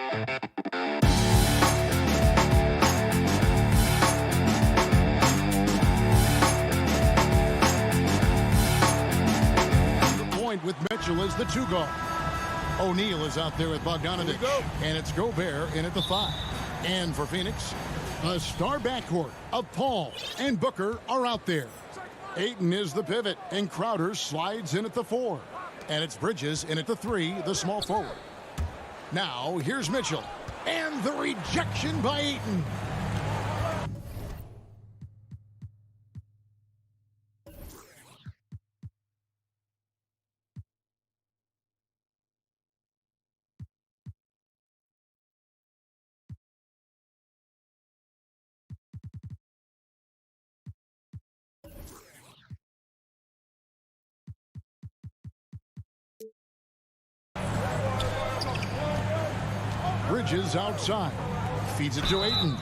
Point with Mitchell as the 2 guard. O'Neal is out there with Bogdanovich. And it's Gobert in at the 5. And for Phoenix, a star backcourt of Paul and Booker are out there. Ayton is the pivot, and Crowder slides in at the 4. And it's Bridges in at the 3, the small forward. Now, here's Mitchell. And the rejection by Ayton. Bridges outside. Feeds it to Ayton.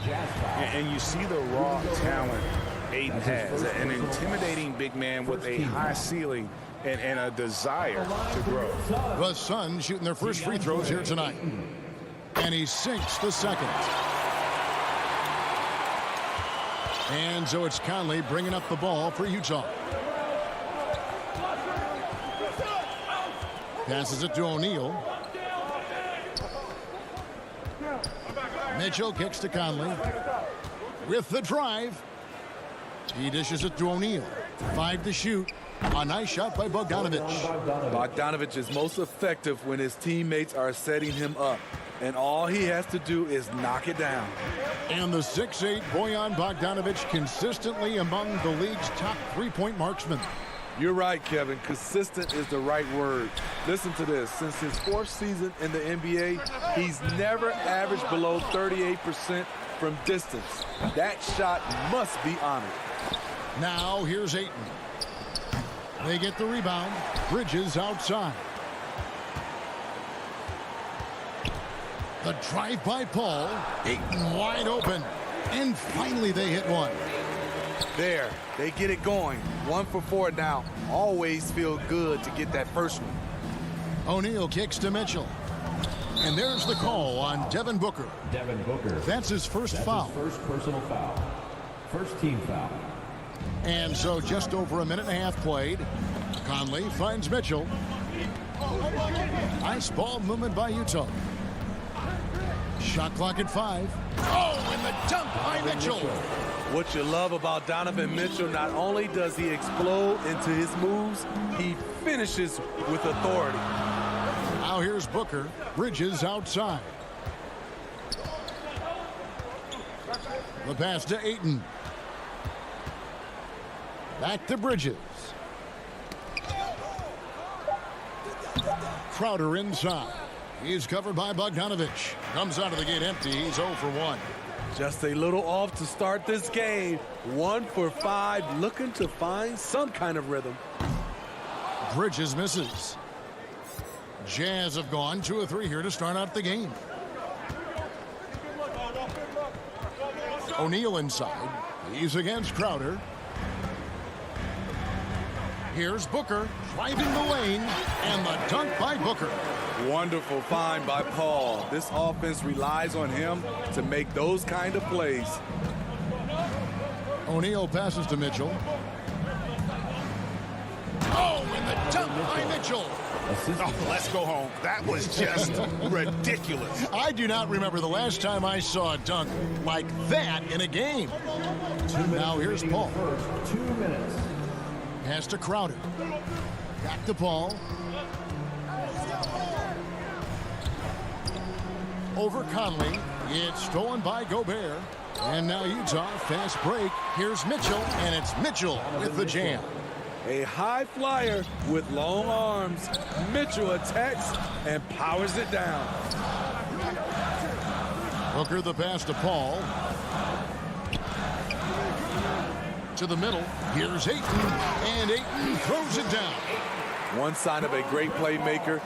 And you see the raw talent Ayton has. An intimidating big man with a high ceiling and a desire to grow. The Suns shooting their first free throws here tonight. And he sinks the second. And so it's Conley bringing up the ball for Utah. Passes it to O'Neal. Mitchell kicks to Conley. With the drive. He dishes it to O'Neal. 5 to shoot. A nice shot by Bogdanovich. Bogdanovich is most effective when his teammates are setting him up. And all he has to do is knock it down. And the 6'8" Bojan Bogdanovich consistently among the league's top three-point marksmen. You're right, Kevin. Consistent is the right word. Listen to this. Since his 4th season in the NBA, he's never averaged below 38% from distance. That shot must be honored. Now here's Ayton. They get the rebound. Bridges outside. The drive by Paul. Ayton wide open. And finally they hit one. There, they get it going. 1 for 4 now. Always feel good to get that first one. O'Neal kicks to Mitchell. And there's the call on Devin Booker. Devin Booker. That's his first foul. His first personal foul. First team foul. And so just over a minute and a half played. Conley finds Mitchell. Nice ball movement by Utah. Shot clock at 5. Oh, and the dunk by Mitchell. What you love about Donovan Mitchell, not only does he explode into his moves, he finishes with authority. Now here's Booker. Bridges outside. The pass to Ayton. Back to Bridges. Crowder inside. He's covered by Bogdanovich. Comes out of the gate empty. He's 0 for 1. Just a little off to start this game. 1 for 5, looking to find some kind of rhythm. Bridges misses. Jazz have gone 2 of 3 here to start out the game. O'Neal inside. He's against Crowder. Here's Booker driving the lane, and the dunk by Booker. Wonderful find by Paul. This offense relies on him to make those kind of plays. O'Neal passes to Mitchell. Oh, and the dunk by Mitchell. Oh, let's go home. That was just ridiculous. I do not remember the last time I saw a dunk like that in a game. Now here's Paul. 2 minutes. Pass to Crowder. Back to Paul. Over Conley. It's stolen by Gobert. And now Utah, fast break. Here's Mitchell, and it's Mitchell with the jam. A high flyer with long arms. Mitchell attacks and powers it down. Booker the pass to Paul. To the middle. Here's Ayton, and Ayton throws it down. One sign of a great playmaker.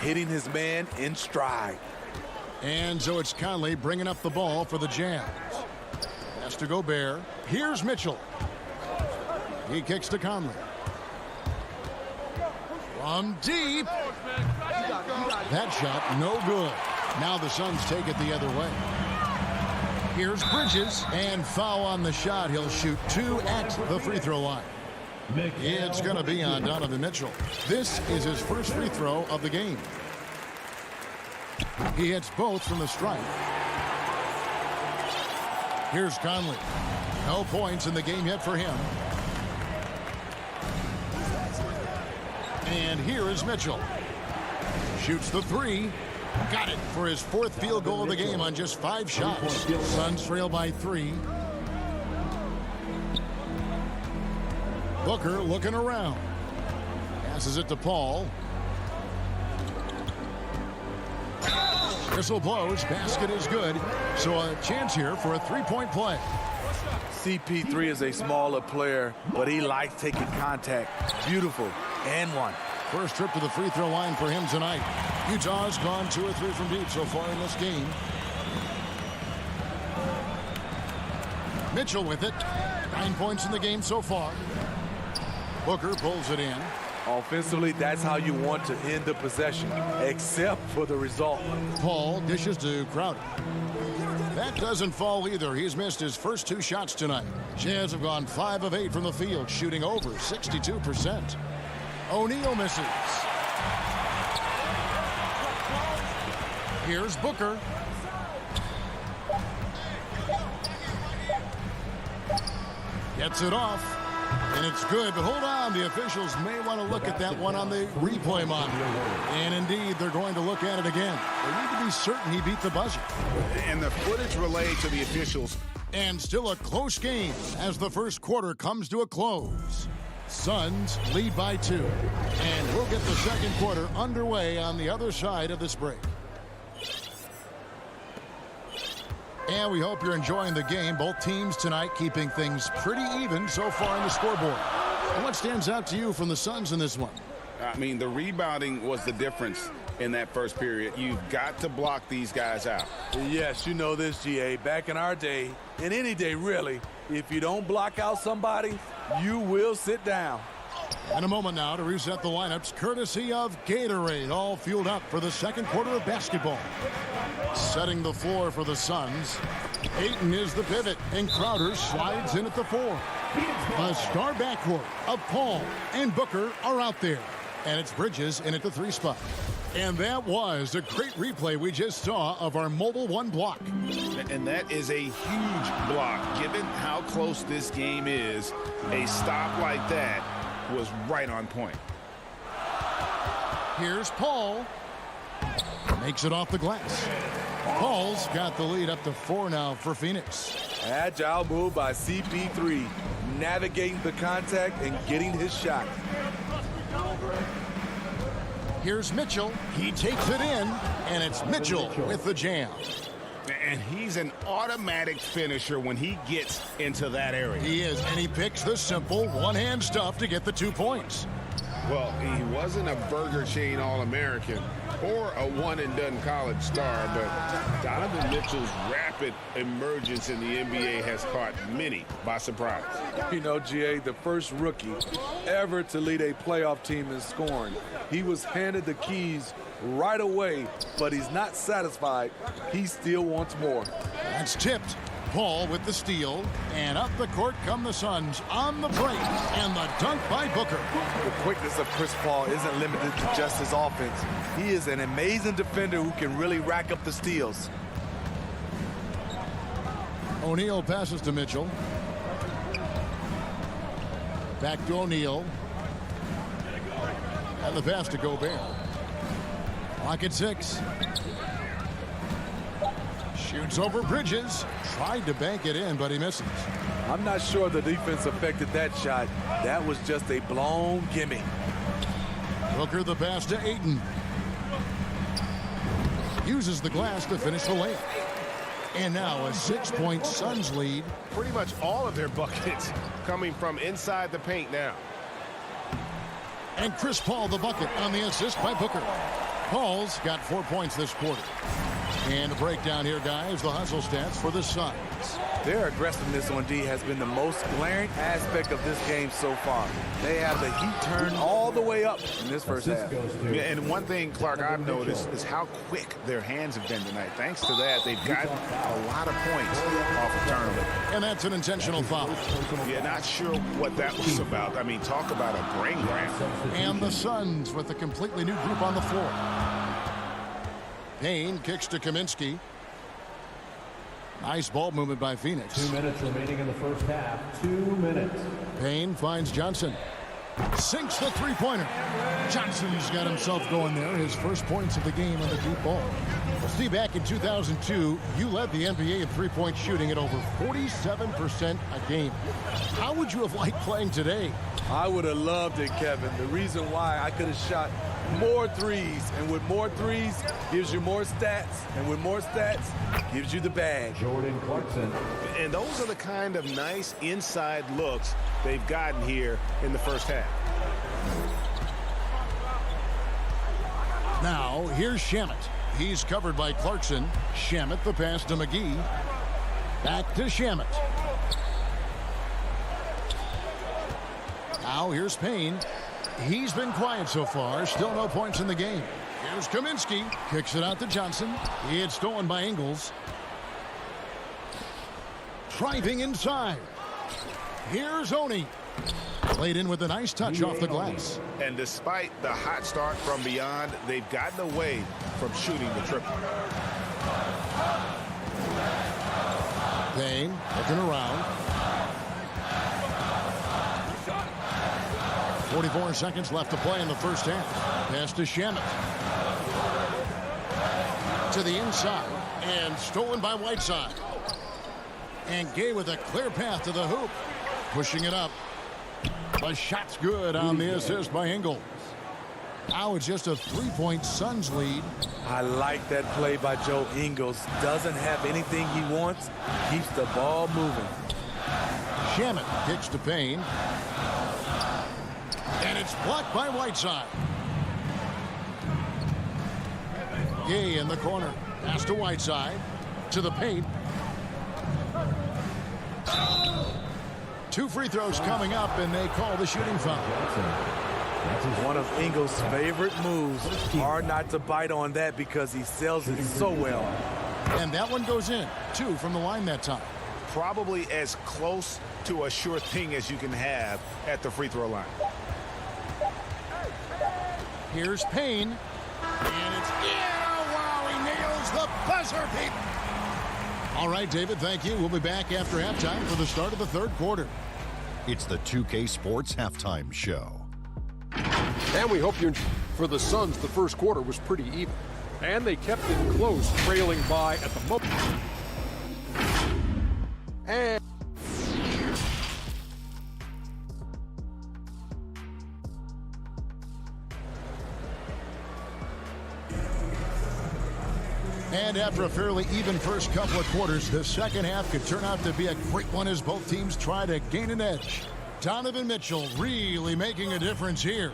hitting his man in stride. And so it's Conley bringing up the ball for the Jazz. Has to Gobert. Here's Mitchell. He kicks to Conley. From deep. That shot, no good. Now the Suns take it the other way. Here's Bridges, and foul on the shot. He'll shoot 2 at the free throw line. It's going to be on Donovan Mitchell. This is his first free throw of the game. He hits both from the stripe. Here's Conley. No points in the game yet for him. And here is Mitchell. Shoots the 3. Got it for his 4th field goal of the game on just 5 shots. Suns trail by 3. Booker looking around. Passes it to Paul. Whistle blows. Basket is good. So a chance here for a 3-point play. CP3 is a smaller player, but he likes taking contact. Beautiful. And one. First trip to the free throw line for him tonight. Utah's gone 2 or 3 from deep so far in this game. Mitchell with it. 9 points in the game so far. Booker pulls it in. Offensively, that's how you want to end the possession, except for the result. Paul dishes to Crowder. That doesn't fall either. He's missed his first 2 shots tonight. Jazz have gone 5 of 8 from the field, shooting over 62%. O'Neal misses. Here's Booker. Gets it off. And it's good, but hold on. The officials may want to look at that one on the replay monitor. And indeed, they're going to look at it again. They need to be certain he beat the buzzer. And the footage relayed to the officials. And still a close game as the first quarter comes to a close. Suns lead by 2. And we'll get the second quarter underway on the other side of this break. And we hope you're enjoying the game. Both teams tonight keeping things pretty even so far on the scoreboard. And what stands out to you from the Suns in this one? I mean, the rebounding was the difference in that first period. You've got to block these guys out. Yes, you know this, GA. Back in our day, in any day really, if you don't block out somebody, you will sit down. In a moment now to reset the lineups, courtesy of Gatorade, all fueled up for the second quarter of basketball. Setting the floor for the Suns. Ayton is the pivot, and Crowder slides in at the 4. A star backcourt of Paul and Booker are out there. And it's Bridges in at the 3 spot. And that was a great replay we just saw of our Mobile One block. And that is a huge block. Given how close this game is, a stop like that was right on point. Here's Paul. Makes it off the glass. Paul's got the lead up to 4 now for Phoenix. Agile move by CP3, navigating the contact and getting his shot. Here's Mitchell. He takes it in, and it's Mitchell with the jam. And he's an automatic finisher when he gets into that area. He is, and he picks the simple one-hand stuff to get the 2 points. Well, he wasn't a Burger Chain All-American or a one-and-done college star, but Donovan Mitchell's rapid emergence in the NBA has caught many by surprise. You know, GA, the first rookie ever to lead a playoff team in scoring. He was handed the keys right away, but he's not satisfied. He still wants more. That's tipped. Paul with the steal, and up the court come the Suns on the break, and the dunk by Booker. The quickness of Chris Paul isn't limited to just his offense. He is an amazing defender who can really rack up the steals. O'Neal passes to Mitchell. Back to O'Neal. And the pass to Gobert. Clock at 6. Shoots over Bridges. Tried to bank it in, but he misses. I'm not sure the defense affected that shot. That was just a blown gimme. Booker the pass to Ayton. Uses the glass to finish the layup. And now a 6-point Suns lead. Pretty much all of their buckets coming from inside the paint now. And Chris Paul the bucket on the assist by Booker. Paul's got 4 points this quarter. And a breakdown here, guys, the hustle stats for the Suns. Their aggressiveness on D has been the most glaring aspect of this game so far. They have the heat turned all the way up in this first half. Yeah, and one thing, Clark, I've noticed is how quick their hands have been tonight. Thanks to that, they've gotten a lot of points off of turnover. And that's an intentional foul. Yeah, not sure what that was about. I mean, talk about a brain cramp. And the Suns with a completely new group on the floor. Payne kicks to Kaminsky. Nice ball movement by Phoenix. 2 minutes remaining in the first half. 2 minutes. Payne finds Johnson. Sinks the three-pointer. Johnson's got himself going there. His first points of the game on the deep ball. Steve, back in 2002, you led the NBA in three-point shooting at over 47% a game. How would you have liked playing today? I would have loved it, Kevin. The reason why I could have shot more threes, and with more threes gives you more stats, and with more stats gives you the bag. Jordan Clarkson. And those are the kind of nice inside looks they've gotten here in the first half. Now, here's Shamet. He's covered by Clarkson. Shamet the pass to McGee. Back to Shamet. Now, here's Payne. He's been quiet so far. Still no points in the game. Here's Kaminsky. Kicks it out to Johnson. It's stolen by Ingles. Driving inside. Here's Oni. Played in with a nice touch off the glass. And despite the hot start from beyond, they've gotten away from shooting the triple. Payne looking around. 44 seconds left to play in the first half. Pass to Shamet. To the inside. And stolen by Whiteside. And Gay with a clear path to the hoop. Pushing it up. The shot's good on the assist by Ingles. Now it's just a three-point Suns lead. I like that play by Joe Ingles. Doesn't have anything he wants. Keeps the ball moving. Shamet kicks to Payne. And it's blocked by Whiteside. Gay in the corner. Pass to Whiteside. To the paint. 2 free throws coming up, and they call the shooting foul. One of Ingles' favorite moves. Hard not to bite on that because he sells it so well. And that one goes in. 2 from the line that time. Probably as close to a sure thing as you can have at the free throw line. Here's Payne. And it's wow, he nails the buzzer beat. All right, David, thank you. We'll be back after halftime for the start of the third quarter. It's the 2K Sports Halftime Show. And we hope you're... For the Suns, the first quarter was pretty even. And they kept it close, trailing by at the moment. And... And after a fairly even first couple of quarters, the second half could turn out to be a great one as both teams try to gain an edge. Donovan Mitchell really making a difference here.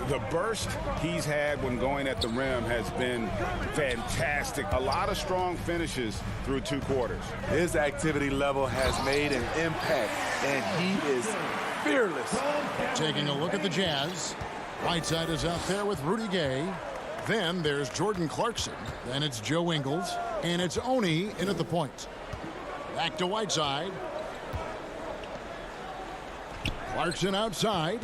The burst he's had when going at the rim has been fantastic. A lot of strong finishes through 2 quarters. His activity level has made an impact, and he is fearless. Taking a look at the Jazz. Whiteside is out there with Rudy Gay. Then there's Jordan Clarkson. Then it's Joe Ingles. And it's Oni in at the point. Back to Whiteside. Clarkson outside.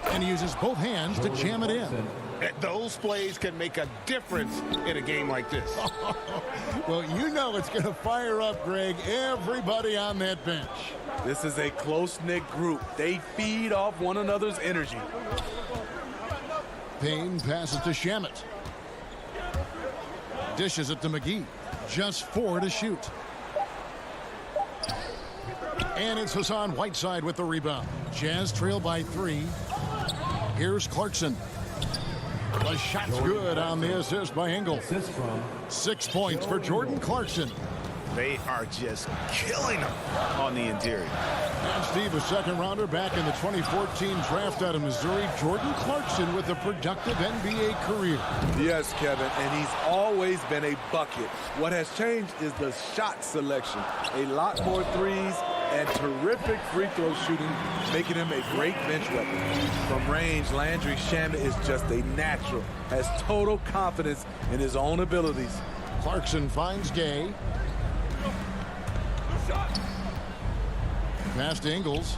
And he uses both hands to jam it in. Those plays can make a difference in a game like this. Well, you know it's going to fire up, Greg, everybody on that bench. This is a close-knit group. They feed off one another's energy. Payne passes to Shamet. Dishes it to McGee. Just 4 to shoot. And it's Hassan Whiteside with the rebound. Jazz trail by 3. Here's Clarkson. The shot's good on the assist by Ingles. 6 points for Jordan Clarkson. They are just killing them on the interior. And Steve, a second-rounder back in the 2014 draft out of Missouri, Jordan Clarkson with a productive NBA career. Yes, Kevin, and he's always been a bucket. What has changed is the shot selection. A lot more threes and terrific free throw shooting, making him a great bench weapon. From range, Landry Shamet is just a natural, has total confidence in his own abilities. Clarkson finds Gay. Pass to Ingles.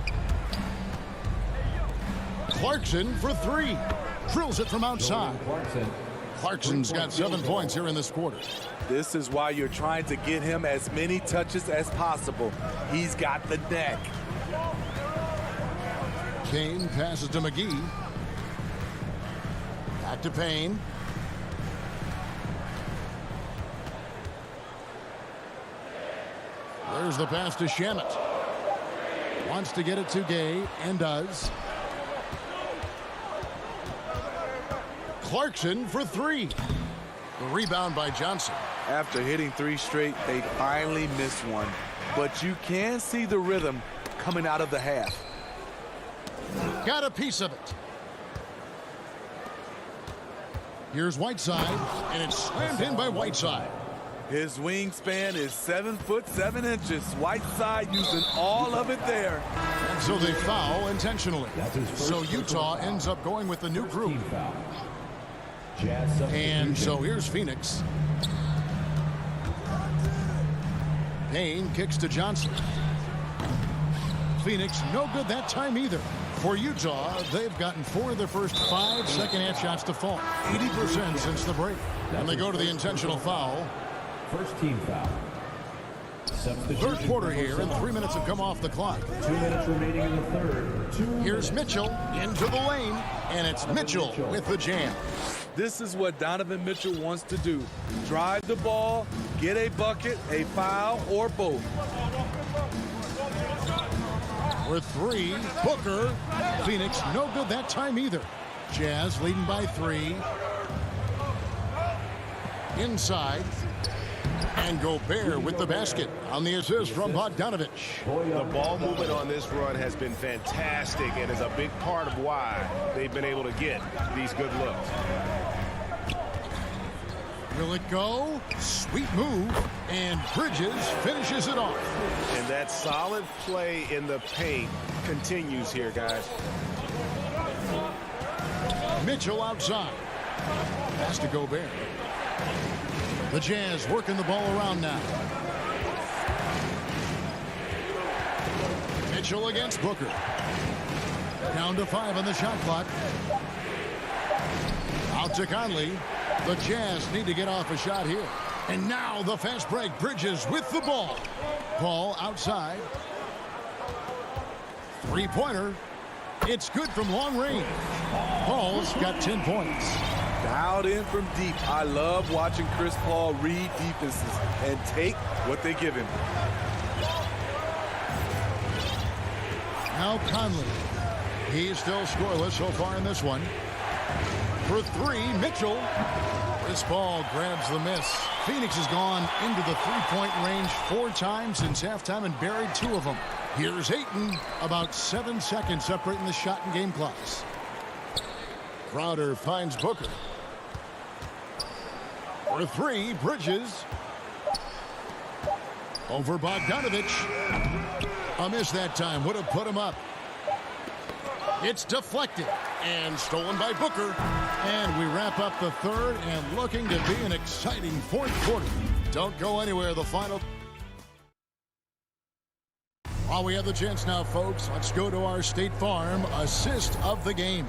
Clarkson for three. Drills it from outside. Clarkson's got 7 points here in this quarter. This is why you're trying to get him as many touches as possible. He's got the neck. Kane passes to McGee. Back to Payne. There's the pass to Shamet. Wants to get it to Gay, and does. Clarkson for three. The rebound by Johnson. After hitting 3 straight, they finally missed one. But you can see the rhythm coming out of the half. Got a piece of it. Here's Whiteside, and it's slammed in by Whiteside. His wingspan is 7'7". Whiteside using all of it there. And so they foul intentionally. So Utah ends up going with the new group. And so here's Phoenix. Payne kicks to Johnson. Phoenix no good that time either. For Utah, they've gotten 4 of their first 5 second-half shots to fall. 80% since the break. And they go to the intentional foul. First team foul. Third quarter here, and 3 minutes have come off the clock. 2 minutes remaining in the third. Here's Mitchell into the lane, and it's Mitchell with the jam. This is what Donovan Mitchell wants to do. Drive the ball, get a bucket, a foul, or both. For 3, Booker. Phoenix no good that time either. Jazz leading by 3. Inside. And Gobert with the basket on the assist from Bogdanovich. The ball movement on this run has been fantastic and is a big part of why they've been able to get these good looks. Will it go? Sweet move. And Bridges finishes it off. And that solid play in the paint continues here, guys. Mitchell outside. Pass to Gobert. The Jazz working the ball around now. Mitchell against Booker. Down to 5 on the shot clock. Out to Conley. The Jazz need to get off a shot here. And now the fast break. Bridges with the ball. Ball outside. Three-pointer. It's good from long range. Paul's got 10 points. Dialed in from deep. I love watching Chris Paul read defenses and take what they give him. Now Conley. He's still scoreless so far in this one. For 3, Mitchell. Chris Paul grabs the miss. Phoenix has gone into the three-point range 4 times since halftime and buried 2 of them. Here's Ayton. About 7 seconds separating the shot and game clocks. Crowder finds Booker. For 3, Bridges. Over Bogdanovich. A miss that time. Would have put him up. It's deflected and stolen by Booker. And we wrap up the third and looking to be an exciting fourth quarter. Don't go anywhere. The final. While we have the chance now, folks, let's go to our State Farm assist of the game.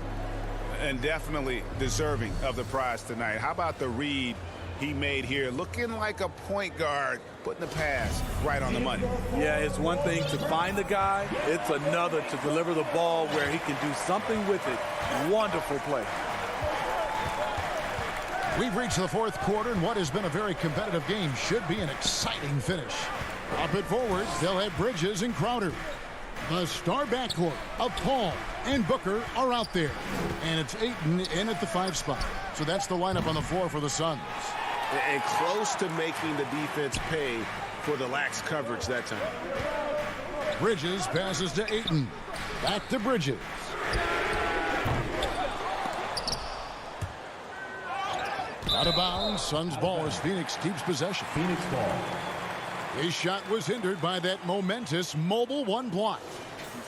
And definitely deserving of the prize tonight. How about the read he made here? Looking like a point guard, putting the pass right on the money. Yeah, it's one thing to find the guy. It's another to deliver the ball where he can do something with it. Wonderful play. We've reached the fourth quarter, and what has been a very competitive game should be an exciting finish. Up it forward, they'll have Bridges and Crowder. The star backcourt of Paul and Booker are out there. And it's Ayton in at the 5 spot. So that's the lineup on the floor for the Suns. And close to making the defense pay for the lax coverage that time. Bridges passes to Ayton. Back to Bridges. Out of bounds. Suns ball as Phoenix keeps possession. Phoenix ball. His shot was hindered by that momentous mobile one block.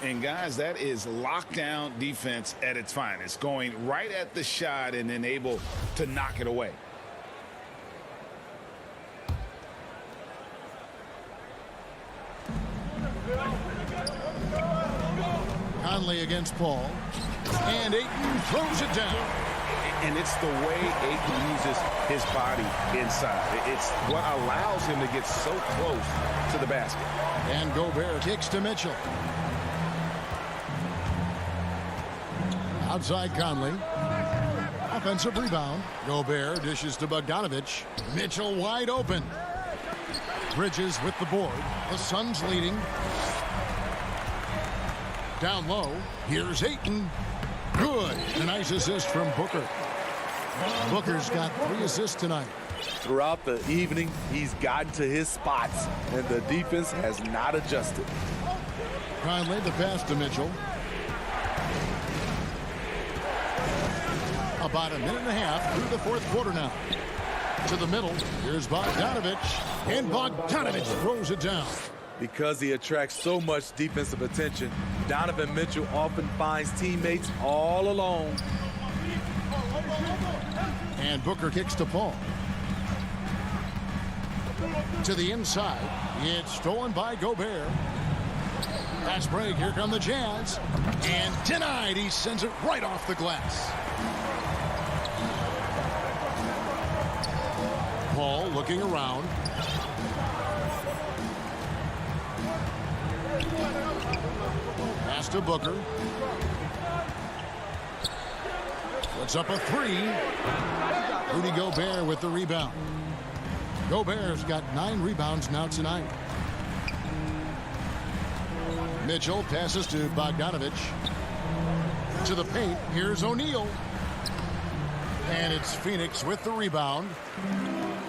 And guys, that is lockdown defense at its finest. Going right at the shot and then able to knock it away. Conley against Paul. And Ayton throws it down. And it's the way Ayton uses his body inside. It's what allows him to get so close to the basket. And Gobert kicks to Mitchell. Outside Conley. Offensive rebound. Gobert dishes to Bogdanovich. Mitchell wide open. Bridges with the board. The Suns leading. Down low. Here's Ayton. Good. A nice assist from Booker. Booker's got 3 assists tonight. Throughout the evening, he's gotten to his spots, and the defense has not adjusted. Conley, the pass to Mitchell. About a minute and a half through the fourth quarter now. To the middle. Here's Bogdanovich. And Bogdanovich throws it down. Because he attracts so much defensive attention, Donovan Mitchell often finds teammates all alone. And Booker kicks to Paul. To the inside. It's stolen by Gobert. Fast break. Here come the Jazz. And denied. He sends it right off the glass. Paul looking around. Pass to Booker. Puts up a 3. Rudy Gobert with the rebound. Gobert's got 9 rebounds now tonight. Mitchell passes to Bogdanovich. To the paint. Here's O'Neal. And it's Phoenix with the rebound.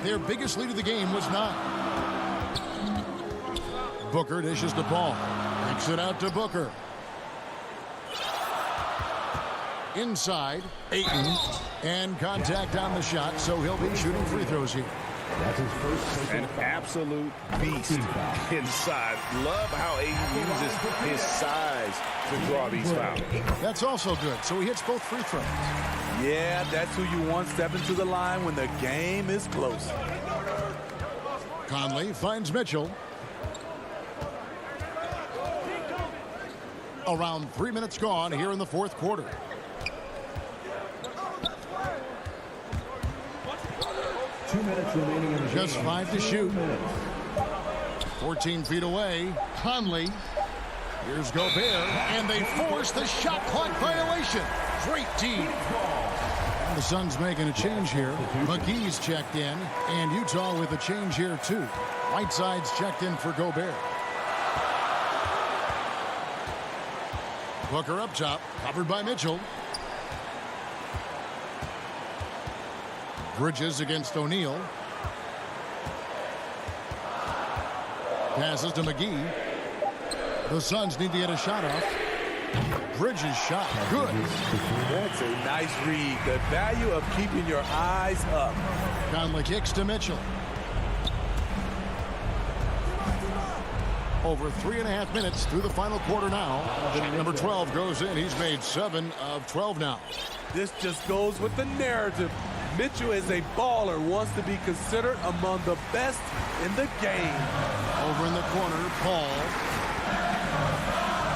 Their biggest lead of the game was 9. Booker dishes the ball. Kicks it out to Booker. Inside, Ayton. And contact on the shot, so he'll be shooting free throws here. That's his first An absolute beast inside. Love how Ayton uses his size to draw these fouls. That's also good, so he hits both free throws. Yeah, that's who you want stepping to the line when the game is close. Conley finds Mitchell. Around 3 minutes gone here in the fourth quarter. remaining in the Just game. 5 to shoot. 14 feet away. Conley. Here's Gobert. And they force the shot clock violation. Great D. The Suns making a change here. McGee's checked in. And Utah with a change here, too. Whiteside's checked in for Gobert. Booker up top. Covered by Mitchell. Bridges against O'Neal. Passes to McGee. The Suns need to get a shot off. Bridges shot. Good. That's a nice read. The value of keeping your eyes up. Conley kicks to Mitchell. Over 3.5 minutes through the final quarter now. Number 12 goes in. He's made 7 of 12 now. This just goes with the narrative. Mitchell is a baller, wants to be considered among the best in the game. Over in the corner, Paul.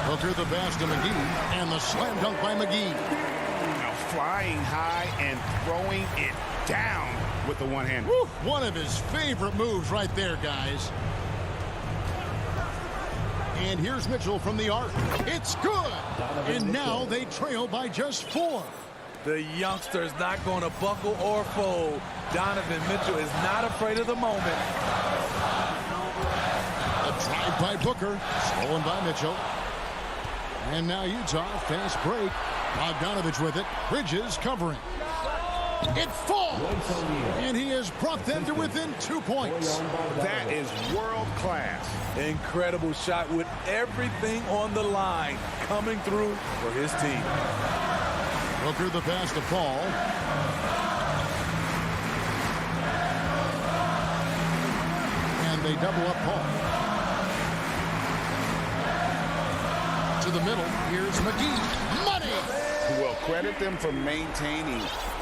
Booker the pass to McGee, and the slam dunk by McGee. Now flying high and throwing it down with the one hand. Woo, one of his favorite moves right there, guys. And here's Mitchell from the arc. It's good. And now they trail by just 4. The youngster's not going to buckle or fold. Donovan Mitchell is not afraid of the moment. A drive by Booker, stolen by Mitchell. And now Utah, fast break. Bogdanovich with it. Bridges covering. It falls. And he has brought them to within 2 points. That is world class. Incredible shot with everything on the line coming through for his team. Booker the pass to Paul. And they double up Paul. To the middle. Here's McGee. Money! Well, credit them for maintaining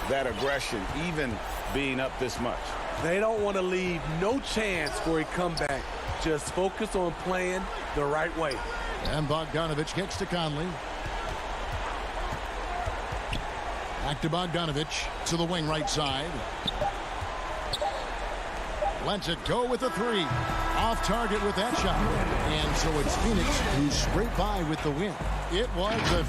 that aggression, even being up this much. They don't want to leave no chance for a comeback. Just focus on playing the right way. And Bogdanovich kicks to Conley. Back to Bogdanovich to the wing right side. Lets it go with a three. Off target with that shot. And so it's Phoenix who scraped by with the win. It was a...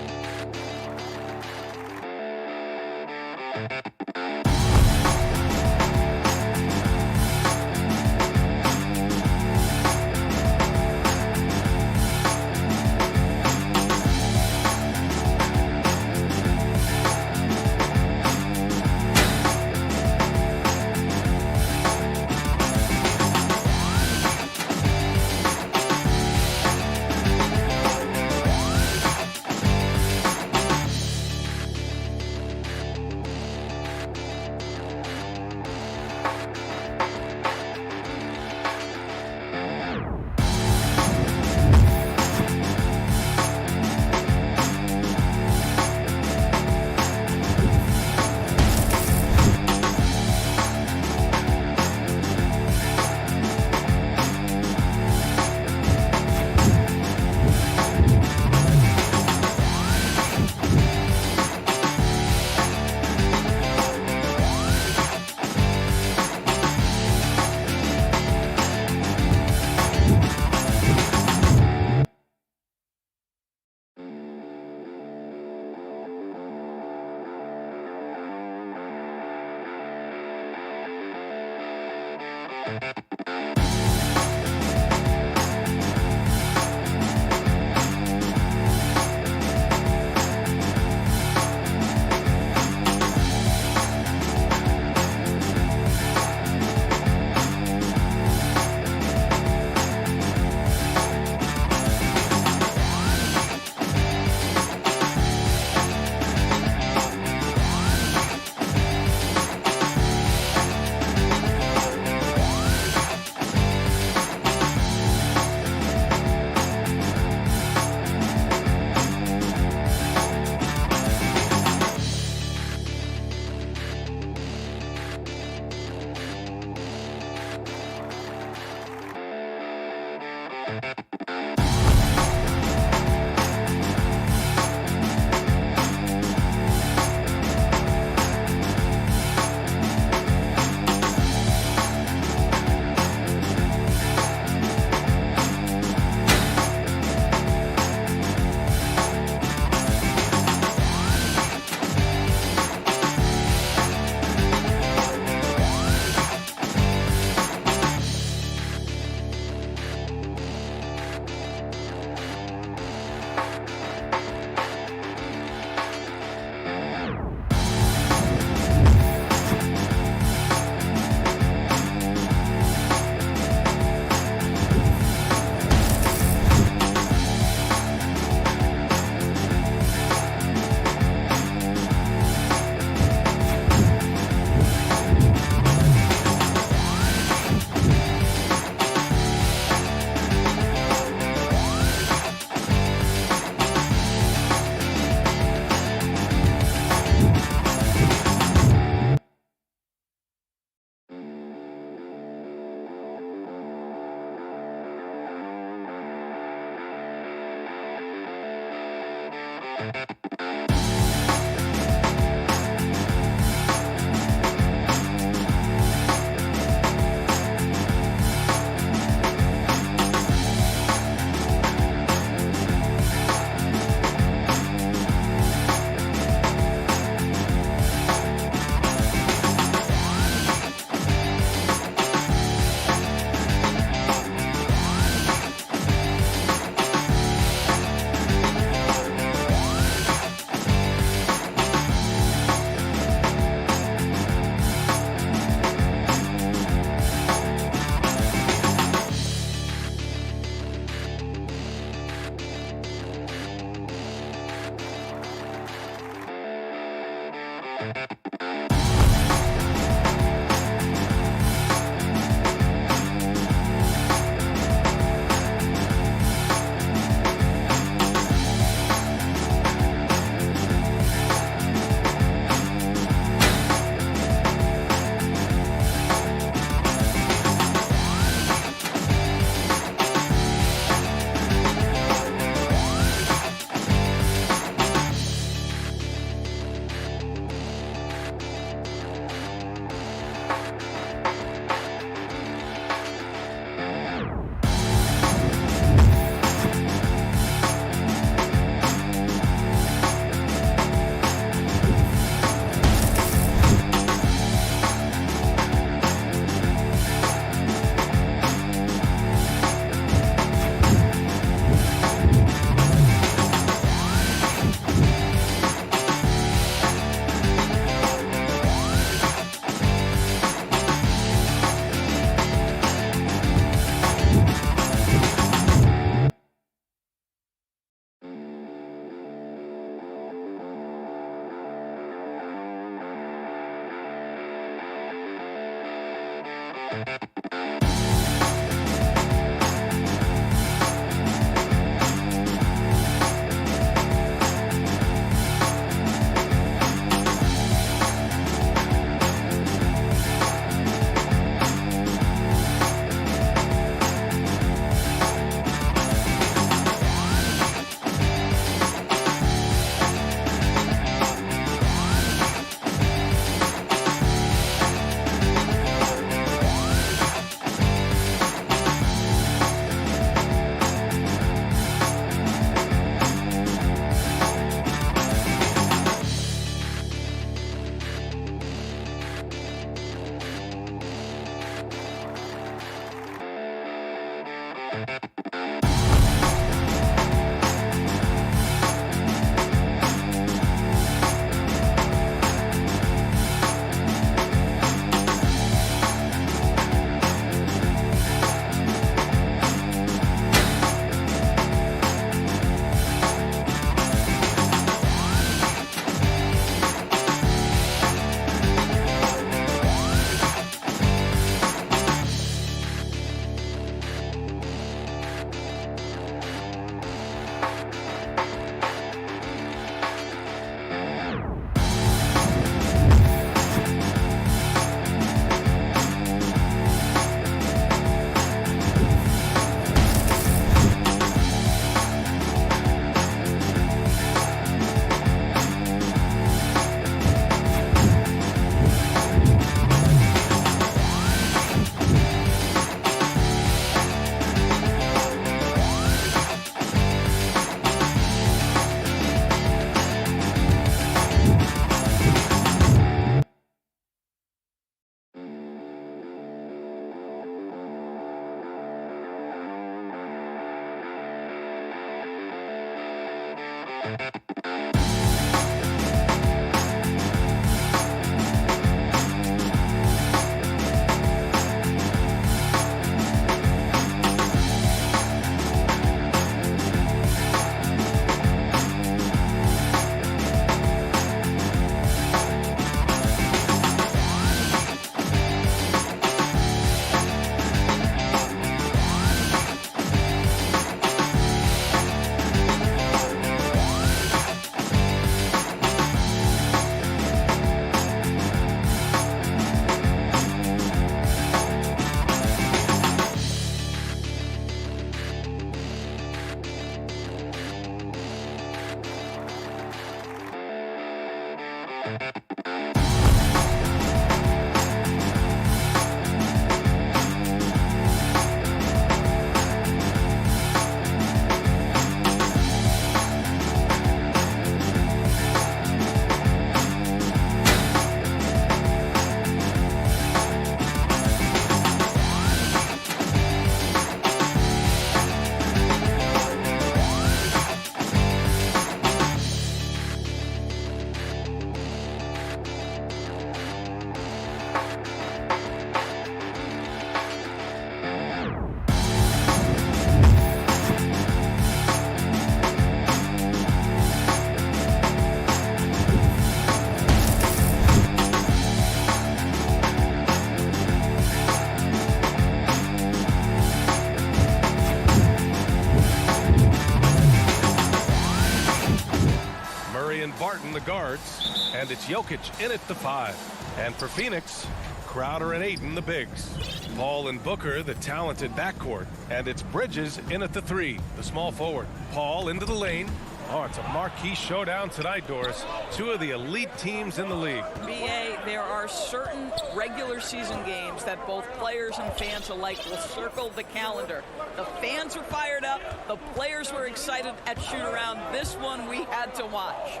guards, and it's Jokic in at the 5. And for Phoenix, Crowder and Ayton, the bigs. Paul and Booker, the talented backcourt. And it's Bridges in at the 3, the small forward. Paul into the lane. Oh, it's a marquee showdown tonight, Doris. Two of the elite teams in the league. BA, there are certain regular season games that both players and fans alike will circle the calendar. The fans were fired up. The players were excited at shoot-around. This one we had to watch.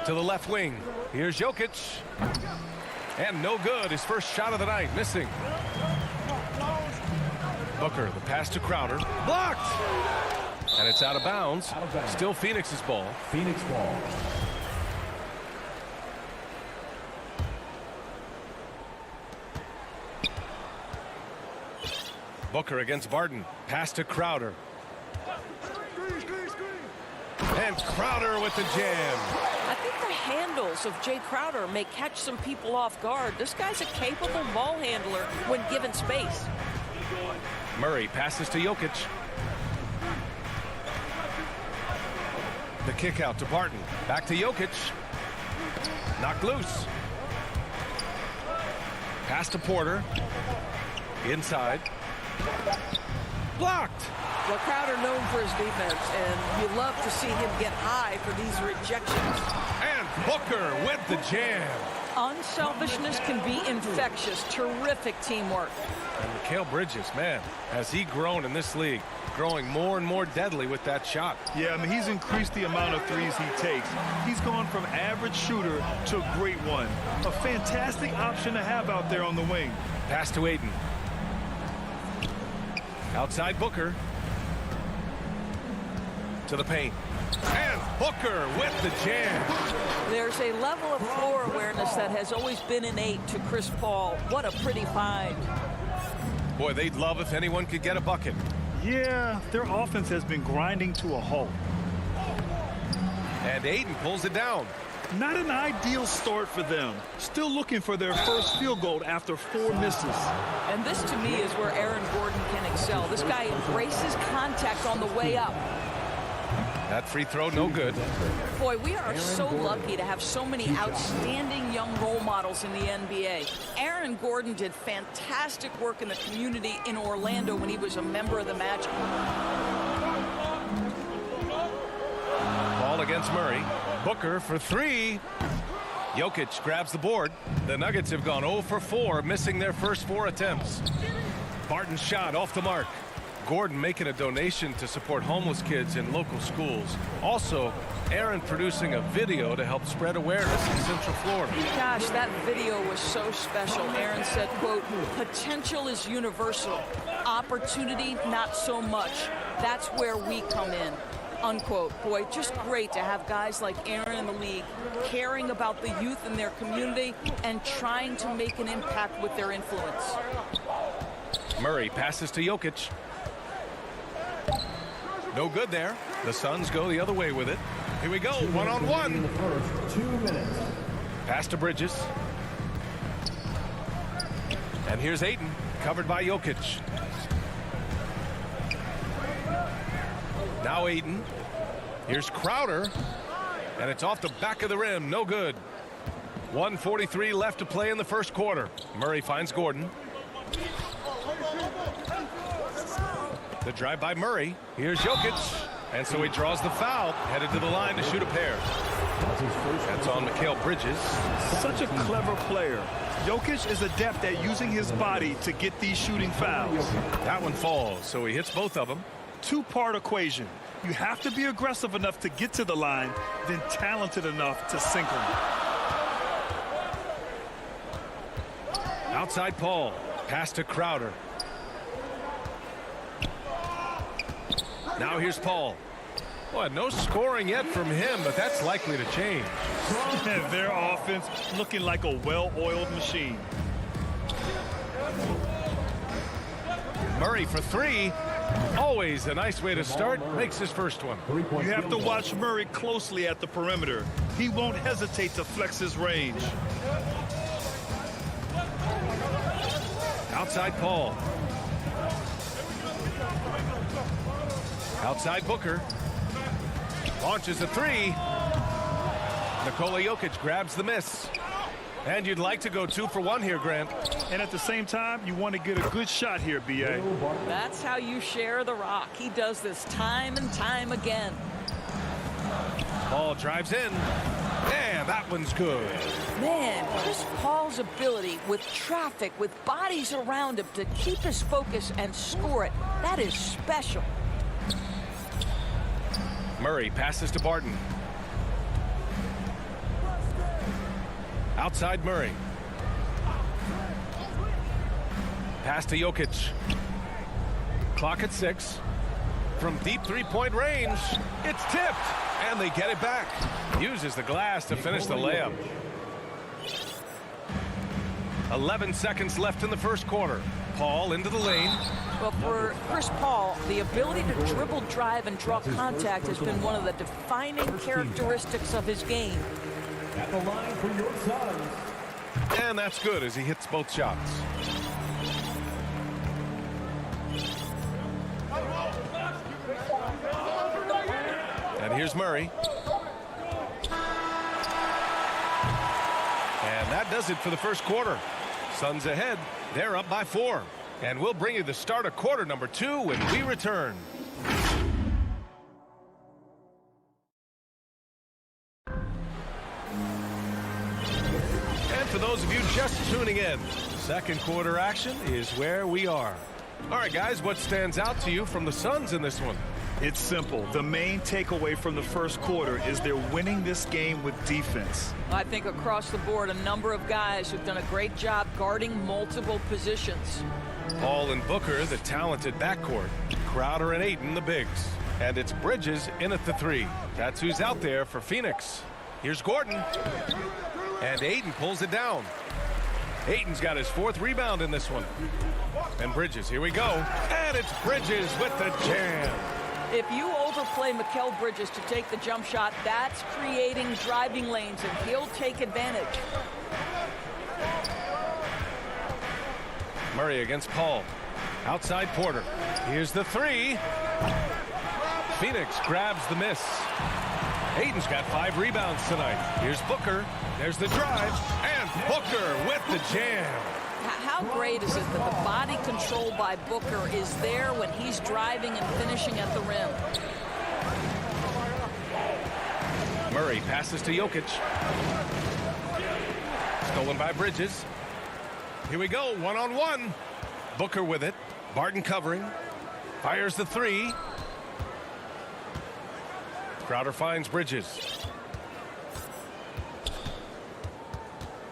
To the left wing. Here's Jokic. And no good. His first shot of the night, missing. Booker, the pass to Crowder. Blocked! And it's out of bounds. Still Phoenix's ball. Phoenix ball. Booker against Barton. Pass to Crowder. And Crowder with the jam. I think the handles of Jay Crowder may catch some people off guard. This guy's a capable ball handler when given space. Murray passes to Jokic. The kick out to Barton. Back to Jokic. Knocked loose. Pass to Porter. Inside. Blocked. Well, Crowder known for his defense, and you love to see him get high for these rejections. And Booker with the jam. Unselfishness can be infectious. Terrific teamwork. And Mikal Bridges, man, has he grown in this league? Growing more and more deadly with that shot. Yeah, I mean, he's increased the amount of threes he takes. He's gone from average shooter to a great one. A fantastic option to have out there on the wing. Pass to Ayton. Outside Booker. To the paint. And Booker with the jam. There's a level of floor awareness that has always been innate to Chris Paul. What a pretty find. Boy, they'd love if anyone could get a bucket. Yeah, their offense has been grinding to a halt. And Ayton pulls it down. Not an ideal start for them. Still looking for their first field goal after 4 misses. And this, to me, is where Aaron Gordon can excel. This guy embraces contact on the way up. That free throw, no good. Boy, we are so lucky to have so many outstanding young role models in the NBA. Aaron Gordon did fantastic work in the community in Orlando when he was a member of the Magic. Ball against Murray. Booker for 3. Jokic grabs the board. The Nuggets have gone 0 for 4, missing their first 4 attempts. Barton's shot off the mark. Gordon making a donation to support homeless kids in local schools. Also, Aaron producing a video to help spread awareness in Central Florida. Gosh, that video was so special. Aaron said, quote, "Potential is universal. Opportunity, not so much. That's where we come in." Unquote. Boy, just great to have guys like Aaron in the league caring about the youth in their community and trying to make an impact with their influence. Murray passes to Jokic. No good there. The Suns go the other way with it. Here we go, one-on-one. First 2 minutes. Pass to Bridges. And here's Ayton, covered by Jokic. Now Ayton. Here's Crowder. And it's off the back of the rim, no good. 1:43 left to play in the first quarter. Murray finds Gordon. The drive by Murray. Here's Jokic. And so he draws the foul, headed to the line to shoot a pair. That's on Mikal Bridges. Such a clever player. Jokic is adept at using his body to get these shooting fouls. That one falls, so he hits both of them. 2-part equation. You have to be aggressive enough to get to the line, then talented enough to sink them. Outside Paul. Pass to Crowder. Now here's Paul. Boy, no scoring yet from him, but that's likely to change. Their offense looking like a well-oiled machine. Murray for 3. Always a nice way to start. Makes his first one. You have to watch Murray closely at the perimeter. He won't hesitate to flex his range. Outside Paul. Outside Booker. Launches a 3. Nikola Jokic grabs the miss. And you'd like to go 2 for 1 here, Grant. And at the same time, you want to get a good shot here, B.A. That's how you share the rock. He does this time and time again. Paul drives in. And that one's good. Man, Chris Paul's ability with traffic, with bodies around him to keep his focus and score it, that is special. Murray passes to Barton. Outside Murray. Pass to Jokic. Clock at 6. From deep three-point range, it's tipped, and they get it back. Uses the glass to finish the layup. 11 seconds left in the first quarter. Paul into the lane. Well, for Chris Paul, the ability to dribble, drive, and draw contact has been one of the defining characteristics of his game. At the line for your Suns. And that's good as he hits both shots. And here's Murray. And that does it for the first quarter. Suns ahead. They're up by 4. And we'll bring you the start of quarter number 2 when we return. And for those of you just tuning in, second quarter action is where we are. All right, guys, what stands out to you from the Suns in this one? It's simple. The main takeaway from the first quarter is they're winning this game with defense. I think across the board, a number of guys who've done a great job guarding multiple positions. Paul and Booker, the talented backcourt. Crowder and Ayton, the bigs. And it's Bridges in at the 3. That's who's out there for Phoenix. Here's Gordon. And Ayton pulls it down. Ayton's got his 4th rebound in this one. And Bridges, here we go. And it's Bridges with the jam. If you overplay Mikal Bridges to take the jump shot, that's creating driving lanes, and he'll take advantage. Murray against Paul. Outside Porter. Here's the 3. Phoenix grabs the miss. Ayton's got 5 rebounds tonight. Here's Booker. There's the drive. And Booker with the jam. How great is it that the body control by Booker is there when he's driving and finishing at the rim? Murray passes to Jokic. Stolen by Bridges. Here we go, one-on-one. Booker with it. Barton covering. Fires the 3. Crowder finds Bridges.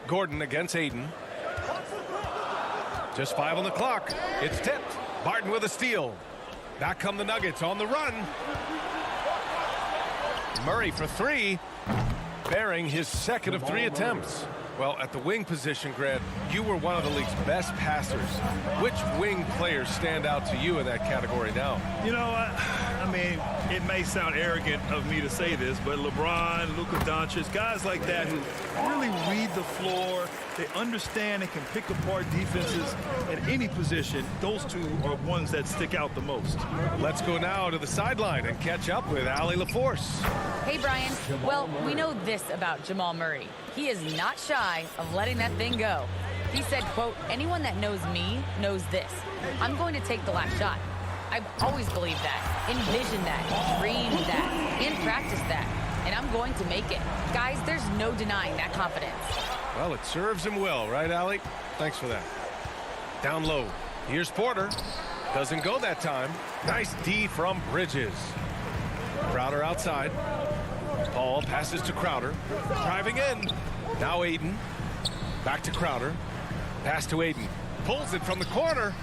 Gordon against Ayton. Just 5 on the clock. It's tipped. Barton with a steal. Back come the Nuggets on the run. Murray for 3. Bearing his 2nd of 3 attempts. Well, at the wing position, Grant, you were one of the league's best passers. Which wing players stand out to you in that category now? You know, I mean, it may sound arrogant of me to say this, but LeBron, Luka Doncic, guys like that who really read the floor, they understand and can pick apart defenses at any position. Those two are ones that stick out the most. Let's go now to the sideline and catch up with Allie LaForce. Hey, Brian. Well, we know this about Jamal Murray. He is not shy of letting that thing go. He said, quote, anyone that knows me knows this. I'm going to take the last shot. I've always believed that, envisioned that, dreamed that, and practiced that. And I'm going to make it. Guys, there's no denying that confidence. Well, it serves him well, right, Allie? Thanks for that. Down low. Here's Porter. Doesn't go that time. Nice D from Bridges. Crowder outside. Paul passes to Crowder. Driving in. Now Ayton. Back to Crowder. Pass to Ayton. Pulls it from the corner.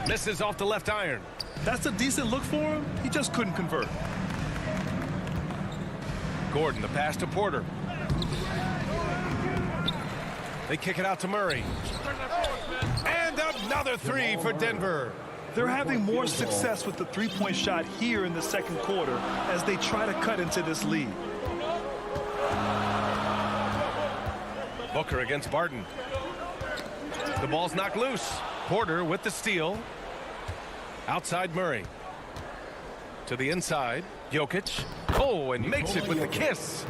Misses off the left iron. That's a decent look for him. He just couldn't convert. Gordon, the pass to Porter. They kick it out to Murray. And another 3 for Denver. They're having more success with the three-point shot here in the second quarter as they try to cut into this lead. Booker against Barton. The ball's knocked loose. Porter with the steal. Outside Murray. To the inside. Jokic. Oh, and makes it with the kiss.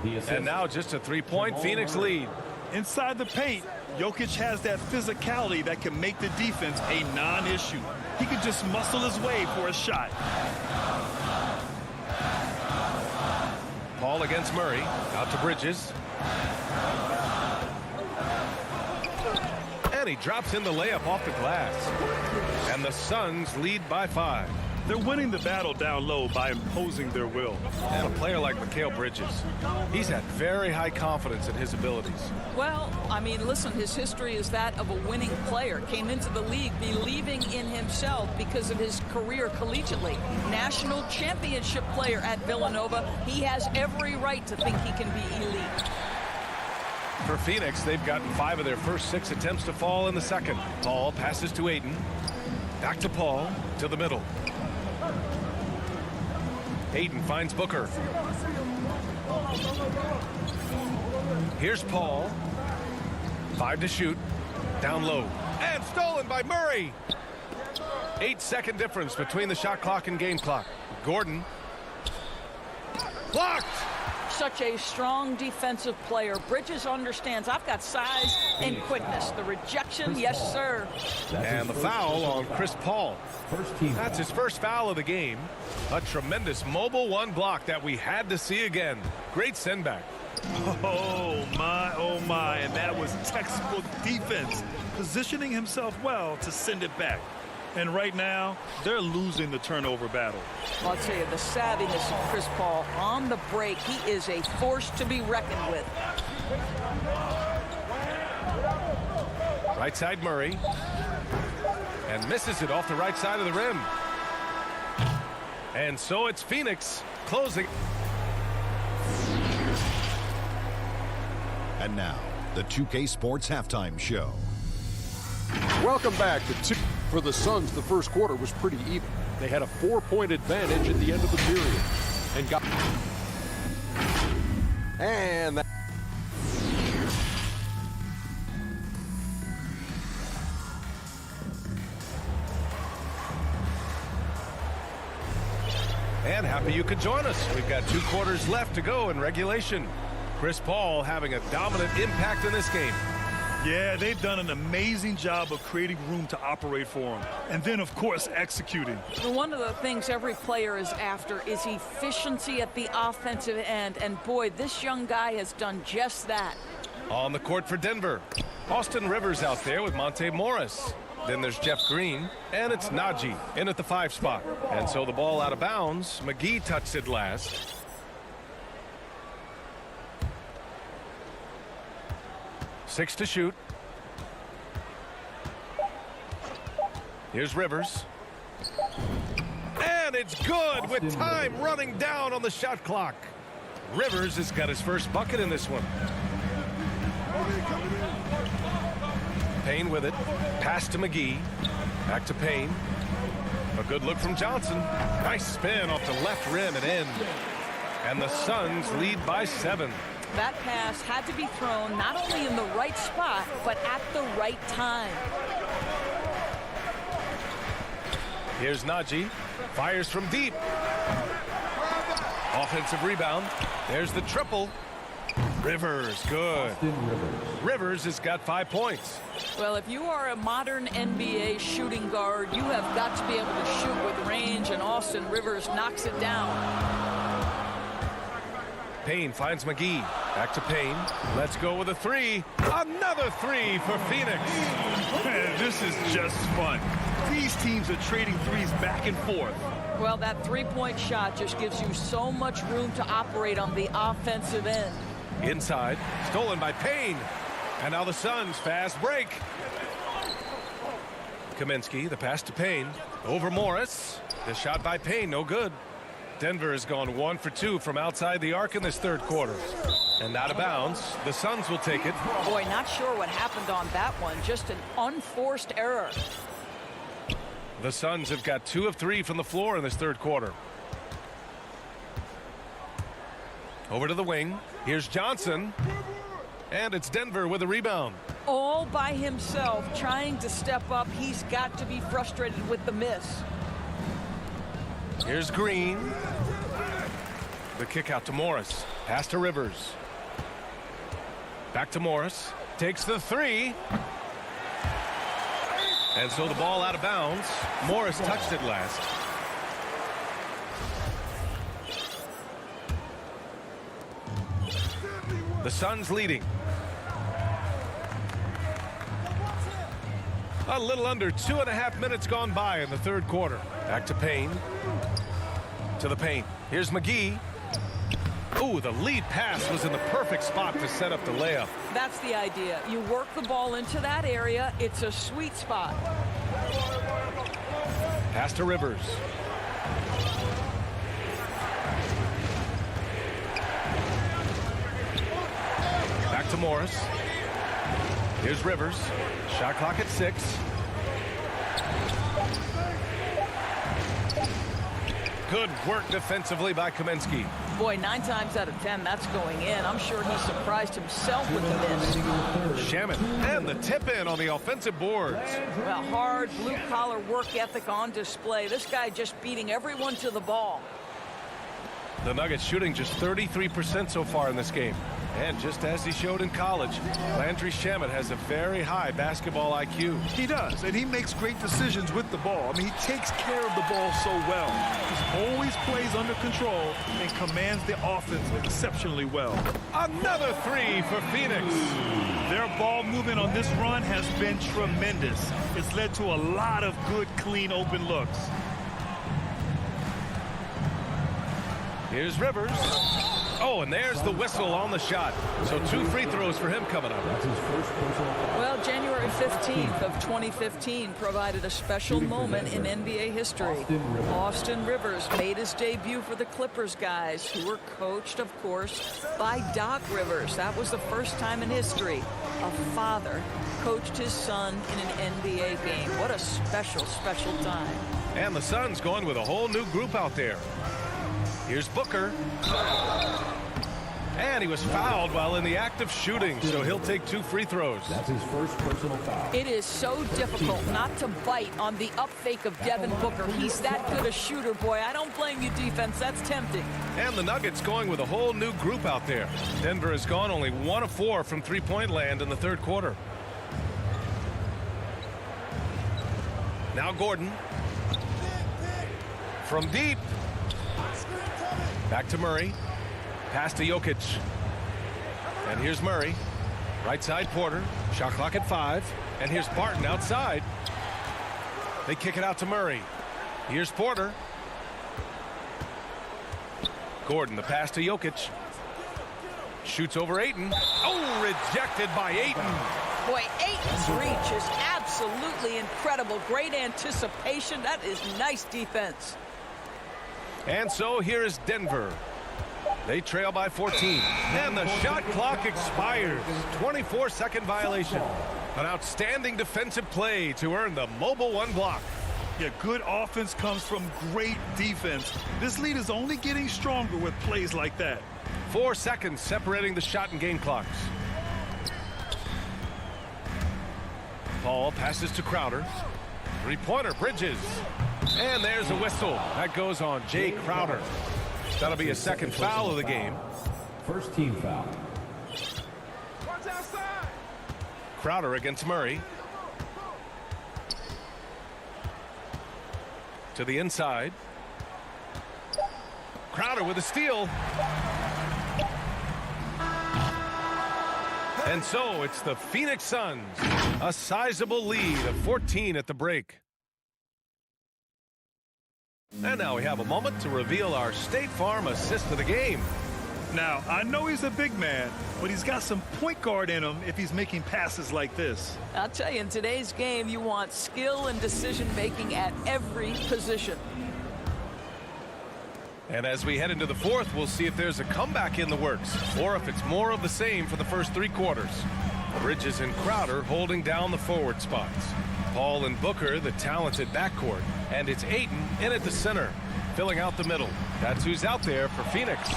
And now just a three-point Phoenix lead. Inside the paint, Jokic has that physicality that can make the defense a non-issue. He can just muscle his way for a shot. Paul against Murray. Out to Bridges. And he drops in the layup off the glass. And the Suns lead by 5. They're winning the battle down low by imposing their will. And a player like Mikal Bridges, he's had very high confidence in his abilities. Well, I mean, listen, his history is that of a winning player. Came into the league believing in himself because of his career collegiately. National championship player at Villanova. He has every right to think he can be elite. For Phoenix, they've gotten 5 of their first 6 attempts to fall in the second. Paul passes to Ayton. Back to Paul, to the middle. Ayton finds Booker. Here's Paul. 5 to shoot. Down low. And stolen by Murray. 8-second difference between the shot clock and game clock. Gordon. Blocked. Such a strong defensive player. Bridges understands I've got size and quickness. The rejection, yes, sir. And the foul on Chris Paul. That's his first foul of the game. A tremendous mobile 1 block that we had to see again. Great send back. Oh, my. And that was textbook defense. Positioning himself well to send it back. And right now, they're losing the turnover battle. I'll tell you, the savviness of Chris Paul on the break, he is a force to be reckoned with. Right side Murray. And misses it off the right side of the rim. And so it's Phoenix closing. And now, the 2K Sports Halftime Show. Welcome back to 2. For the Suns, the first quarter was pretty even. They had a 4-point advantage at the end of the period. And happy you could join us. We've got 2 quarters left to go in regulation. Chris Paul having a dominant impact in this game. Yeah, they've done an amazing job of creating room to operate for him. And then, of course, executing. One of the things every player is after is efficiency at the offensive end. And, boy, this young guy has done just that. On the court for Denver. Austin Rivers out there with Monte Morris. Then there's Jeff Green. And it's Najee in at the 5 spot. And so the ball out of bounds. McGee touched it last. Six to shoot. Here's Rivers. And it's good with time running down on the shot clock. Rivers has got his first bucket in this one. Payne with it. Pass to McGee. Back to Payne. A good look from Johnson. Nice spin off the left rim and in. And the Suns lead by 7. That pass had to be thrown not only in the right spot, but at the right time. Here's Najee. Fires from deep. Offensive rebound. There's the triple. Rivers, good. Rivers has got 5 points. Well, if you are a modern NBA shooting guard, you have got to be able to shoot with range, and Austin Rivers knocks it down. Payne finds McGee. Back to Payne. Let's go with a 3. Another 3 for Phoenix. This is just fun. These teams are trading threes back and forth. Well, that 3-point shot just gives you so much room to operate on the offensive end. Inside. Stolen by Payne. And now the Suns fast break. Kaminsky, the pass to Payne. Over Morris. The shot by Payne, no good. Denver has gone 1 for 2 from outside the arc in this third quarter. And out of bounds. The Suns will take it. Boy, not sure what happened on that one. Just an unforced error. The Suns have got 2 of 3 from the floor in this third quarter. Over to the wing. Here's Johnson. And it's Denver with a rebound. All by himself, trying to step up. He's got to be frustrated with the miss. Here's Green. The kick out to Morris. Pass to Rivers. Back to Morris. Takes the three. And so the ball out of bounds. Morris touched it last. The Suns leading. A little under 2.5 minutes gone by in the third quarter. Back to Payne. To the paint. Here's McGee. Ooh, the lead pass was in the perfect spot to set up the layup. That's the idea. You work the ball into that area. It's a sweet spot. Pass to Rivers. Back to Morris. Here's Rivers. Shot clock at 6. Good work defensively by Kaminsky. Boy, 9 times out of 10, that's going in. I'm sure he surprised himself with the miss. Shamet and the tip in on the offensive boards. Well, hard blue-collar work ethic on display. This guy just beating everyone to the ball. The Nuggets shooting just 33% so far in this game. And just as he showed in college, Landry Shamet has a very high basketball IQ. He does, and he makes great decisions with the ball. I mean, he takes care of the ball so well. He always plays under control and commands the offense exceptionally well. Another three for Phoenix. Their ball movement on this run has been tremendous. It's led to a lot of good, clean, open looks. Here's Rivers. Oh, and there's the whistle on the shot. So 2 free throws for him coming up. Well, January 15th of 2015 provided a special moment in NBA history. Austin Rivers made his debut for the Clippers guys, who were coached, of course, by Doc Rivers. That was the first time in history a father coached his son in an NBA game. What a special, special time. And the Suns going with a whole new group out there. Here's Booker. And he was fouled while in the act of shooting, so he'll take 2 free throws. That's his first personal foul. It is so difficult not to bite on the up fake of Devin Booker. He's that good a shooter, boy. I don't blame you, defense. That's tempting. And the Nuggets going with a whole new group out there. Denver has gone only 1 of 4 from three-point land in the third quarter. Now Gordon. From deep. Back to Murray. Pass to Jokic. And here's Murray. Right side Porter. Shot clock at 5. And here's Barton outside. They kick it out to Murray. Here's Porter. Gordon, the pass to Jokic. Shoots over Ayton. Oh, rejected by Ayton. Boy, Ayton's reach is absolutely incredible. Great anticipation. That is nice defense. And so here is Denver. They trail by 14. And the shot clock expires. 24-second violation. An outstanding defensive play to earn the mobile 1 block. Yeah, good offense comes from great defense. This lead is only getting stronger with plays like that. 4 seconds separating the shot and game clocks. Paul passes to Crowder. Three-pointer, Bridges. And there's a whistle. That goes on Jay Crowder. That'll be a second foul of the game. First team foul. Crowder against Murray. To the inside. Crowder with a steal. And so it's the Phoenix Suns. A sizable lead of 14 at the break. And now we have a moment to reveal our State Farm assist of the game. Now, I know he's a big man, but he's got some point guard in him if he's making passes like this. I'll tell you, in today's game, you want skill and decision-making at every position. And as we head into the fourth, we'll see if there's a comeback in the works or if it's more of the same for the first 3 quarters. Bridges and Crowder holding down the forward spots. Paul and Booker, the talented backcourt. And it's Ayton in at the center, filling out the middle. That's who's out there for Phoenix.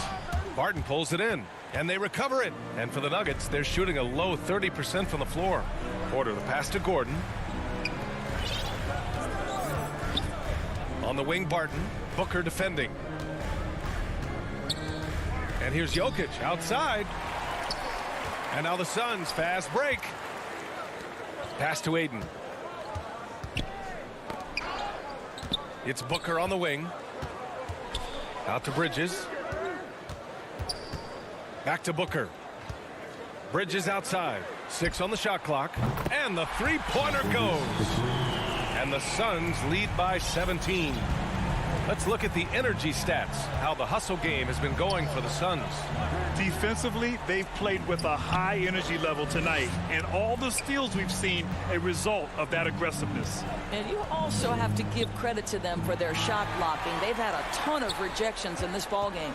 Barton pulls it in, and they recover it. And for the Nuggets, they're shooting a low 30% from the floor. Porter, the pass to Gordon. On the wing, Barton. Booker defending. And here's Jokic outside. And now the Suns fast break. Pass to Aiden. It's Booker on the wing. Out to Bridges. Back to Booker. Bridges outside. 6 on the shot clock. And the three-pointer goes. And the Suns lead by 17. Let's look at the energy stats, how the hustle game has been going for the Suns. Defensively, they've played with a high energy level tonight, and all the steals we've seen a result of that aggressiveness. And you also have to give credit to them for their shot blocking. They've had a ton of rejections in this ballgame.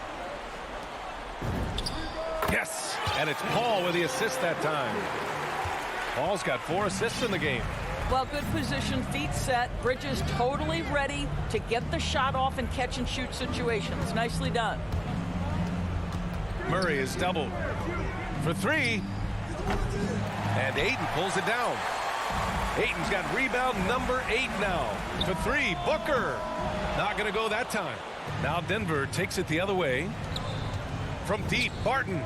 Yes, and it's Paul with the assist that time. Paul's got 4 assists in the game. Well, good position, feet set. Bridges totally ready to get the shot off in catch-and-shoot situations. Nicely done. Murray is doubled for 3. And Aiden pulls it down. Aiden's got rebound number 8 now. For 3, Booker. Not going to go that time. Now Denver takes it the other way. From deep, Barton.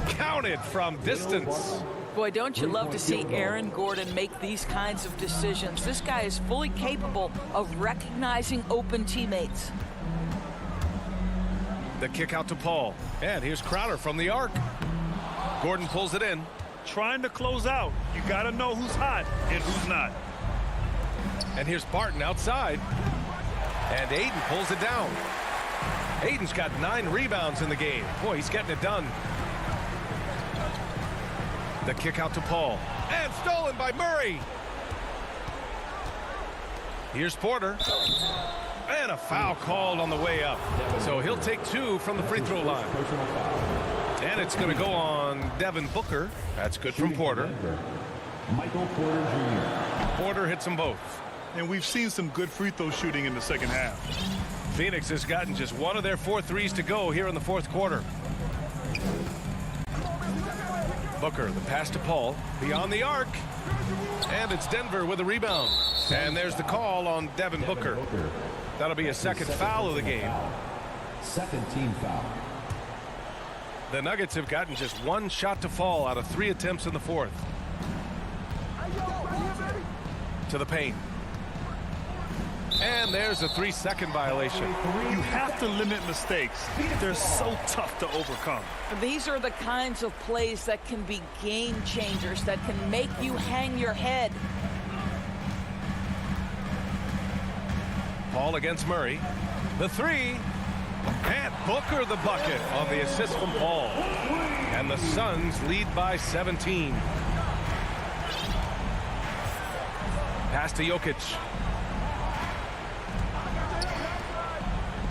Counted from distance. Boy, don't you love to see Aaron Gordon make these kinds of decisions. This guy is fully capable of recognizing open teammates. The kick out to Paul. And here's Crowder from the arc. Gordon pulls it in. Trying to close out. You got to know who's hot and who's not. And here's Barton outside. And Aiden pulls it down. Aiden's got 9 rebounds in the game. Boy, he's getting it done. The kick out to Paul. And stolen by Murray. Here's Porter. And a foul called on the way up. So he'll take 2 from the free throw line. And it's going to go on Devin Booker. That's good from Porter. Michael Porter Jr. Porter hits them both. And we've seen some good free throw shooting in the second half. Phoenix has gotten just 1 of their 4 threes to go here in the 4th quarter. Booker, the pass to Paul, beyond the arc. And it's Denver with a rebound. And there's the call on Devin Booker. That'll be a second foul of the game. Second team foul. The Nuggets have gotten just 1 shot to fall out of 3 attempts in the 4th. To the paint. And there's a 3-second violation. You have to limit mistakes. They're so tough to overcome. These are the kinds of plays that can be game changers, that can make you hang your head. Paul against Murray. The 3. And Booker the bucket on the assist from Paul. And the Suns lead by 17. Pass to Jokic.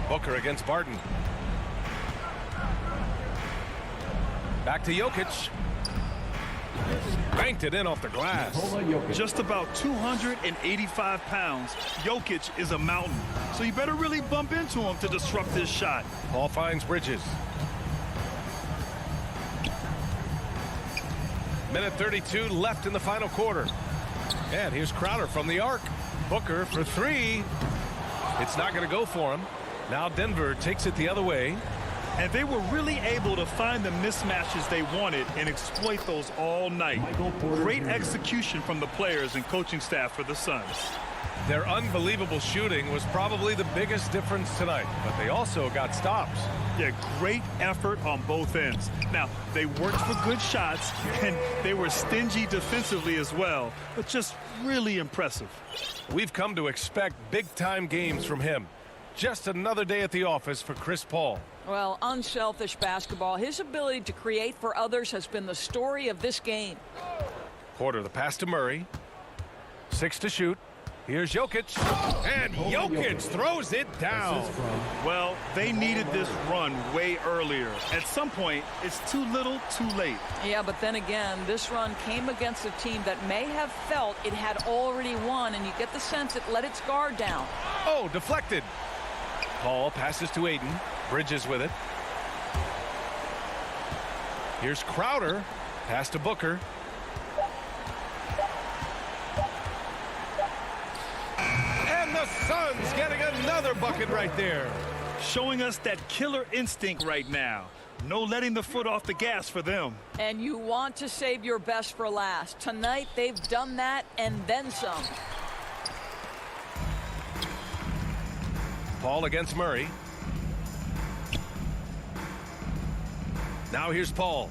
Booker against Barton. Back to Jokic. Banked it in off the glass. Just about 285 pounds. Jokic is a mountain. So you better really bump into him to disrupt this shot. Paul finds Bridges. Minute 32 left in the final quarter. And here's Crowder from the arc. Booker for 3. It's not going to go for him. Now Denver takes it the other way. And they were really able to find the mismatches they wanted and exploit those all night. Great execution from the players and coaching staff for the Suns. Their unbelievable shooting was probably the biggest difference tonight, but they also got stops. Yeah, great effort on both ends. Now, they worked for good shots, and they were stingy defensively as well, but just really impressive. We've come to expect big-time games from him. Just another day at the office for Chris Paul. Well, unselfish basketball. His ability to create for others has been the story of this game. Porter, the pass to Murray. 6 to shoot. Here's Jokic. And Jokic throws it down. Well, they needed this run way earlier. At some point, it's too little, too late. Yeah, but then again, this run came against a team that may have felt it had already won, and you get the sense it let its guard down. Oh, deflected. Paul passes to Aiden. Bridges with it. Here's Crowder. Pass to Booker. And the Suns getting another bucket right there. Showing us that killer instinct right now. No letting the foot off the gas for them. And you want to save your best for last. Tonight, they've done that and then some. Paul against Murray. Now here's Paul.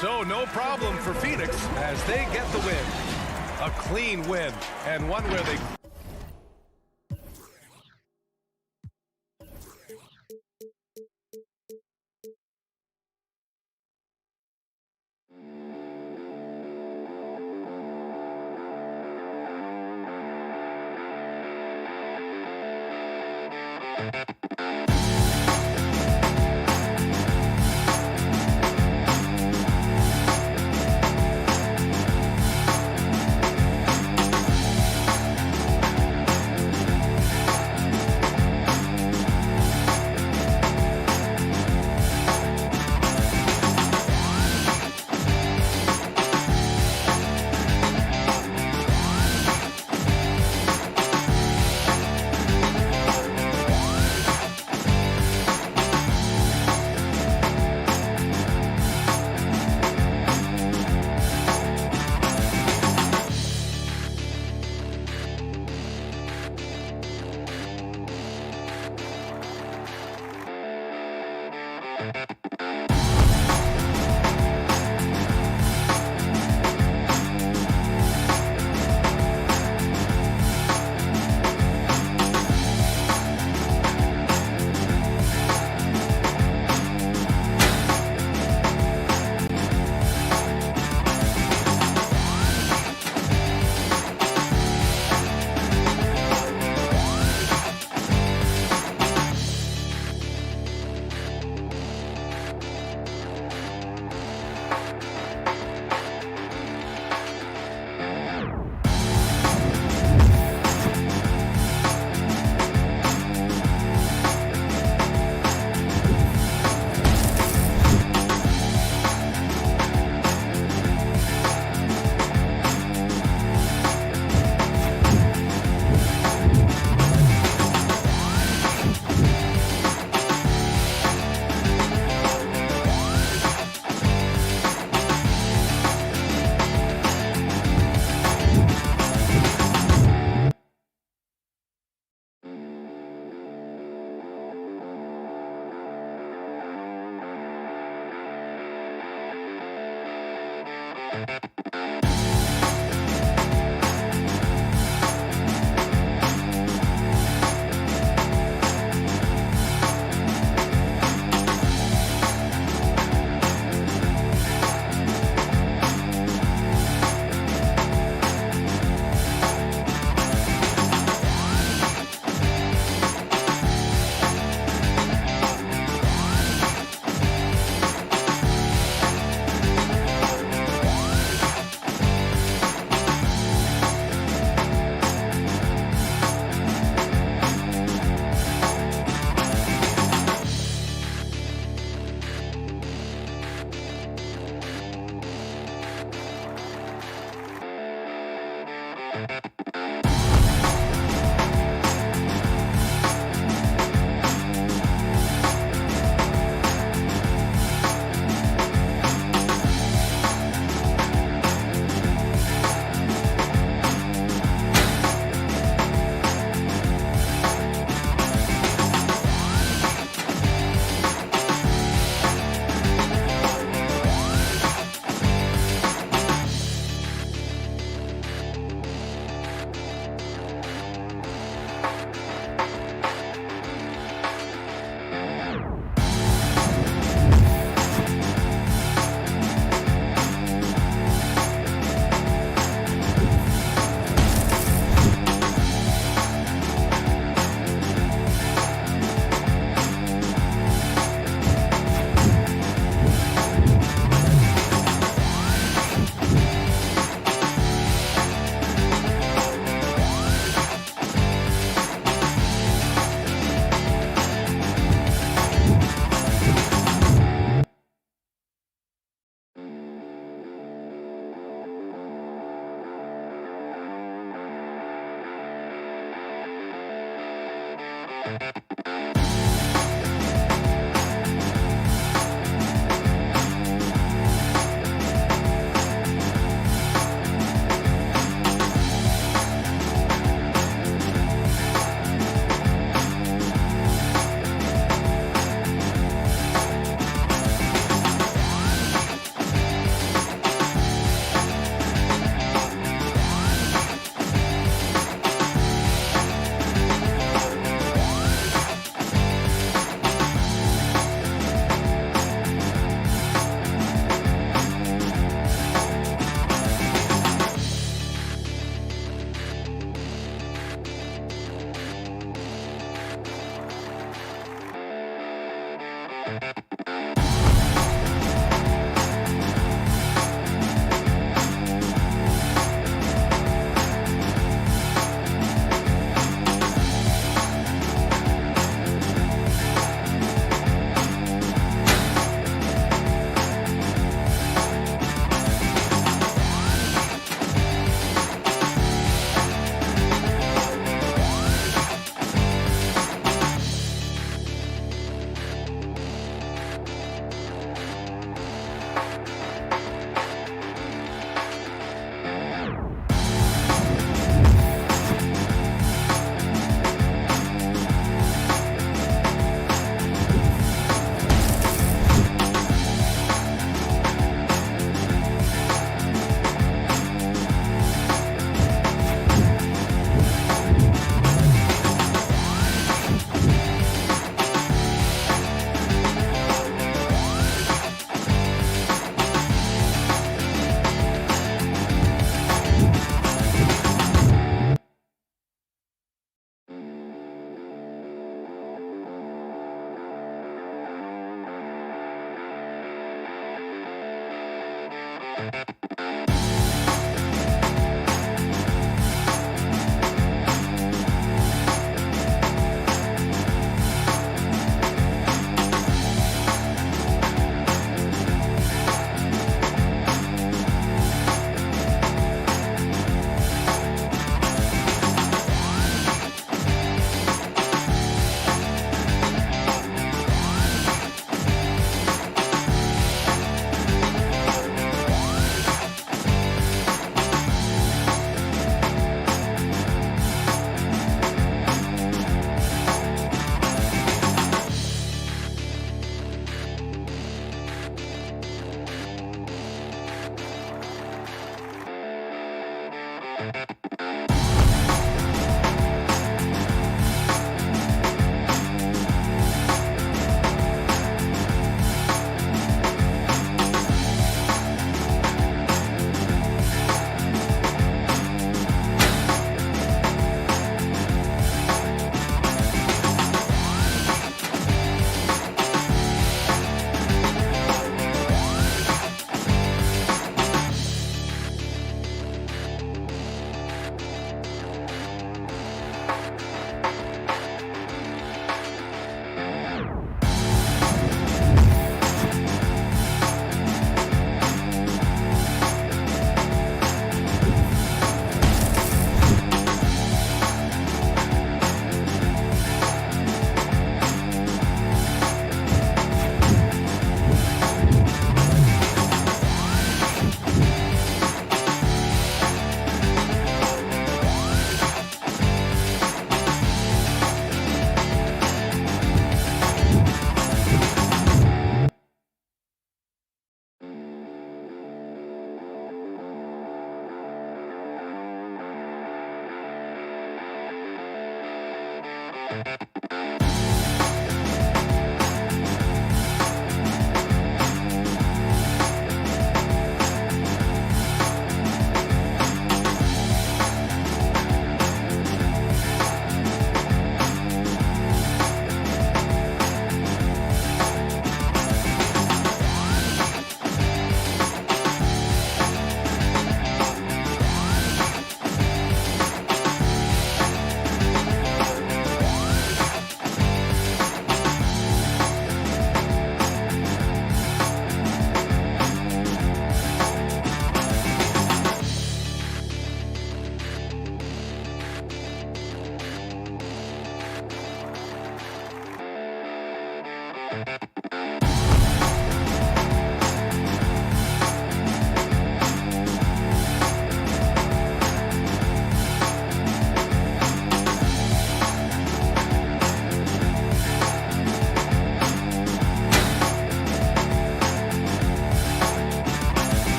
So no problem for Phoenix as they get the win. A clean win, and one where they...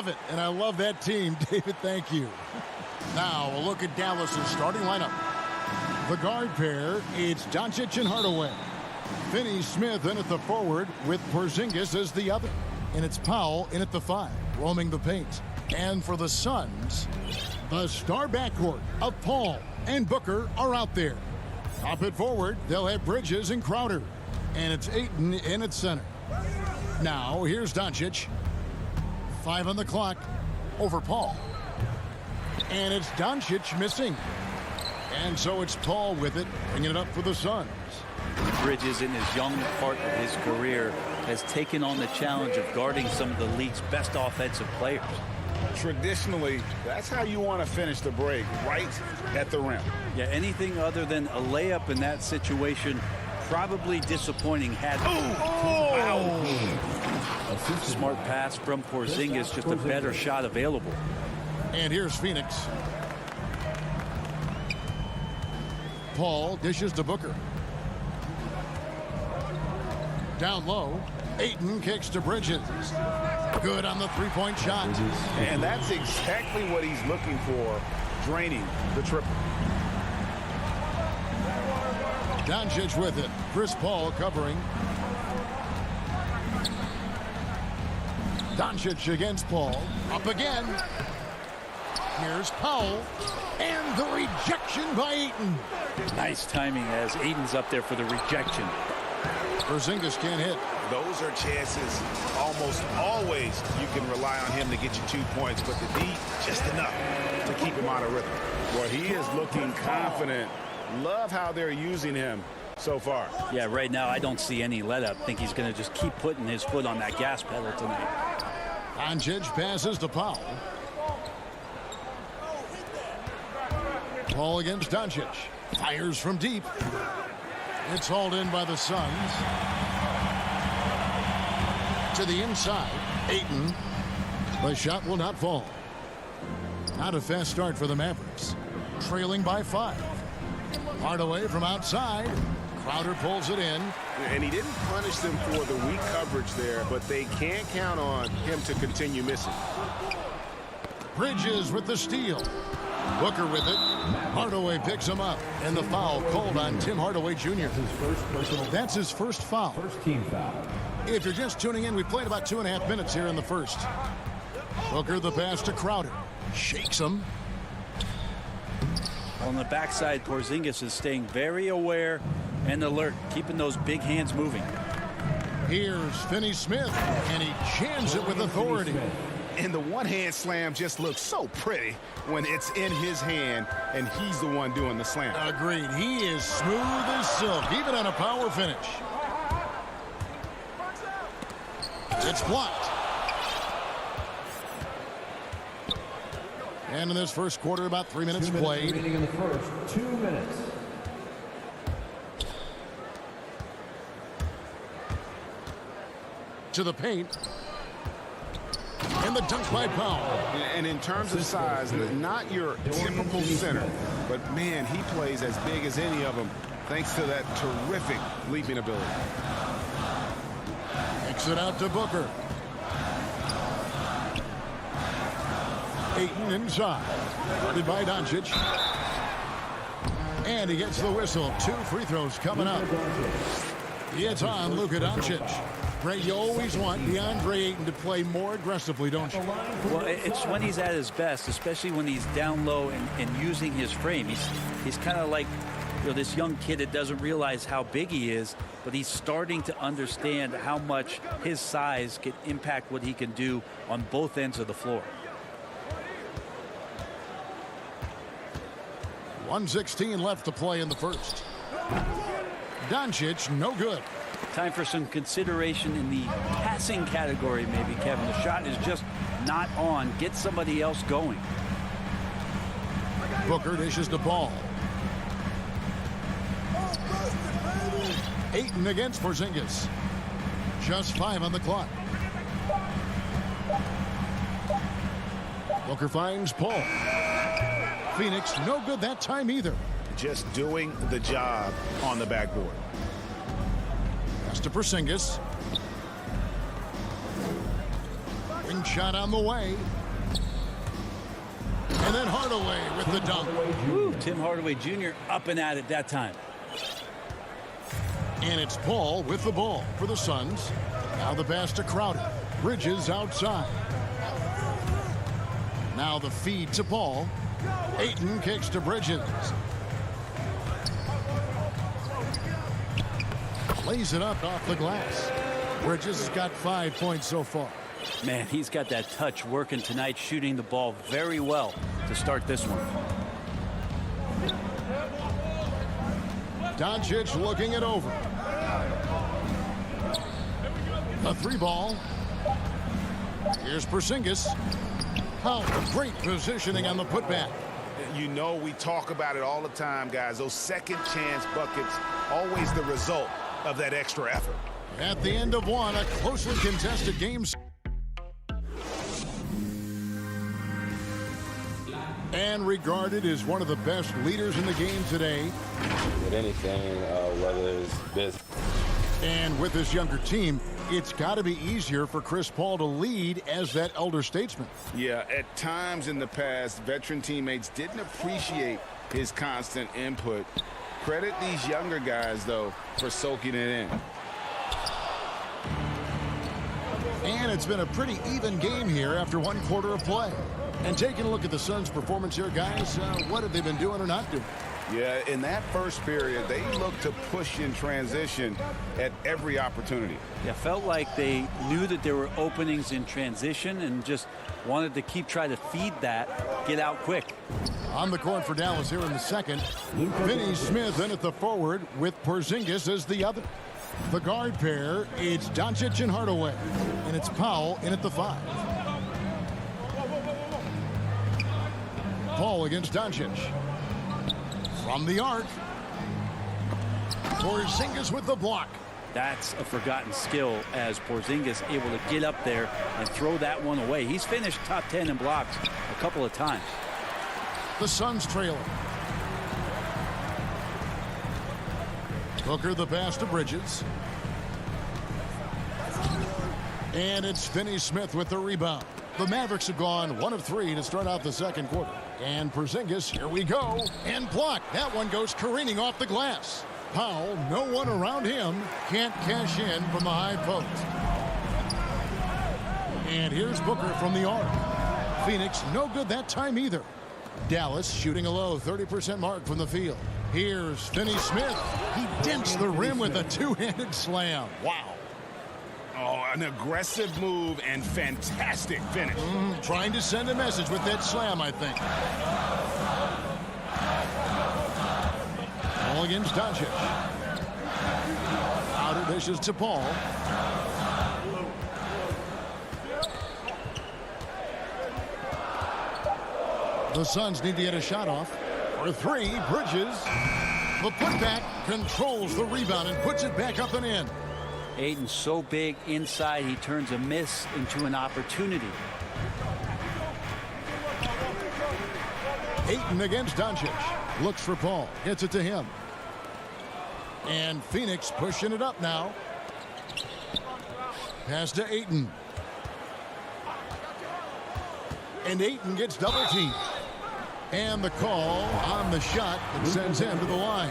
love it, and I love that team. David, thank you. Now, a look at Dallas's starting lineup. The guard pair, it's Doncic and Hardaway. Finney-Smith in at the forward with Porzingis as the other. And it's Powell in at the 5, roaming the paint. And for the Suns, the star backcourt of Paul and Booker are out there. Up at forward, they'll have Bridges and Crowder. And it's Ayton in at center. Now, here's Doncic. 5 on the clock over Paul. And it's Doncic missing. And so it's Paul with it, bringing it up for the Suns. Bridges, in his young part of his career, has taken on the challenge of guarding some of the league's best offensive players. Traditionally, that's how you want to finish the break, right at the rim. Yeah, anything other than a layup in that situation, probably disappointing. Smart pass from Porzingis, just a better shot available. And here's Phoenix. Paul dishes to Booker. Down low, Ayton kicks to Bridges. Good on the three-point shot. And that's exactly what he's looking for, draining the triple. Doncic with it. Chris Paul covering. Doncic against Paul. Up again. Here's Powell. And the rejection by Ayton. Nice timing as Ayton's up there for the rejection. Porzingis can't hit. Those are chances almost always you can rely on him to get you 2 points, but the D, just enough to keep him out of rhythm. Well, he is looking confident. Love how they're using him so far. Yeah, right now I don't see any let up. I think he's going to just keep putting his foot on that gas pedal tonight. Doncic passes to Powell. Paul against Doncic. Fires from deep. It's hauled in by the Suns. To the inside. Ayton. The shot will not fall. Not a fast start for the Mavericks. Trailing by 5. Hardaway from outside. Crowder pulls it in. And he didn't punish them for the weak coverage there, but they can't count on him to continue missing. Bridges with the steal. Booker with it. Hardaway picks him up. And the foul called on Tim Hardaway Jr. That's his first foul. First team foul. If you're just tuning in, we played about 2.5 minutes here in the first. Booker the pass to Crowder. Shakes him. On the backside, Porzingis is staying very aware and alert, keeping those big hands moving. Here's Finney-Smith, and he jams it with authority. And the one-hand slam just looks so pretty when it's in his hand and he's the one doing the slam. Agreed. He is smooth as silk, even on a power finish. It's blocked. And in this first quarter, about 3 minutes played. Remaining in the first 2 minutes. To the paint. And the dunk by Powell. And in terms of size, not your typical center, but man, he plays as big as any of them thanks to that terrific leaping ability. Kicks it out to Booker. Ayton inside. Guarded by Doncic. And he gets the whistle. 2 free throws coming up. It's on Luka Doncic. Ray, you always want DeAndre Ayton to play more aggressively, don't you? Well, it's when he's at his best, especially when he's down low and using his frame. He's kind of like, you know, this young kid that doesn't realize how big he is, but he's starting to understand how much his size can impact what he can do on both ends of the floor. 1:16 left to play in the first. Doncic, no good. Time for some consideration in the passing category, maybe, Kevin. The shot is just not on. Get somebody else going. Booker dishes to Paul. Ayton against Porzingis. Just 5 on the clock. Booker finds Paul. Phoenix, no good that time either. Just doing the job on the backboard. Pass to Porzingis. Ring shot on the way. And then Hardaway with the dunk. Woo, Tim Hardaway Jr. up and at it that time. And it's Paul with the ball for the Suns. Now the pass to Crowder. Bridges outside. Now the feed to Paul. Ayton kicks to Bridges. Lays it up off the glass. Bridges has got 5 points so far. Man, he's got that touch working tonight, shooting the ball very well to start this one. Doncic looking it over. A 3-ball. Here's Porzingis. Oh, great positioning on the putback. You know, we talk about it all the time, guys. Those second chance buckets, always the result of that extra effort. At the end of one, a closely contested game. And regarded as one of the best leaders in the game today. With anything, whether it's business. And with his younger team, it's got to be easier for Chris Paul to lead as that elder statesman. Yeah, at times in the past, veteran teammates didn't appreciate his constant input. Credit these younger guys, though, for soaking it in. And it's been a pretty even game here after 1 quarter of play. And taking a look at the Suns' performance here, guys, what have they been doing or not doing? Yeah, in that first period, they looked to push in transition at every opportunity. Yeah, felt like they knew that there were openings in transition and just wanted to keep trying to feed that, get out quick. On the court for Dallas here in the second, Finney Smith in at the forward with Porzingis as the other. The guard pair, it's Doncic and Hardaway. And it's Powell in at the 5. Paul against Doncic. From the arc. Porzingis with the block. That's a forgotten skill as Porzingis able to get up there and throw that one away. He's finished top 10 in blocks a couple of times. The Suns trailing. Booker the pass to Bridges. And it's Finney Smith with the rebound. The Mavericks have gone 1 of 3 to start out the second quarter. And Porzingis, here we go. And blocked. That one goes careening off the glass. Powell, no one around him, can't cash in from the high post. And here's Booker from the arc. Phoenix, no good that time either. Dallas shooting a low 30% mark from the field. Here's Finney Smith. He dents the rim with a two-handed slam. Wow. Oh, an aggressive move and fantastic finish. Trying to send a message with that slam, I think. Paul against Doncic. Outer dishes to Paul. The Suns need to get a shot off. For 3, Bridges. The putback controls the rebound and puts it back up and in. Ayton's so big inside, he turns a miss into an opportunity. Ayton against Doncic. Looks for Paul. Gets it to him. And Phoenix pushing it up now. Pass to Ayton. And Ayton gets double teamed. And the call on the shot that sends him to the line.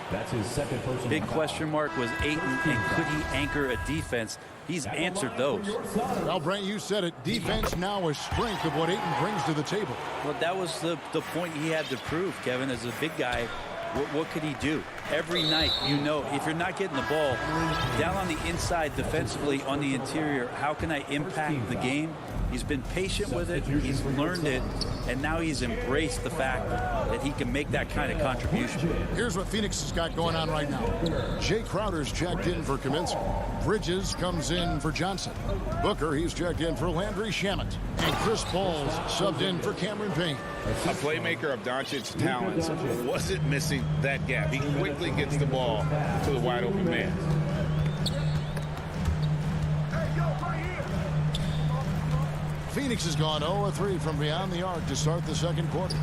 That's his second personal. Big question mark was Ayton, and could he anchor a defense? He's answered those. Well, Brent, you said it. Defense now a strength of what Ayton brings to the table. Well, that was the point he had to prove, Kevin. As a big guy, what could he do? Every night, you know, if you're not getting the ball down on the inside defensively on the interior, how can I impact the game? He's been patient with it. He's learned it. And now he's embraced the fact that he can make that kind of contribution. Here's what Phoenix has got going on right now. Jay Crowder's checked in for Kaminsky. Bridges comes in for Johnson. Booker, he's checked in for Landry Shamet. And Chris Paul's subbed in for Cameron Payne. A playmaker of Doncic's talents wasn't missing that gap. He quickly gets the ball to the wide open man. Phoenix has gone 0-3 from beyond the arc to start the second quarter.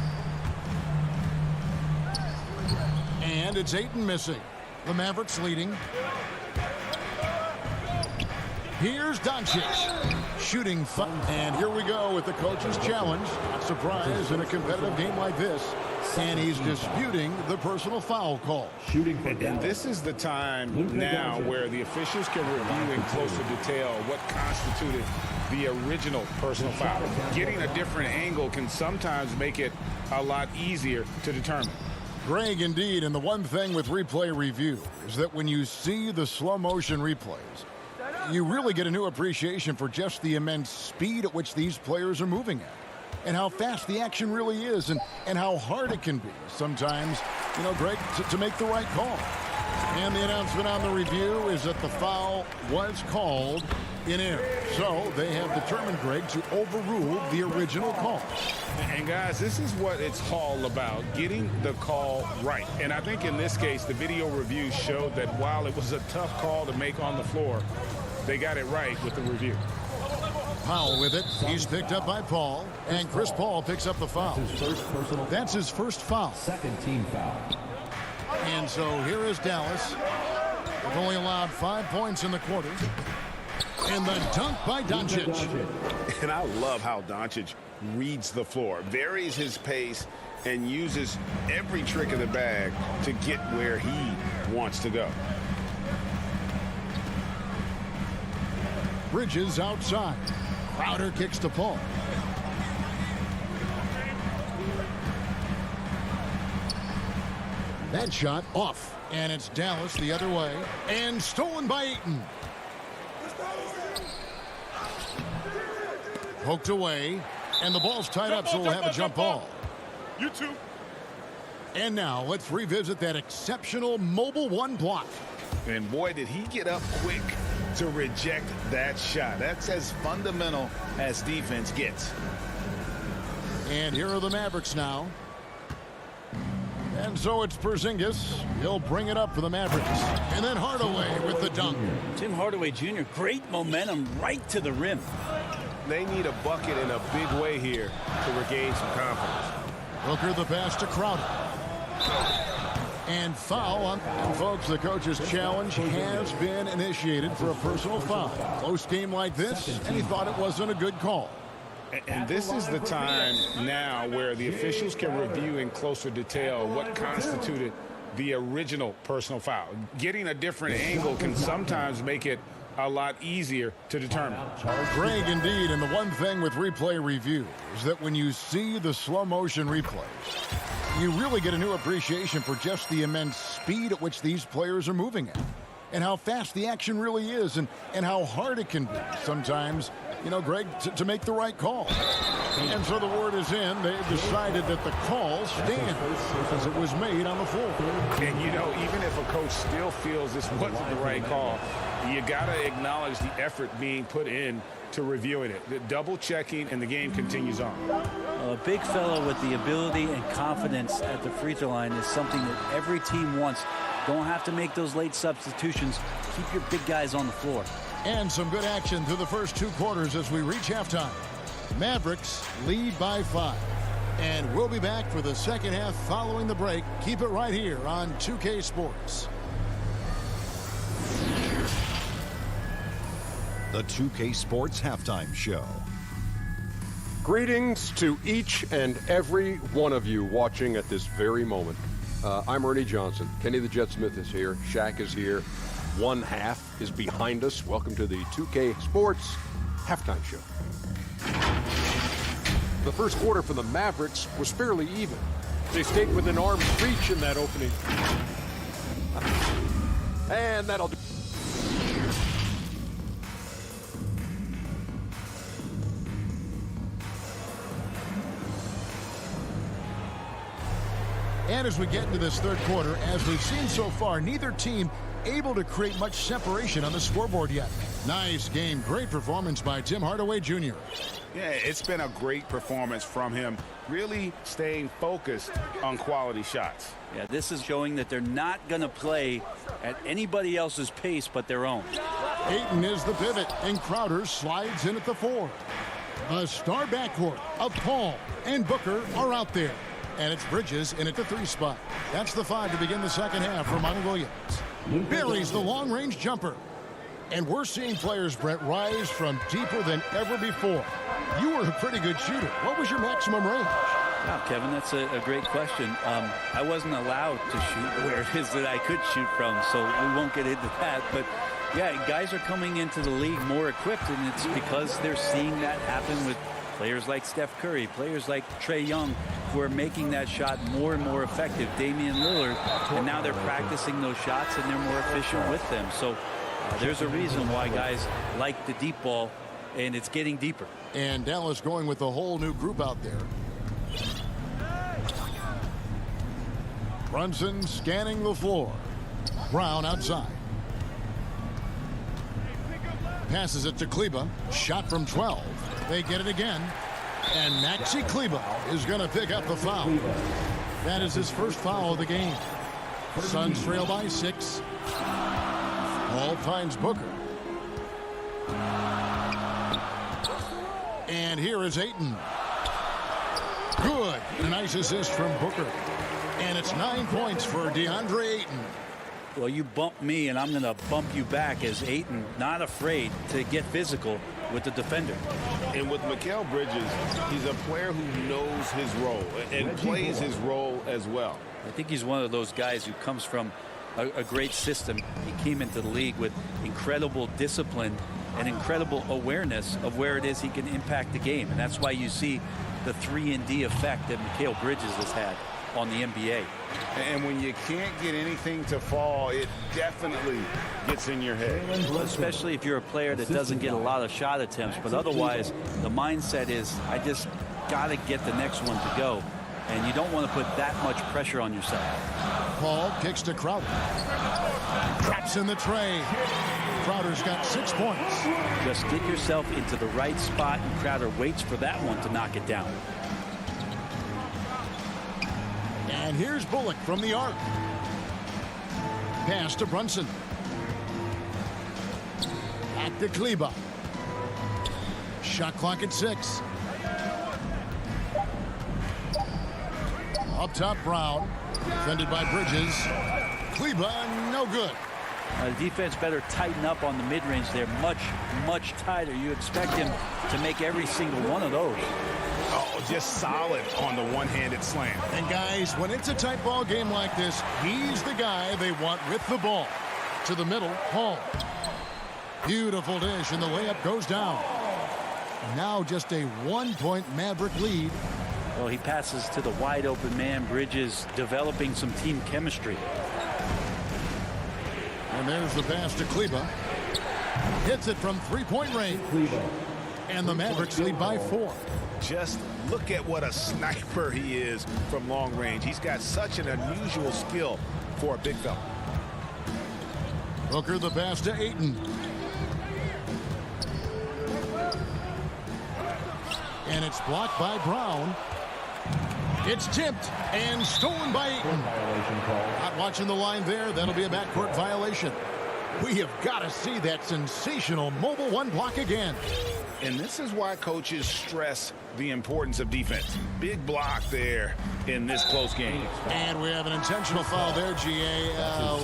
And it's Ayton missing. The Mavericks leading. Here's Doncic. shooting fun. And here we go with the coach's challenge. Not surprised in a competitive game like this. And he's disputing the personal foul call. And this is the time now where the officials can review in closer detail what constituted the original personal foul. Getting a different angle can sometimes make it a lot easier to determine. Greg, indeed, and the one thing with replay review is that when you see the slow motion replays, you really get a new appreciation for just the immense speed at which these players are moving at, and how fast the action really is, and how hard it can be sometimes, Greg, to make the right call. And the announcement on the review is that the foul was called in error. So they have determined, Greg, to overrule the original call. And guys, this is what it's all about, getting the call right. And I think in this case, the video review showed that while it was a tough call to make on the floor, they got it right with the review. Powell with it. He's picked up by Paul. And Chris Paul picks up the foul. That's his first foul. Second team foul. And so here is Dallas. They've only allowed 5 points in the quarter. And the dunk by Doncic. And I love how Doncic reads the floor, varies his pace, and uses every trick of the bag to get where he wants to go. Bridges outside. Crowder kicks to Paul. That shot off. And it's Dallas the other way. And stolen by Ayton. Poked away. And the ball's tied up, so we'll have a jump ball. You too. And now let's revisit that exceptional mobile one block. And boy, did he get up quick to reject that shot. That's as fundamental as defense gets. And here are the Mavericks now. And so it's Porzingis. He'll bring it up for the Mavericks. And then Hardaway with the dunk. Tim Hardaway Jr., great momentum right to the rim. They need a bucket in a big way here to regain some confidence. Booker the pass to Crowder. And foul on. And folks, the coach's challenge has been initiated for a personal foul. Close game like this, and he thought it wasn't a good call. And this is the time now where the officials can review in closer detail what constituted the original personal foul. Getting a different angle can sometimes make it a lot easier to determine. Greg, indeed, and the one thing with replay review is that when you see the slow motion replays, you really get a new appreciation for just the immense speed at which these players are moving at, and how fast the action really is, and how hard it can be sometimes, Greg, to make the right call. And so the word is in. They've decided that the call stands as it was made on the floor. And, even if a coach still feels this wasn't the right call, you got to acknowledge the effort being put in to reviewing it. The double checking, and the game continues on. A big fellow with the ability and confidence at the free throw line is something that every team wants. Don't have to make those late substitutions. Keep your big guys on the floor. And some good action through the first 2 quarters as we reach halftime. Mavericks lead by 5. And we'll be back for the second half following the break. Keep it right here on 2K Sports. The 2K Sports Halftime Show. Greetings to each and every one of you watching at this very moment. I'm Ernie Johnson. Kenny the Jet Smith is here. Shaq is here. One half is behind us. Welcome to the 2K Sports Halftime Show. The first quarter for the Mavericks was fairly even. They stayed within arm's reach in that opening. And that'll do. And as we get into this third quarter, as we've seen so far, neither team able to create much separation on the scoreboard yet. Nice game. Great performance by Tim Hardaway Jr. Yeah, it's been a great performance from him, really staying focused on quality shots. Yeah, this is showing that they're not going to play at anybody else's pace but their own. Ayton is the pivot, and Crowder slides in at the 4. A star backcourt of Paul and Booker are out there. And it's Bridges in at the 3 spot. That's the 5 to begin the second half for Monty Williams. Buries the long-range jumper. And we're seeing players, Brett, rise from deeper than ever before. You were a pretty good shooter. What was your maximum range? Wow, Kevin, that's a great question. I wasn't allowed to shoot where it is that I could shoot from, so we won't get into that. But, yeah, guys are coming into the league more equipped, and it's because they're seeing that happen with players like Steph Curry, players like Trae Young, who are making that shot more and more effective, Damian Lillard, and now they're practicing those shots, and they're more efficient with them. So there's a reason why guys like the deep ball, and it's getting deeper. And Dallas going with a whole new group out there. Brunson scanning the floor. Brown outside. Passes it to Kleber. Shot from 12. They get it again. And Maxi Kleber is going to pick up the foul. That is his first foul of the game. Suns trail by 6. Ball finds Booker. And here is Ayton. Good. A nice assist from Booker. And it's 9 points for DeAndre Ayton. Well, you bump me, and I'm going to bump you back as Ayton, not afraid to get physical with the defender. And with Mikal Bridges, he's a player who knows his role and plays his role as well. I think he's one of those guys who comes from a great system. He came into the league with incredible discipline and incredible awareness of where it is he can impact the game. And that's why you see the 3-and-D effect that Mikal Bridges has had on the NBA. And when you can't get anything to fall, it definitely gets in your head. Especially if you're a player that doesn't get a lot of shot attempts. But otherwise, the mindset is, I just got to get the next one to go. And you don't want to put that much pressure on yourself. Paul kicks to Crowder. Traps in the tray. Crowder's got 6 points. Just get yourself into the right spot, and Crowder waits for that one to knock it down. And here's Bullock from the arc. Pass to Brunson. Back to Kleber. Shot clock at 6. Up top, Brown. Defended by Bridges. Kleber, no good. The defense better tighten up on the mid-range there. Much tighter. You expect him to make every single one of those. Oh, just solid on the one-handed slam. And guys, when it's a tight ball game like this, he's the guy they want with the ball. To the middle, Paul. Beautiful dish, and the layup goes down. Now just a 1-point Maverick lead. Well, he passes to the wide-open man. Bridges developing some team chemistry. And there's the pass to Kleber. Hits it from 3-point range. And the Mavericks lead by 4. Just look at what a sniper he is from long range. He's got such an unusual skill for a big fella. Booker the pass to Ayton. And it's blocked by Brown. It's tipped and stolen by Ayton. Not watching the line there. That'll be a backcourt violation. We have got to see that sensational mobile one block again. And this is why coaches stress the importance of defense. Big block there in this close game. And we have an intentional foul there, GA.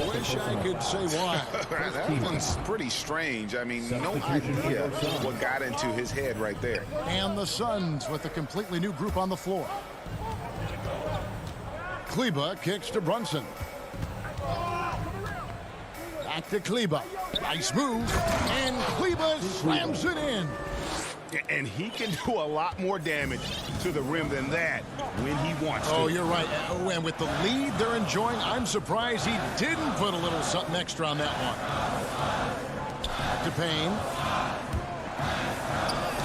Wish I could say why. That one's pretty strange. I mean, no idea what got into his head right there. And the Suns with a completely new group on the floor. Kleber kicks to Brunson. Back to Kleber. Nice move. And Kleber slams it in. And he can do a lot more damage to the rim than that when he wants to. Oh, you're right. And with the lead they're enjoying, I'm surprised he didn't put a little something extra on that one. Back to Payne.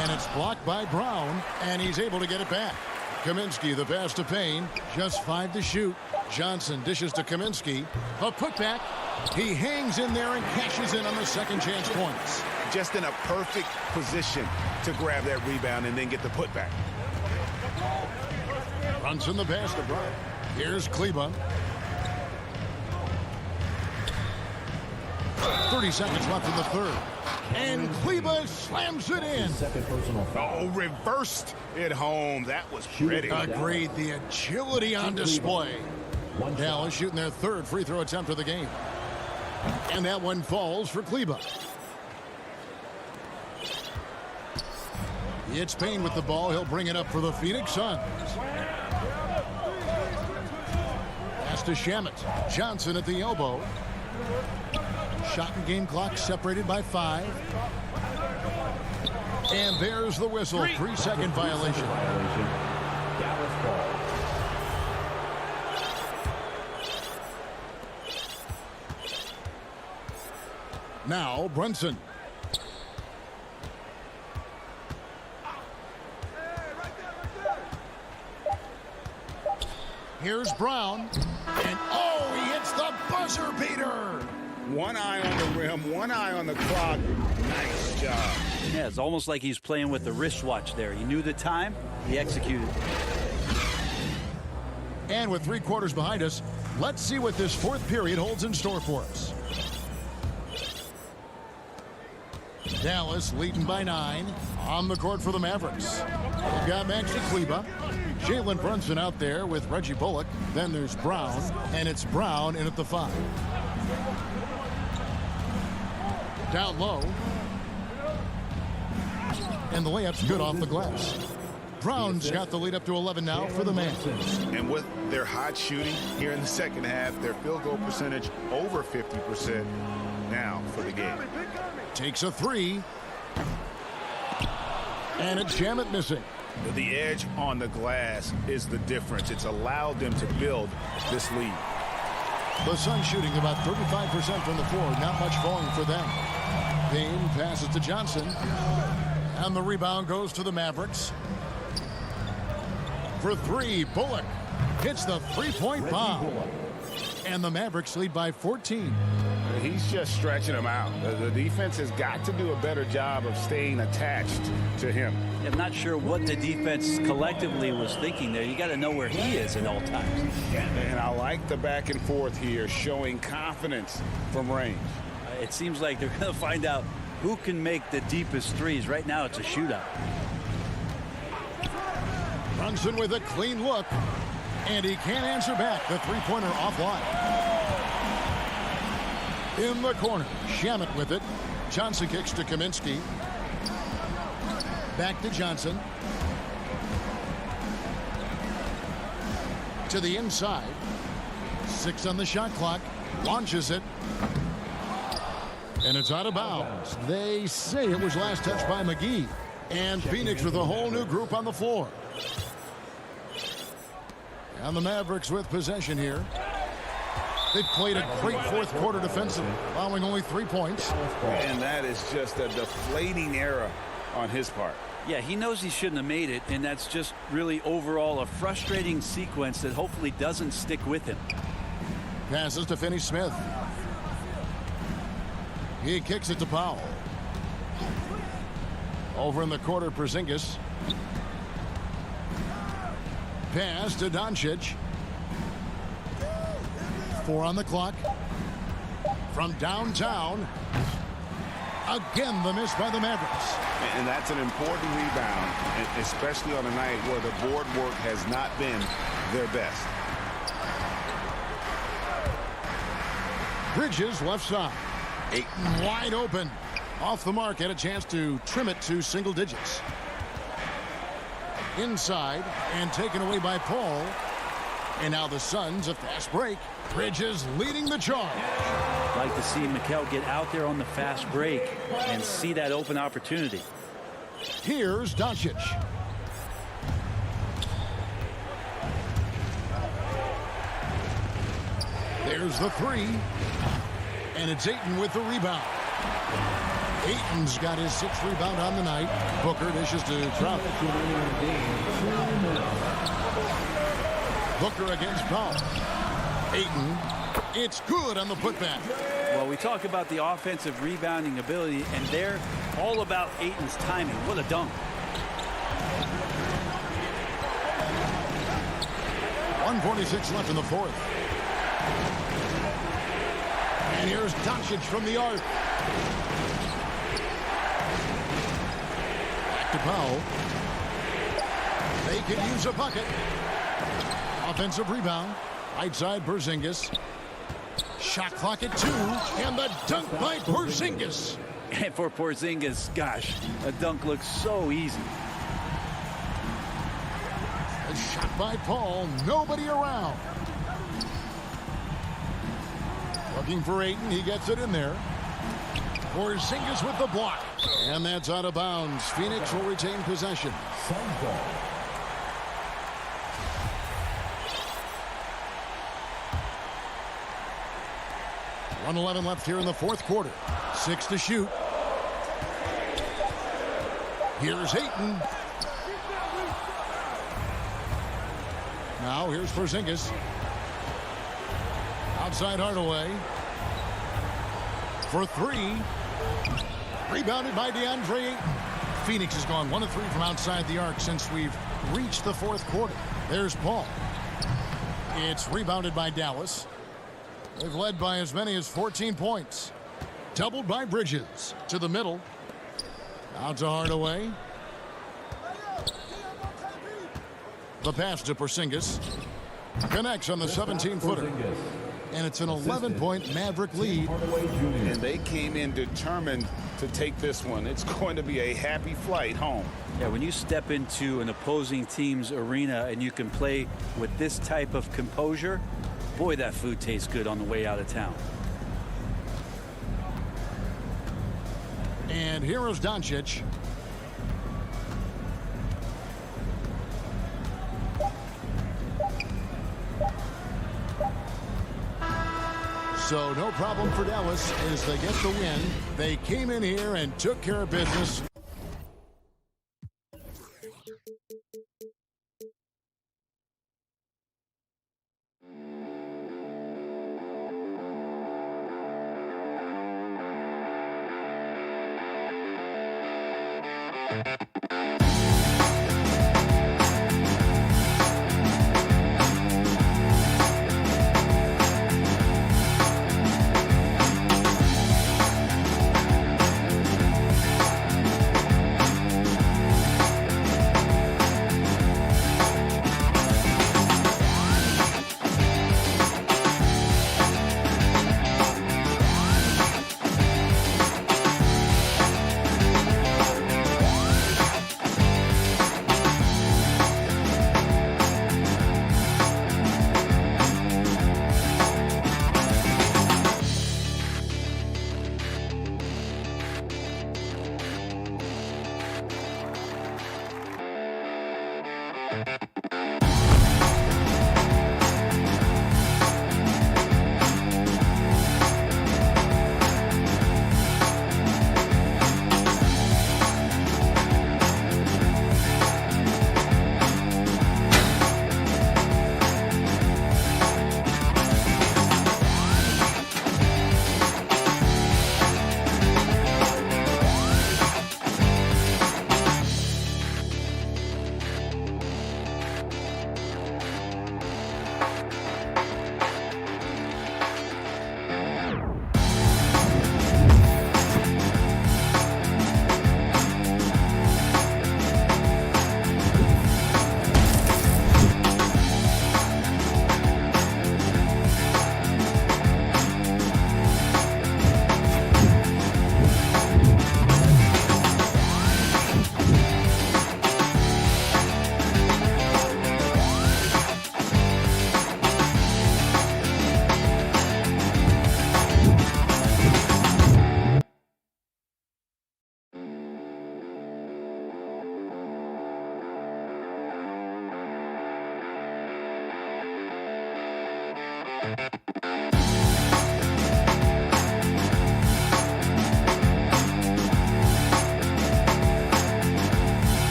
And it's blocked by Brown, and he's able to get it back. Kaminsky, the pass to Payne. Just 5 to shoot. Johnson dishes to Kaminsky. A putback. He hangs in there and cashes in on the second chance points. Just in a perfect position to grab that rebound and then get the putback. Brunson the pass to Brown. Here's Kleber. 30 seconds left in the third. And Kleber slams it in. Oh, reversed it home. That was pretty. Agreed. The agility on display. Dallas shooting their third free throw attempt of the game. And that one falls for Kleber. It's Payne with the ball. He'll bring it up for the Phoenix Suns. Pass to Shamet. Johnson at the elbow. Shot and game clock separated by 5. And there's the whistle. 3-second violation. Dallas ball. Now Brunson. Here's Brown. And oh, he hits the buzzer beater. One eye on the rim, one eye on the clock. Nice job. Yeah, it's almost like he's playing with the wristwatch there. He knew the time, he executed. And with 3 quarters behind us, let's see what this 4th period holds in store for us. Dallas leading by 9 on the court for the Mavericks. We've got Maxi Kleba, Jalen Brunson out there with Reggie Bullock. Then there's Brown, and it's Brown in at the 5. Down low. And the layup's good off the glass. Brown's got the lead up to 11 now for the Mavs. And with their hot shooting here in the second half, their field goal percentage over 50% now for the game. Takes a 3. And it's Shamet missing. The edge on the glass is the difference. It's allowed them to build this lead. The Suns shooting about 35% from the floor. Not much falling for them. Payne passes to Johnson. And the rebound goes to the Mavericks. For 3, Bullock hits the 3-point bomb. And the Mavericks lead by 14. He's just stretching them out. The defense has got to do a better job of staying attached to him. I'm not sure what the defense collectively was thinking there. You got to know where he is at all times. And I like the back and forth here, showing confidence from range. It seems like they're going to find out who can make the deepest threes. Right now, it's a shootout. Brunson with a clean look. And he can't answer back. The 3-pointer offline. In the corner, Shamet with it. Johnson kicks to Kaminsky. Back to Johnson. To the inside. 6 on the shot clock. Launches it. And it's out of bounds. They say it was last touched by McGee. And Phoenix with a whole new group on the floor. And the Mavericks with possession here. They've played a great 4th quarter defensively, allowing only 3 points. And that is just a deflating error on his part. Yeah, he knows he shouldn't have made it, and that's just really overall a frustrating sequence that hopefully doesn't stick with him. Passes to Finney-Smith. He kicks it to Powell. Over in the quarter, Porzingis. Pass to Doncic. 4 on the clock. From downtown. Again, the miss by the Mavericks. And that's an important rebound, especially on a night where the board work has not been their best. Bridges left side. Ayton wide open. Off the mark, had a chance to trim it to single digits. Inside and taken away by Paul. And now the Suns, a fast break. Bridges leading the charge. Like to see Mikal get out there on the fast break and see that open opportunity. Here's Doncic. There's the 3. And it's Ayton with the rebound. Ayton's got his 6th rebound on the night. Booker dishes to Trout. Booker against Powell. Ayton. It's good on the putback. Well, we talk about the offensive rebounding ability, and they're all about Ayton's timing. What a dunk. 1:46 left in the 4th. And here's Doncic from the arc. Back to Powell. They could use a bucket. Offensive rebound. Right side, Porzingis. Shot clock at 2. And the dunk by Porzingis. And for Porzingis, gosh, a dunk looks so easy. Shot by Paul. Nobody around. Looking for Ayton. He gets it in there. Porzingis with the block. And that's out of bounds. Phoenix will retain possession. 1:11 left here in the fourth quarter. 6 to shoot. Here's Ayton. Now here's Porzingis. Outside Hardaway. For 3. Rebounded by DeAndre Ayton. Phoenix has gone 1 of 3 from outside the arc since we've reached the fourth quarter. There's Paul. It's rebounded by Dallas. They've led by as many as 14 points. Doubled by Bridges. To the middle. Out to Hardaway. The pass to Porzingis. Connects on the 17-footer. And it's an 11-point Maverick lead. And they came in determined to take this one. It's going to be a happy flight home. Yeah, when you step into an opposing team's arena and you can play with this type of composure, boy, that food tastes good on the way out of town. And here is Doncic. So no problem for Dallas as they get the win. They came in here and took care of business.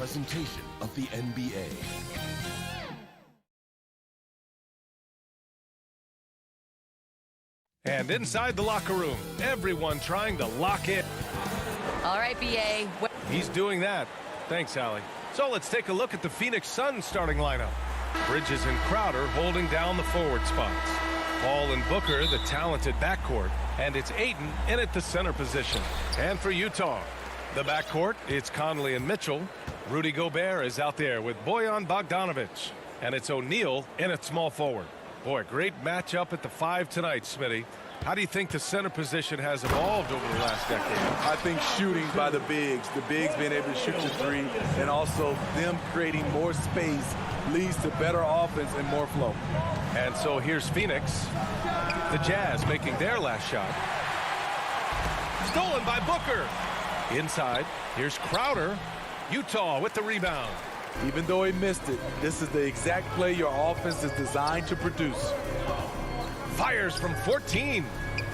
presentation of the NBA. And inside the locker room, everyone trying to lock in. All right, BA. He's doing that. Thanks, Allie. So let's take a look at the Phoenix Suns starting lineup. Bridges and Crowder holding down the forward spots. Paul and Booker, the talented backcourt. And it's Ayton in at the center position. And for Utah, the backcourt, it's Conley and Mitchell. Rudy Gobert is out there with Bojan Bogdanovic. And it's O'Neal in at small forward. Boy, great matchup at the 5 tonight, Smitty. How do you think the center position has evolved over the last decade? I think shooting by the bigs being able to shoot the three, and also them creating more space leads to better offense and more flow. And so here's Phoenix. The Jazz making their last shot. Stolen by Booker. Inside, here's Crowder. Utah with the rebound. Even though he missed it, this is the exact play your offense is designed to produce. Fires from 14.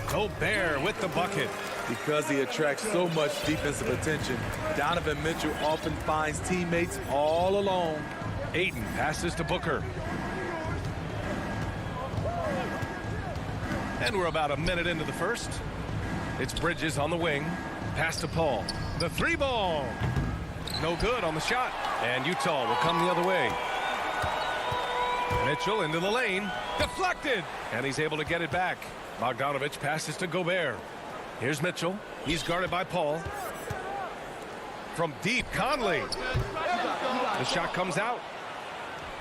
Gobert with the bucket. Because he attracts so much defensive attention, Donovan Mitchell often finds teammates all alone. Ayton passes to Booker. And we're about a minute into the first. It's Bridges on the wing. Pass to Paul. The 3-ball. No good on the shot. And Utah will come the other way. Mitchell into the lane. Deflected. And he's able to get it back. Bogdanovic passes to Gobert. Here's Mitchell. He's guarded by Paul. From deep, Conley. The shot comes out.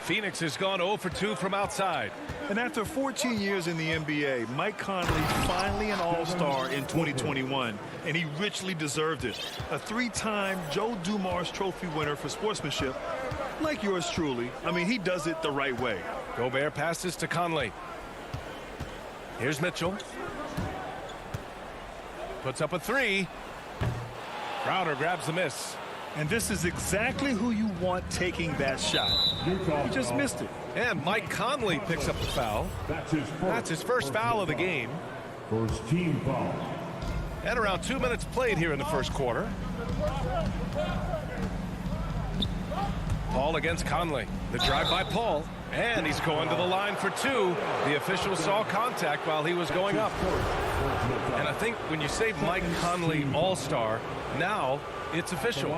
Phoenix has gone 0 for 2 from outside. And after 14 years in the NBA, Mike Conley finally an all-star in 2021, and he richly deserved it. A 3-time Joe Dumars Trophy winner for sportsmanship, like yours truly. I mean, he does it the right way. Gobert passes to Conley. Here's Mitchell. Puts up a 3. Crowder grabs the miss. And this is exactly who you want taking that shot. He just missed it. And Mike Conley picks up the foul. That's his first foul of the game. First team foul. And around 2 minutes played here in the first quarter. Paul against Conley. The drive by Paul. And he's going to the line for two. The official saw contact while he was going up. And I think when you say Mike Conley All-Star, now it's official.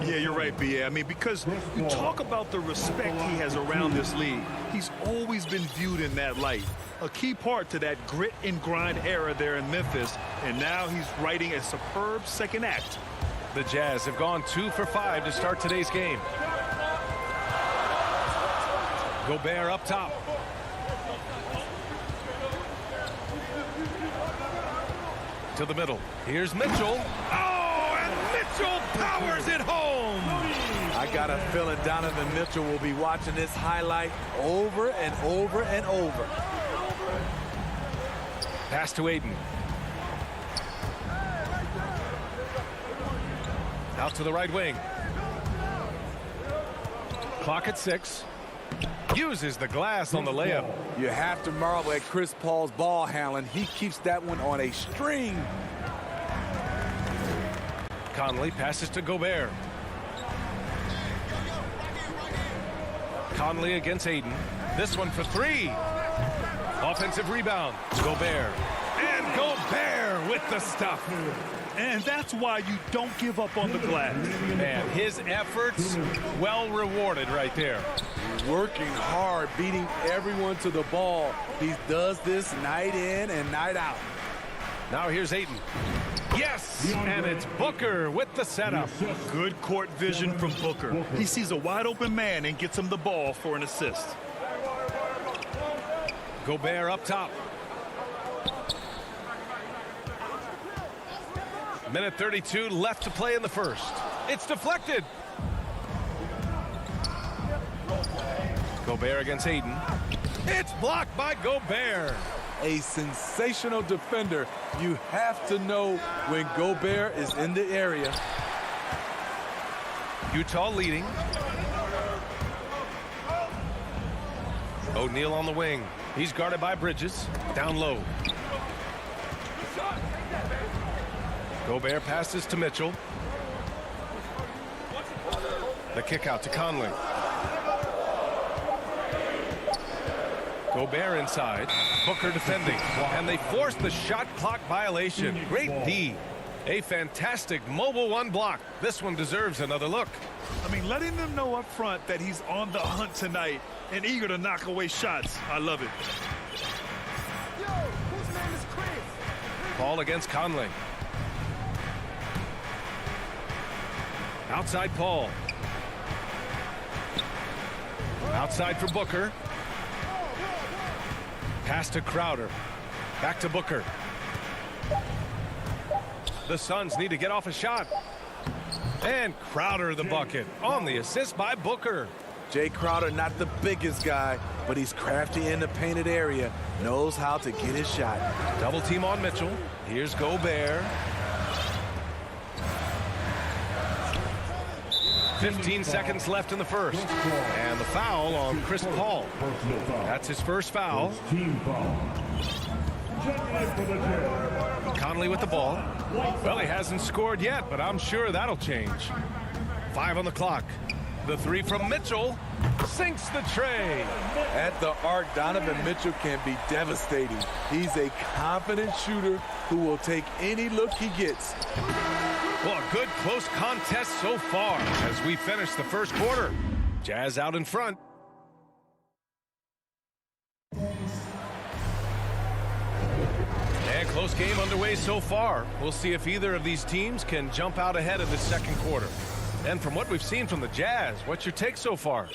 Yeah, you're right, B.A. I mean, because you talk about the respect he has around this league. He's always been viewed in that light. A key part to that grit and grind era there in Memphis. And now he's writing a superb second act. The Jazz have gone 2 for 5 to start today's game. Gobert up top. To the middle. Here's Mitchell. Oh, and Mitchell powers it home. I got a feeling Donovan Mitchell will be watching this highlight over and over and over. Pass to Aiden. Out to the right wing. Clock at 6. Uses the glass on the layup. You have to marvel at Chris Paul's ball handling. He keeps that one on a string. Conley passes to Gobert. Conley against Aiden. This one for 3. Offensive rebound. Gobert. And Gobert with the stuff. And that's why you don't give up on the glass. Man, his efforts well rewarded right there. Working hard, beating everyone to the ball. He does this night in and night out. Now here's Aiden. Yes, and it's Booker with the setup. Good court vision from Booker. He sees a wide open man and gets him the ball for an assist. Gobert up top. Minute 32 left to play in the first. It's deflected. Gobert against Aiden. It's blocked by Gobert. A sensational defender. You have to know when Gobert is in the area. Utah leading. O'Neal on the wing. He's guarded by Bridges. Down low. Gobert passes to Mitchell. The kick out to Conley. Gobert inside. Booker defending. And they force the shot clock violation. Great D. A fantastic mobile one block. This one deserves another look. I mean, letting them know up front that he's on the hunt tonight and eager to knock away shots. I love it. Yo, whose name is Chris? Paul against Conley. Outside Paul. Outside for Booker. Pass to Crowder. Back to Booker. The Suns need to get off a shot. And Crowder the bucket on the assist by Booker. Jay Crowder, not the biggest guy, but he's crafty in the painted area. Knows how to get his shot. Double team on Mitchell. Here's Gobert. 15 seconds left in the first. And the foul on Chris Paul. That's his first foul. Conley with the ball. Well, he hasn't scored yet, but I'm sure that'll change. 5 on the clock. The 3 from Mitchell sinks the tray. At the arc, Donovan Mitchell can be devastating. He's a confident shooter who will take any look he gets. Well, a good close contest so far as we finish the first quarter. Jazz out in front. And close game underway so far. We'll see if either of these teams can jump out ahead of the second quarter. And from what we've seen from the Jazz, what's your take so far?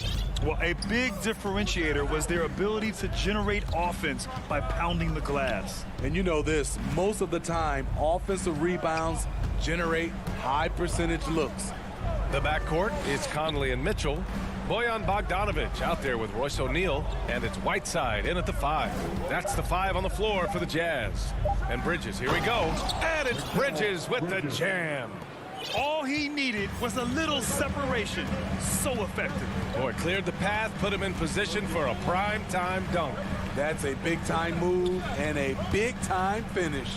Well, a big differentiator was their ability to generate offense by pounding the glass. And you know this, most of the time, offensive rebounds generate high percentage looks. The backcourt is Conley and Mitchell. Bojan Bogdanovic out there with Royce O'Neal, and it's Whiteside in at the 5. That's the 5 on the floor for the Jazz. And Bridges, here we go. And it's Bridges with the jam. All he needed was a little separation. So effective. Boy, cleared the path, put him in position for a prime-time dunk. That's a big-time move and a big-time finish.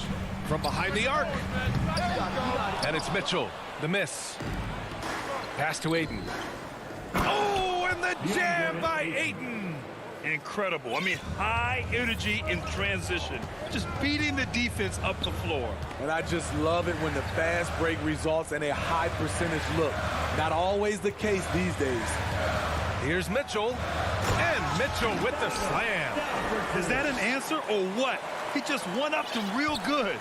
From behind the arc. And it's Mitchell. The miss. Pass to Aiden. Oh, and the jam by Aiden. Incredible. I mean, high energy in transition. Just beating the defense up the floor. And I just love it when the fast break results in a high percentage look. Not always the case these days. Here's Mitchell. And Mitchell with the slam. Is that an answer or what? He just one-upped him real good.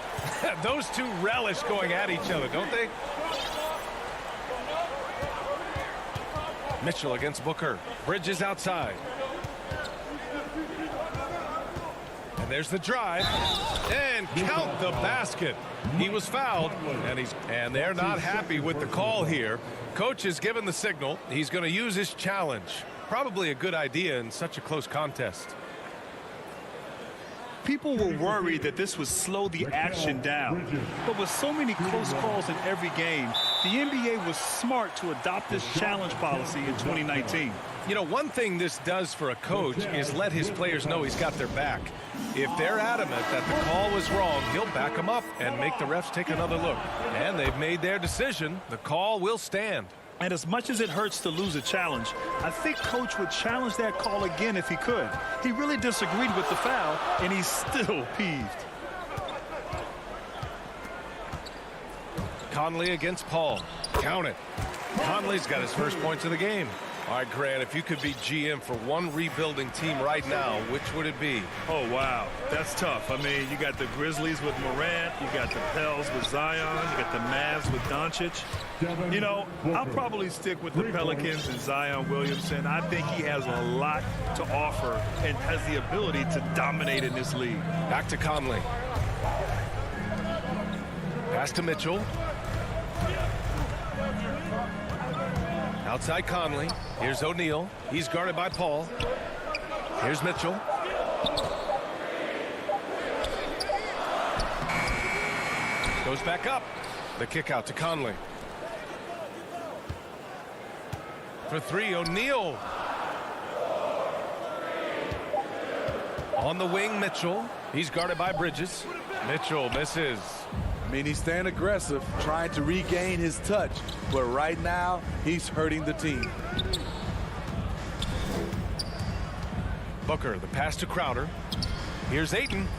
Those two relish going at each other, don't they? Mitchell against Booker. Bridges outside. And there's the drive. And count the basket. He was fouled, and they're not happy with the call here. Coach has given the signal. He's going to use his challenge. Probably a good idea in such a close contest. People were worried that this would slow the action down. But with so many close calls in every game, the NBA was smart to adopt this challenge policy in 2019. You know, one thing this does for a coach is let his players know he's got their back. If they're adamant that the call was wrong, he'll back them up and make the refs take another look. And they've made their decision. The call will stand. And as much as it hurts to lose a challenge, I think Coach would challenge that call again if he could. He really disagreed with the foul, and he's still peeved. Conley against Paul. Count it. Conley's got his first points of the game. All right, Grant, if you could be GM for one rebuilding team right now, which would it be? Oh, wow. That's tough. I mean, you got the Grizzlies with Morant. You got the Pels with Zion. You got the Mavs with Doncic. You know, I'll probably stick with the Pelicans and Zion Williamson. I think he has a lot to offer and has the ability to dominate in this league. Back to Conley. Pass to Mitchell. Outside Conley. Here's O'Neal. He's guarded by Paul. Here's Mitchell. Goes back up. The kick out to Conley. For three, O'Neal. On the wing, Mitchell. He's guarded by Bridges. Mitchell misses. I mean, he's staying aggressive, trying to regain his touch. But right now, he's hurting the team. Booker, the pass to Crowder. Here's Ayton.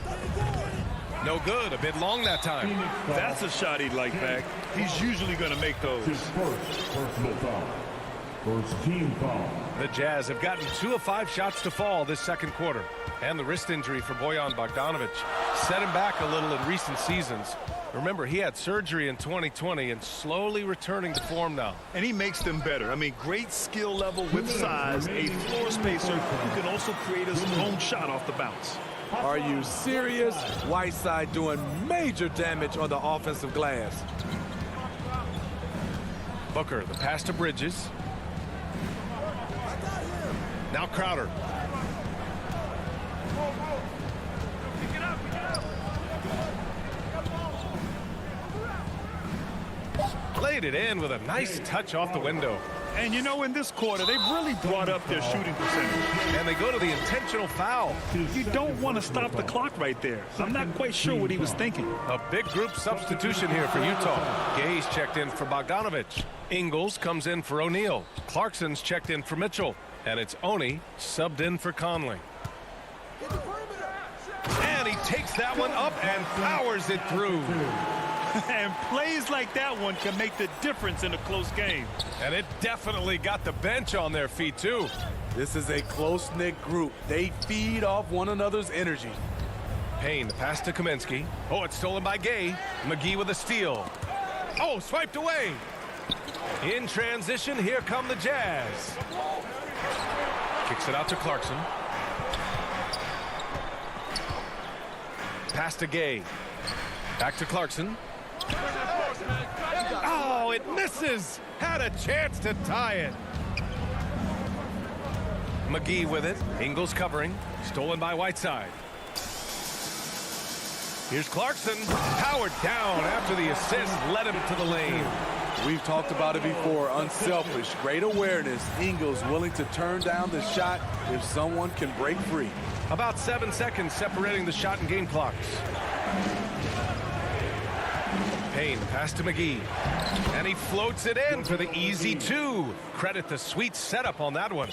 No good. A bit long that time. That's a shot he'd like back. He's usually going to make those. His first personal foul. First team foul. The Jazz have gotten 2 of 5 shots to fall this second quarter. And the wrist injury for Bojan Bogdanovic set him back a little in recent seasons. Remember, he had surgery in 2020 and slowly returning to form now. And he makes them better. I mean, great skill level with size, a floor spacer who can also create his own shot off the bounce. Are you serious? Whiteside doing major damage on the offensive glass. Booker, the pass to Bridges. Now Crowder. Laid it in with a nice touch off the window. And you know, in this quarter, they've really brought up their shooting percentage. And they go to the intentional foul. You don't want to stop the clock right there. I'm not quite sure what he was thinking. A big group substitution here for Utah. Gay's checked in for Bogdanovic. Ingles comes in for O'Neal. Clarkson's checked in for Mitchell. And it's Oni subbed in for Conley. And he takes that one up and powers it through. And plays like that one can make the difference in a close game. And it definitely got the bench on their feet, too. This is a close-knit group. They feed off one another's energy. Payne, the pass to Kaminsky. Oh, it's stolen by Gay. McGee with a steal. Oh, swiped away. In transition, here come the Jazz. Kicks it out to Clarkson. Pass to Gay. Back to Clarkson. Oh, it misses. Had a chance to tie it. McGee with it. Ingles covering. Stolen by Whiteside. Here's Clarkson. Powered down after the assist led him to the lane. We've talked about it before. Unselfish, great awareness. Ingles willing to turn down the shot if someone can break free. About 7 seconds separating the shot and game clocks. Payne pass to McGee. And he floats it in for the easy 2. Credit the sweet setup on that one.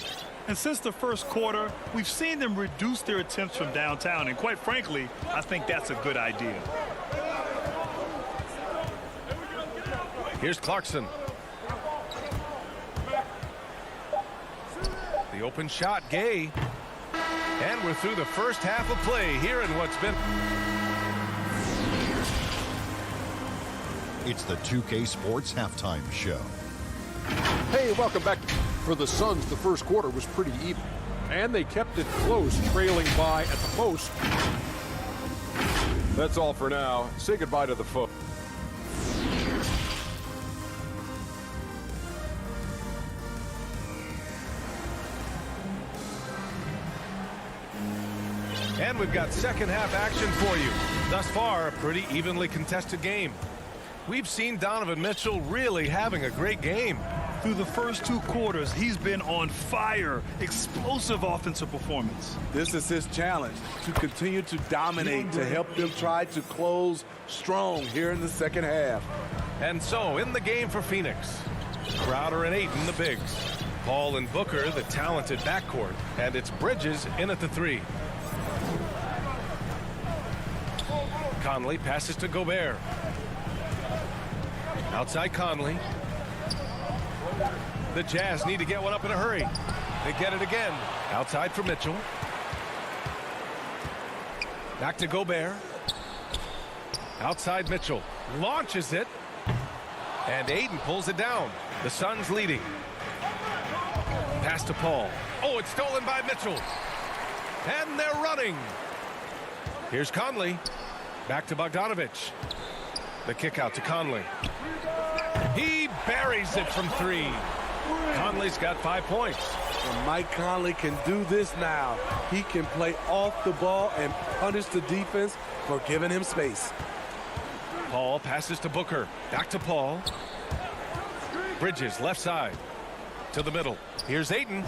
And since the first quarter, we've seen them reduce their attempts from downtown. And quite frankly, I think that's a good idea. Here's Clarkson. The open shot, Gay. And we're through the first half of play here in what's been... It's the 2K Sports Halftime Show. Hey, welcome back. For the Suns, the first quarter was pretty even. And they kept it close, trailing by at the post. That's all for now. Say goodbye to the folks. And we've got second half action for you. Thus far, a pretty evenly contested game. We've seen Donovan Mitchell really having a great game. Through the first 2 quarters, he's been on fire. Explosive offensive performance. This is his challenge, to continue to dominate, to help them try to close strong here in the second half. And so, in the game for Phoenix, Crowder and Ayton, the bigs. Paul and Booker, the talented backcourt. And it's Bridges in at the 3. Conley passes to Gobert. Outside Conley. The Jazz need to get one up in a hurry. They get it again. Outside for Mitchell. Back to Gobert. Outside Mitchell. Launches it. And Ayton pulls it down. The Suns leading. Pass to Paul. Oh, it's stolen by Mitchell. And they're running. Here's Conley. Back to Bogdanovich. The kick out to Conley. He buries it from 3. Conley's got 5 points. And Mike Conley can do this now. He can play off the ball and punish the defense for giving him space. Paul passes to Booker. Back to Paul. Bridges left side to the middle. Here's Ayton.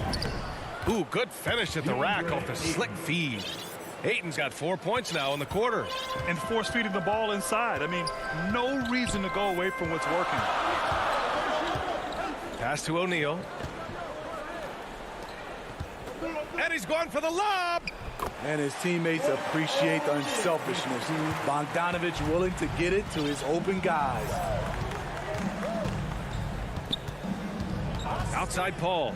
Ooh, good finish at the rack off the slick feed. Ayton's got 4 points now in the quarter. And force feeding the ball inside. I mean, no reason to go away from what's working. Pass to O'Neal. And he's going for the lob. And his teammates appreciate the unselfishness. Bogdanovich willing to get it to his open guys. Outside Paul.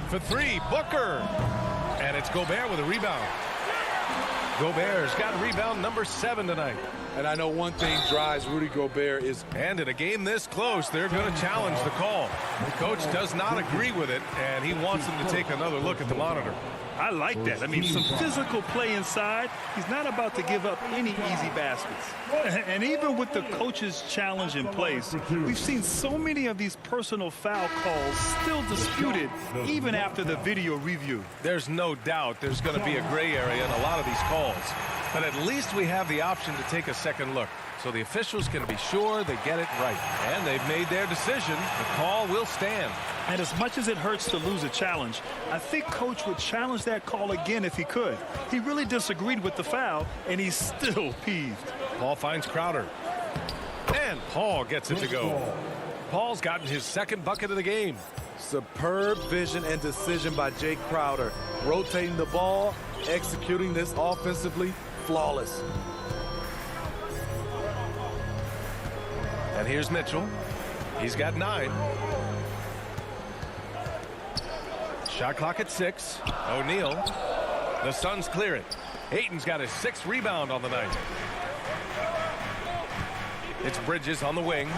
For 3, Booker. And it's Gobert with a rebound. Gobert's got rebound number 7 tonight. And I know one thing drives Rudy Gobert is... And in a game this close, they're going to challenge the call. The coach does not agree with it, and he wants him to take another look at the monitor. I like that. I mean, some physical play inside. He's not about to give up any easy baskets. And even with the coach's challenge in place, we've seen so many of these personal foul calls still disputed even after the video review. There's no doubt there's going to be a gray area in a lot of these calls. But at least we have the option to take a second look, so the officials can be sure they get it right. And they've made their decision. The call will stand. And as much as it hurts to lose a challenge, I think Coach would challenge that call again if he could. He really disagreed with the foul, and he's still peeved. Paul finds Crowder. And Paul gets it to go. Paul's gotten his second bucket of the game. Superb vision and decision by Jake Crowder. Rotating the ball, executing this offensively, flawless. And here's Mitchell. He's got 9. Shot clock at 6. O'Neal. The Suns clear it. Ayton's got his 6th rebound on the night. It's Bridges on the wing.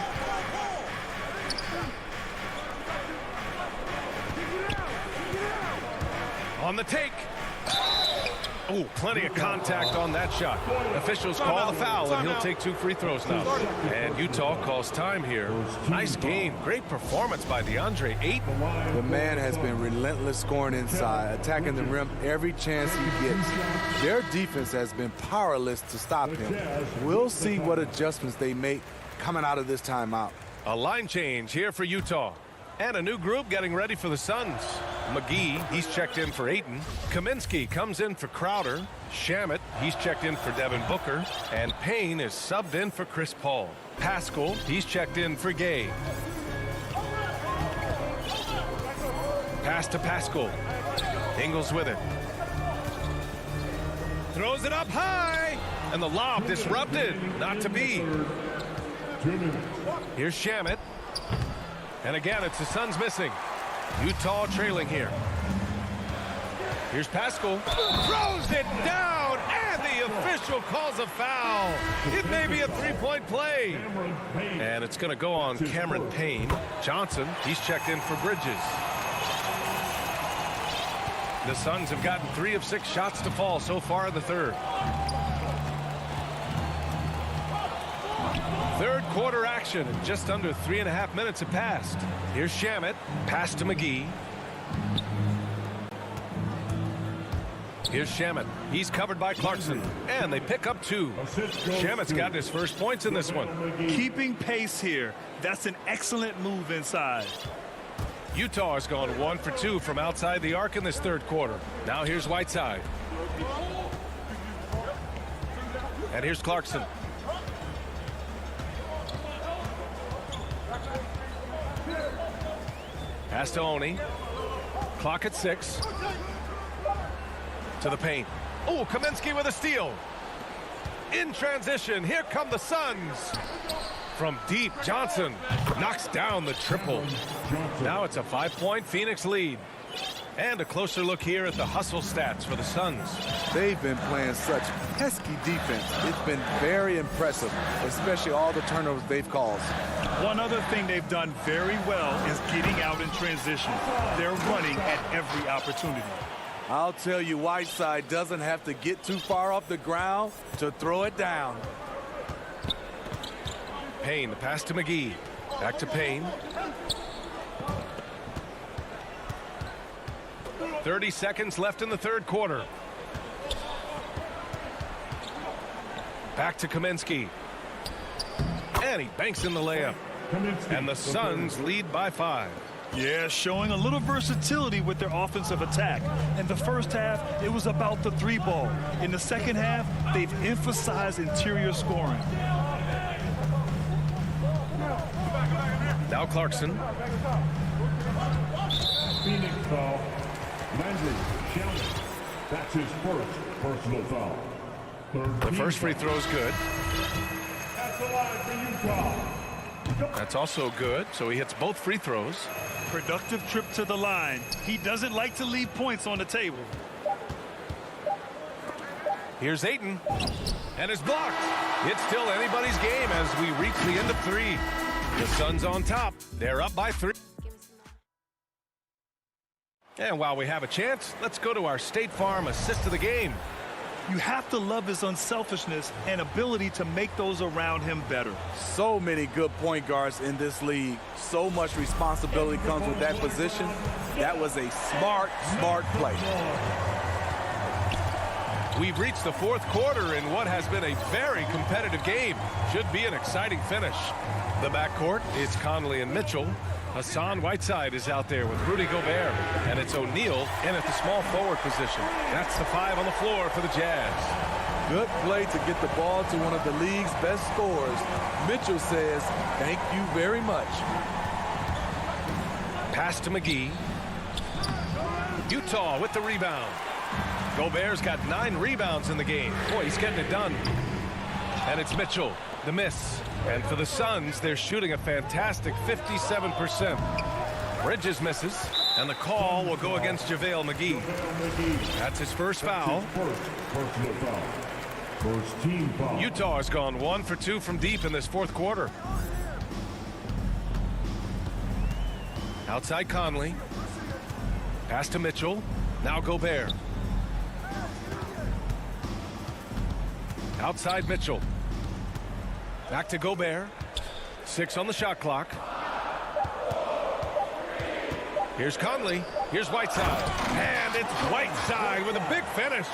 On the take. Oh, plenty of contact on that shot. Officials call the foul, and he'll take 2 free throws now. And Utah calls time here. Nice game. Great performance by DeAndre Ayton. The man has been relentless scoring inside, attacking the rim every chance he gets. Their defense has been powerless to stop him. We'll see what adjustments they make coming out of this timeout. A line change here for Utah. And a new group getting ready for the Suns. McGee, he's checked in for Ayton. Kaminsky comes in for Crowder. Shamet, he's checked in for Devin Booker. And Payne is subbed in for Chris Paul. Pascal, he's checked in for Gay. Pass to Pascal. Ingles with it. Throws it up high. And the lob disrupted. Not to be. Here's Shamet. And again, it's the Suns missing. Utah trailing here. Here's Pascal. Throws it down, and the official calls a foul. It may be a three-point play. And it's going to go on Cameron Payne. Johnson, he's checked in for Bridges. The Suns have gotten 3 of 6 shots to fall so far in the third. Third quarter action, and just under 3.5 minutes have passed. Here's Shamet. Pass to McGee. Here's Shamet. He's covered by Clarkson. And they pick up 2. Shamet's gotten his first points in this one. Keeping pace here. That's an excellent move inside. Utah has gone 1 for 2 from outside the arc in this third quarter. Now here's Whiteside. And here's Clarkson. Pass to Oni. Clock at 6. To the paint. Oh, Kaminsky with a steal. In transition, here come the Suns. From deep, Johnson knocks down the triple. Now it's a 5-point Phoenix lead. And a closer look here at the hustle stats for the Suns. They've been playing such pesky defense. It's been very impressive, especially all the turnovers they've caused. One other thing they've done very well is getting out in transition. They're running at every opportunity. I'll tell you, Whiteside doesn't have to get too far off the ground to throw it down. Payne, the pass to McGee. Back to Payne. 30 seconds left in the third quarter. Back to Kaminsky. And he banks in the layup. And the Suns lead by 5. Yeah, showing a little versatility with their offensive attack. In the first half, it was about the 3-ball. In the second half, they've emphasized interior scoring. Now Clarkson. Phoenix foul. Landry Shamet. That's his first personal foul. The first free throw is good. That's the line for Utah. That's also good, so he hits both free throws. Productive trip to the line. He doesn't like to leave points on the table. Here's Ayton. And it's blocked. It's still anybody's game as we reach the end of 3. The Suns on top. They're up by 3. And while we have a chance, let's go to our State Farm assist of the game. You have to love his unselfishness and ability to make those around him better. So many good point guards in this league. So much responsibility comes with that position. That was a smart play. We've reached the fourth quarter in what has been a very competitive game. Should be an exciting finish. The backcourt is Conley and Mitchell. Hassan Whiteside is out there with Rudy Gobert. And it's O'Neal in at the small forward position. That's the 5 on the floor for the Jazz. Good play to get the ball to one of the league's best scorers. Mitchell says, thank you very much. Pass to McGee. Utah with the rebound. Gobert's got 9 rebounds in the game. Boy, he's getting it done. And it's Mitchell, the miss. And for the Suns, they're shooting a fantastic 57%. Bridges misses, and the call will go against JaVale McGee. That's his first foul. First team foul. Utah has gone 1 for 2 from deep in this fourth quarter. Outside Conley. Pass to Mitchell. Now Gobert. Outside Mitchell. Back to Gobert. 6 on the shot clock. Here's Conley. Here's Whiteside. And it's Whiteside with a big finish.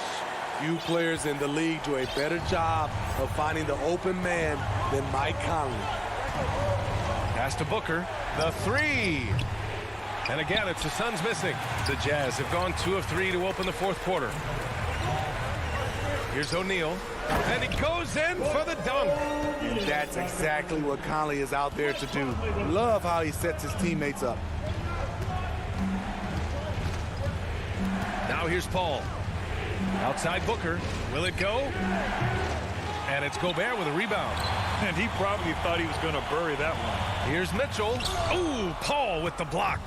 Few players in the league do a better job of finding the open man than Mike Conley. Pass to Booker. The three. And again, it's the Suns missing. The Jazz have gone 2 of 3 to open the fourth quarter. Here's O'Neal. And he goes in for the dunk. And that's exactly what Conley is out there to do. Love how he sets his teammates up. Now here's Paul. Outside Booker. Will it go? And it's Gobert with a rebound. And he probably thought he was going to bury that one. Here's Mitchell. Ooh, Paul with the block.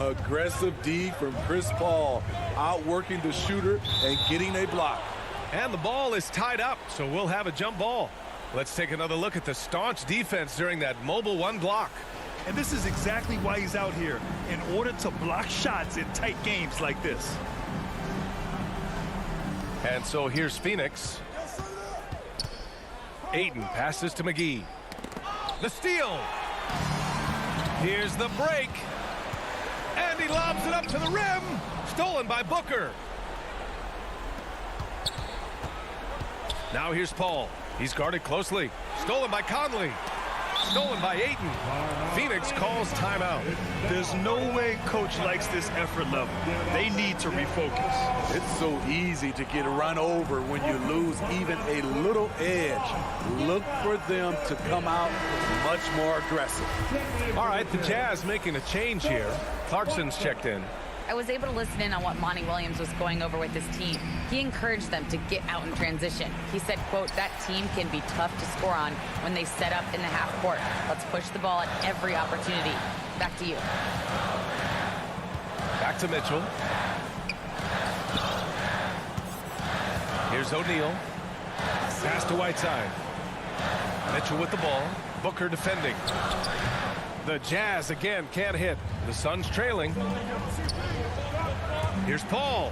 Aggressive D from Chris Paul. Outworking the shooter and getting a block. And the ball is tied up, so we'll have a jump ball. Let's take another look at the staunch defense during that mobile one block. And this is exactly why he's out here, in order to block shots in tight games like this. And so here's Phoenix. Ayton passes to McGee. The steal. Here's the break. And he lobs it up to the rim. Stolen by Booker. Now here's Paul. He's guarded closely. Stolen by Conley. Stolen by Ayton. Phoenix calls timeout. There's no way coach likes this effort level. They need to refocus. It's so easy to get run over when you lose even a little edge. Look for them to come out much more aggressive. All right, the Jazz making a change here. Clarkson's checked in. I was able to listen in on what Monty Williams was going over with his team. He encouraged them to get out in transition. He said, quote, that team can be tough to score on when they set up in the half court. Let's push the ball at every opportunity. Back to you. Back to Mitchell. Here's O'Neal. Pass to Whiteside. Mitchell with the ball. Booker defending. The Jazz again can't hit. The Suns trailing. Here's Paul.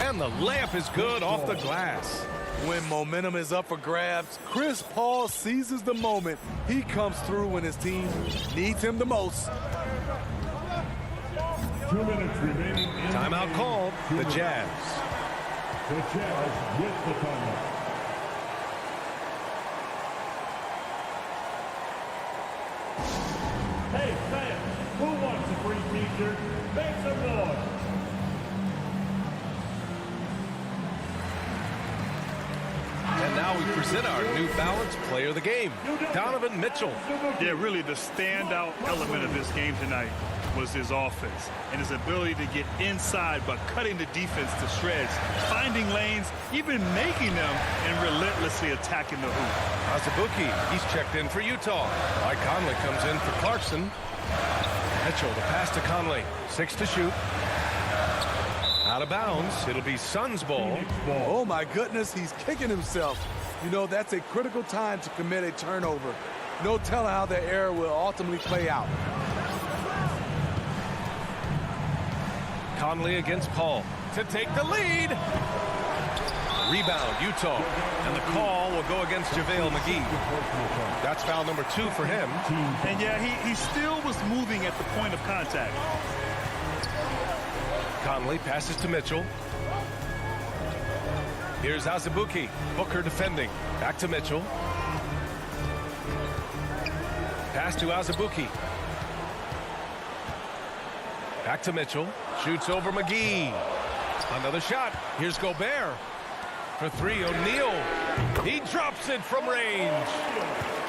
And the layup is good off the glass. When momentum is up for grabs, Chris Paul seizes the moment. He comes through when his team needs him the most. 2 minutes remaining. Timeout called. The Jazz. The Jazz with the timeout. Hey, fans, who wants a free t-shirt? Make some noise. And now we present our New Balance player of the game, Donovan Mitchell. Yeah, really the standout element of this game tonight was his offense and his ability to get inside by cutting the defense to shreds, finding lanes, even making them, and relentlessly attacking the hoop. Azubuike, he's checked in for Utah. Mike Conley comes in for Clarkson. Mitchell, the pass to Conley. 6 to shoot. Out of bounds. It'll be Suns ball. Oh, my goodness, he's kicking himself. You know, that's a critical time to commit a turnover. No telling how the error will ultimately play out. Conley against Paul to take the lead. Rebound, Utah. And the call will go against JaVale McGee. That's foul number 2 for him. And yeah, he still was moving at the point of contact. Conley passes to Mitchell. Here's Azubuike. Booker defending. Back to Mitchell. Pass to Azubuike. Back to Mitchell. Shoots over McGee. Another shot. Here's Gobert. For 3, O'Neal. He drops it from range.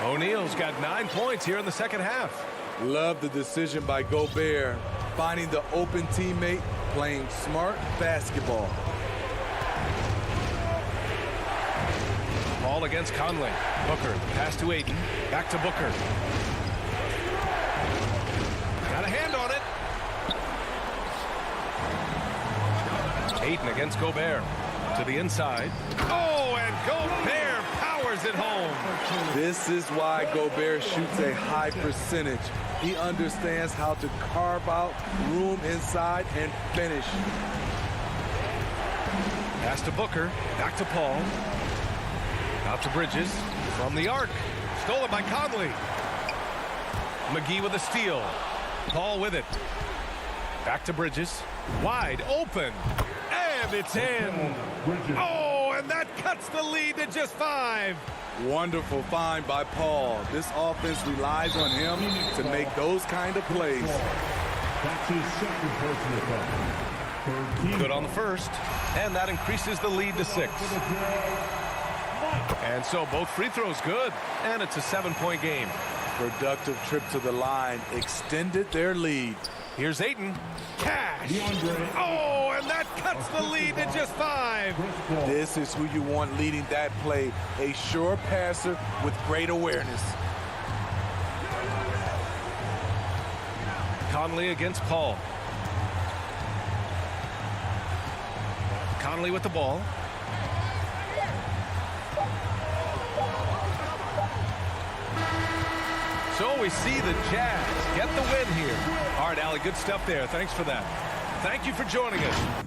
O'Neal's got 9 points here in the second half. Love the decision by Gobert. Finding the open teammate, playing smart basketball. Ball against Conley. Booker. Pass to Ayton. Back to Booker. Got a hand on it. Ayton against Gobert. To the inside. Oh, and Gobert powers it home. This is why Gobert shoots a high percentage. He understands how to carve out room inside and finish. Pass to Booker. Back to Paul. Out to Bridges. From the arc. Stolen by Conley. McGee with a steal. Paul with it. Back to Bridges. Wide open. And it's in. Oh, and that cuts the lead to just 5. Wonderful find by Paul. This offense relies on him to make those kind of plays. That's his second personal foul. Good on the first, and that increases the lead to 6. And so both free throws good, and it's a 7-point game. Productive trip to the line extended their lead. Here's Ayton. Cash. Oh, and that cuts the lead to just 5. This is who you want leading that play. A sure passer with great awareness. Conley against Paul. Conley with the ball. So we see the Jazz get the win here. All right, Allie, good stuff there. Thanks for that. Thank you for joining us.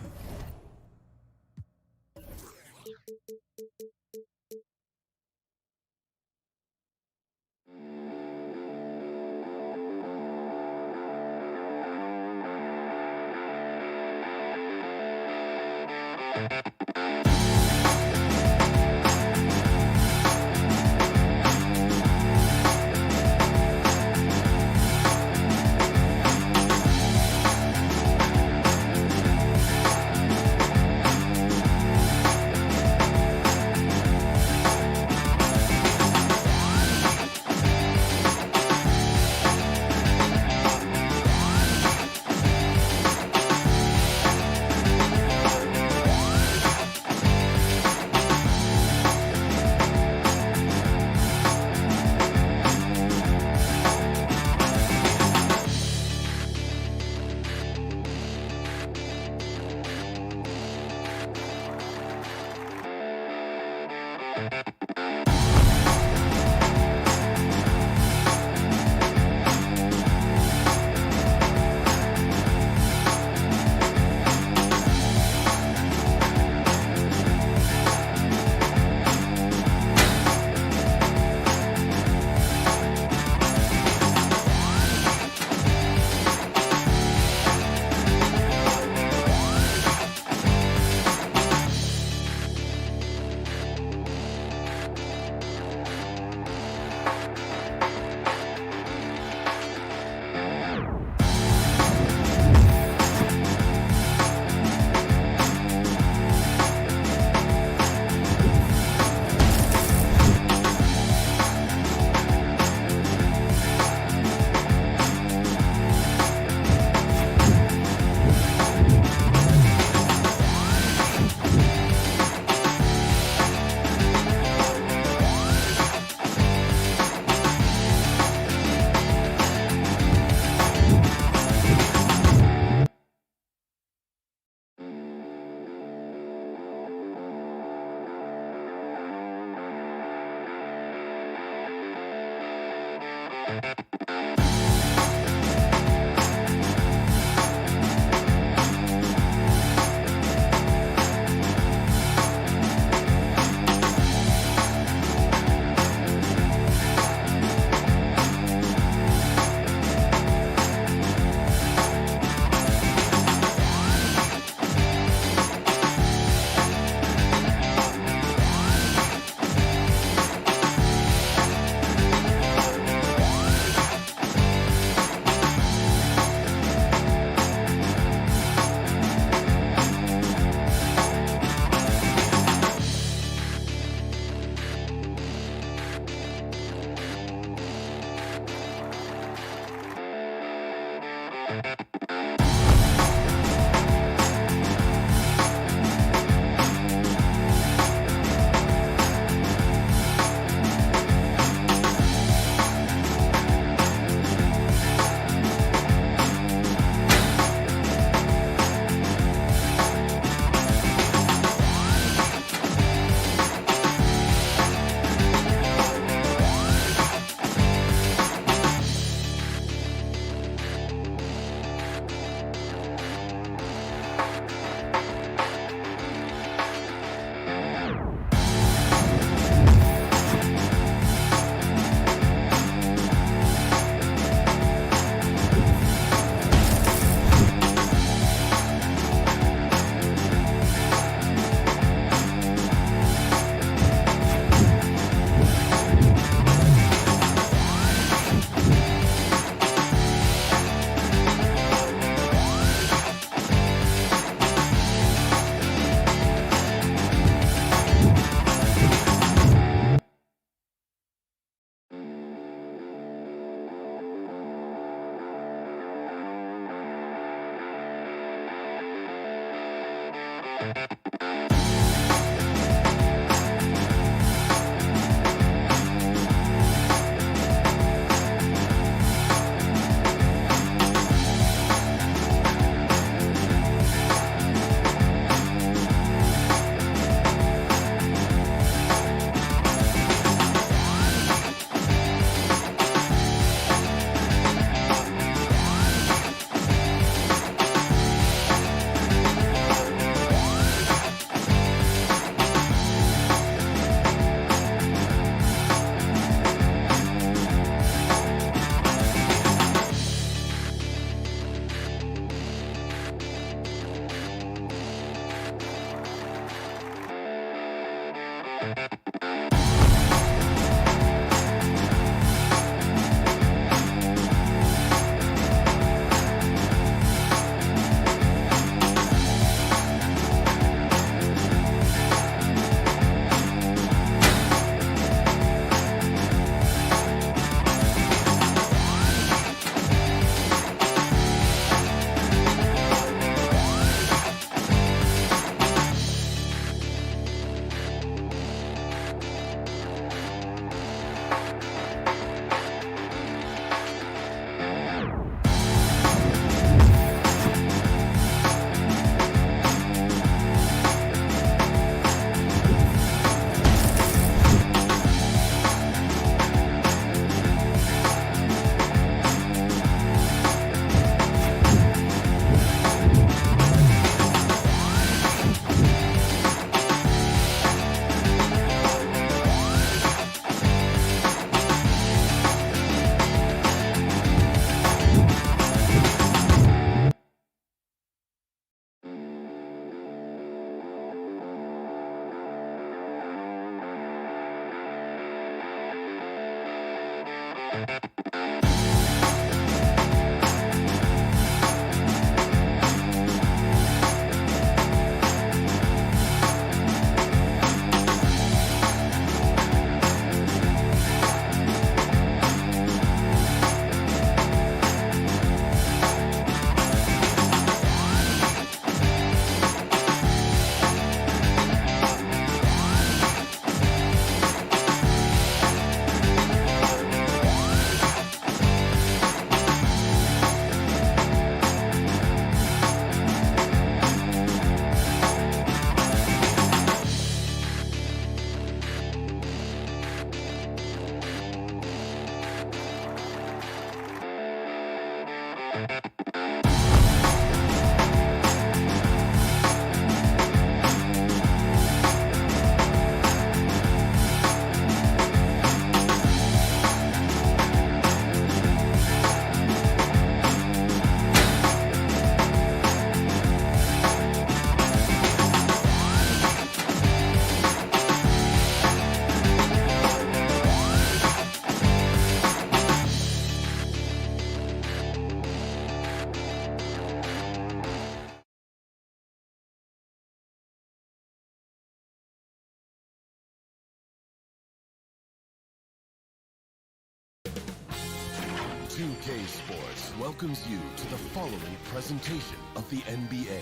2K Sports welcomes you to the following presentation of the NBA.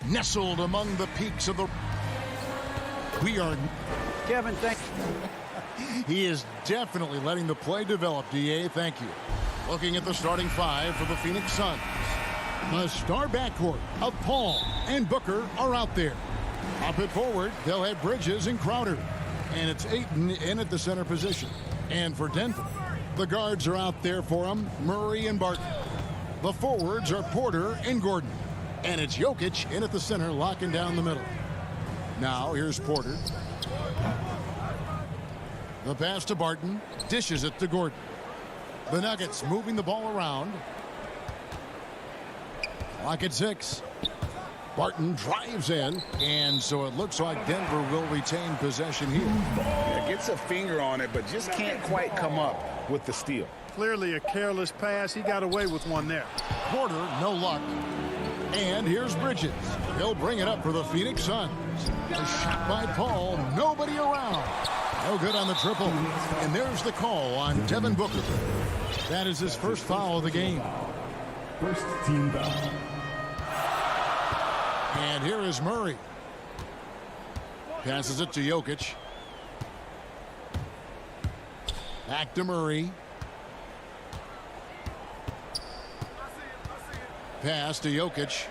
Nestled among the peaks of the... We are... Kevin, thank you. He is definitely letting the play develop, DA. Thank you. Looking at the starting five for the Phoenix Suns. The star backcourt of Paul and Booker are out there. Up at forward, they'll have Bridges and Crowder. And it's Ayton in at the center position. And for Denver, the guards are out there for them, Murray and Barton. The forwards are Porter and Gordon. And it's Jokic in at the center, locking down the middle. Now, here's Porter. The pass to Barton, dishes it to Gordon. The Nuggets moving the ball around. Clock at 6. Barton drives in, and so it looks like Denver will retain possession here. Yeah, gets a finger on it, but just can't quite come up with the steal. Clearly a careless pass. He got away with one there. Porter, no luck. And here's Bridges. He'll bring it up for the Phoenix Suns. A shot by Paul, nobody around. No good on the triple. And there's the call on Devin Booker. That is his first foul of the game. First team foul. And here is Murray. Passes it to Jokic. Back to Murray. Pass to Jokic.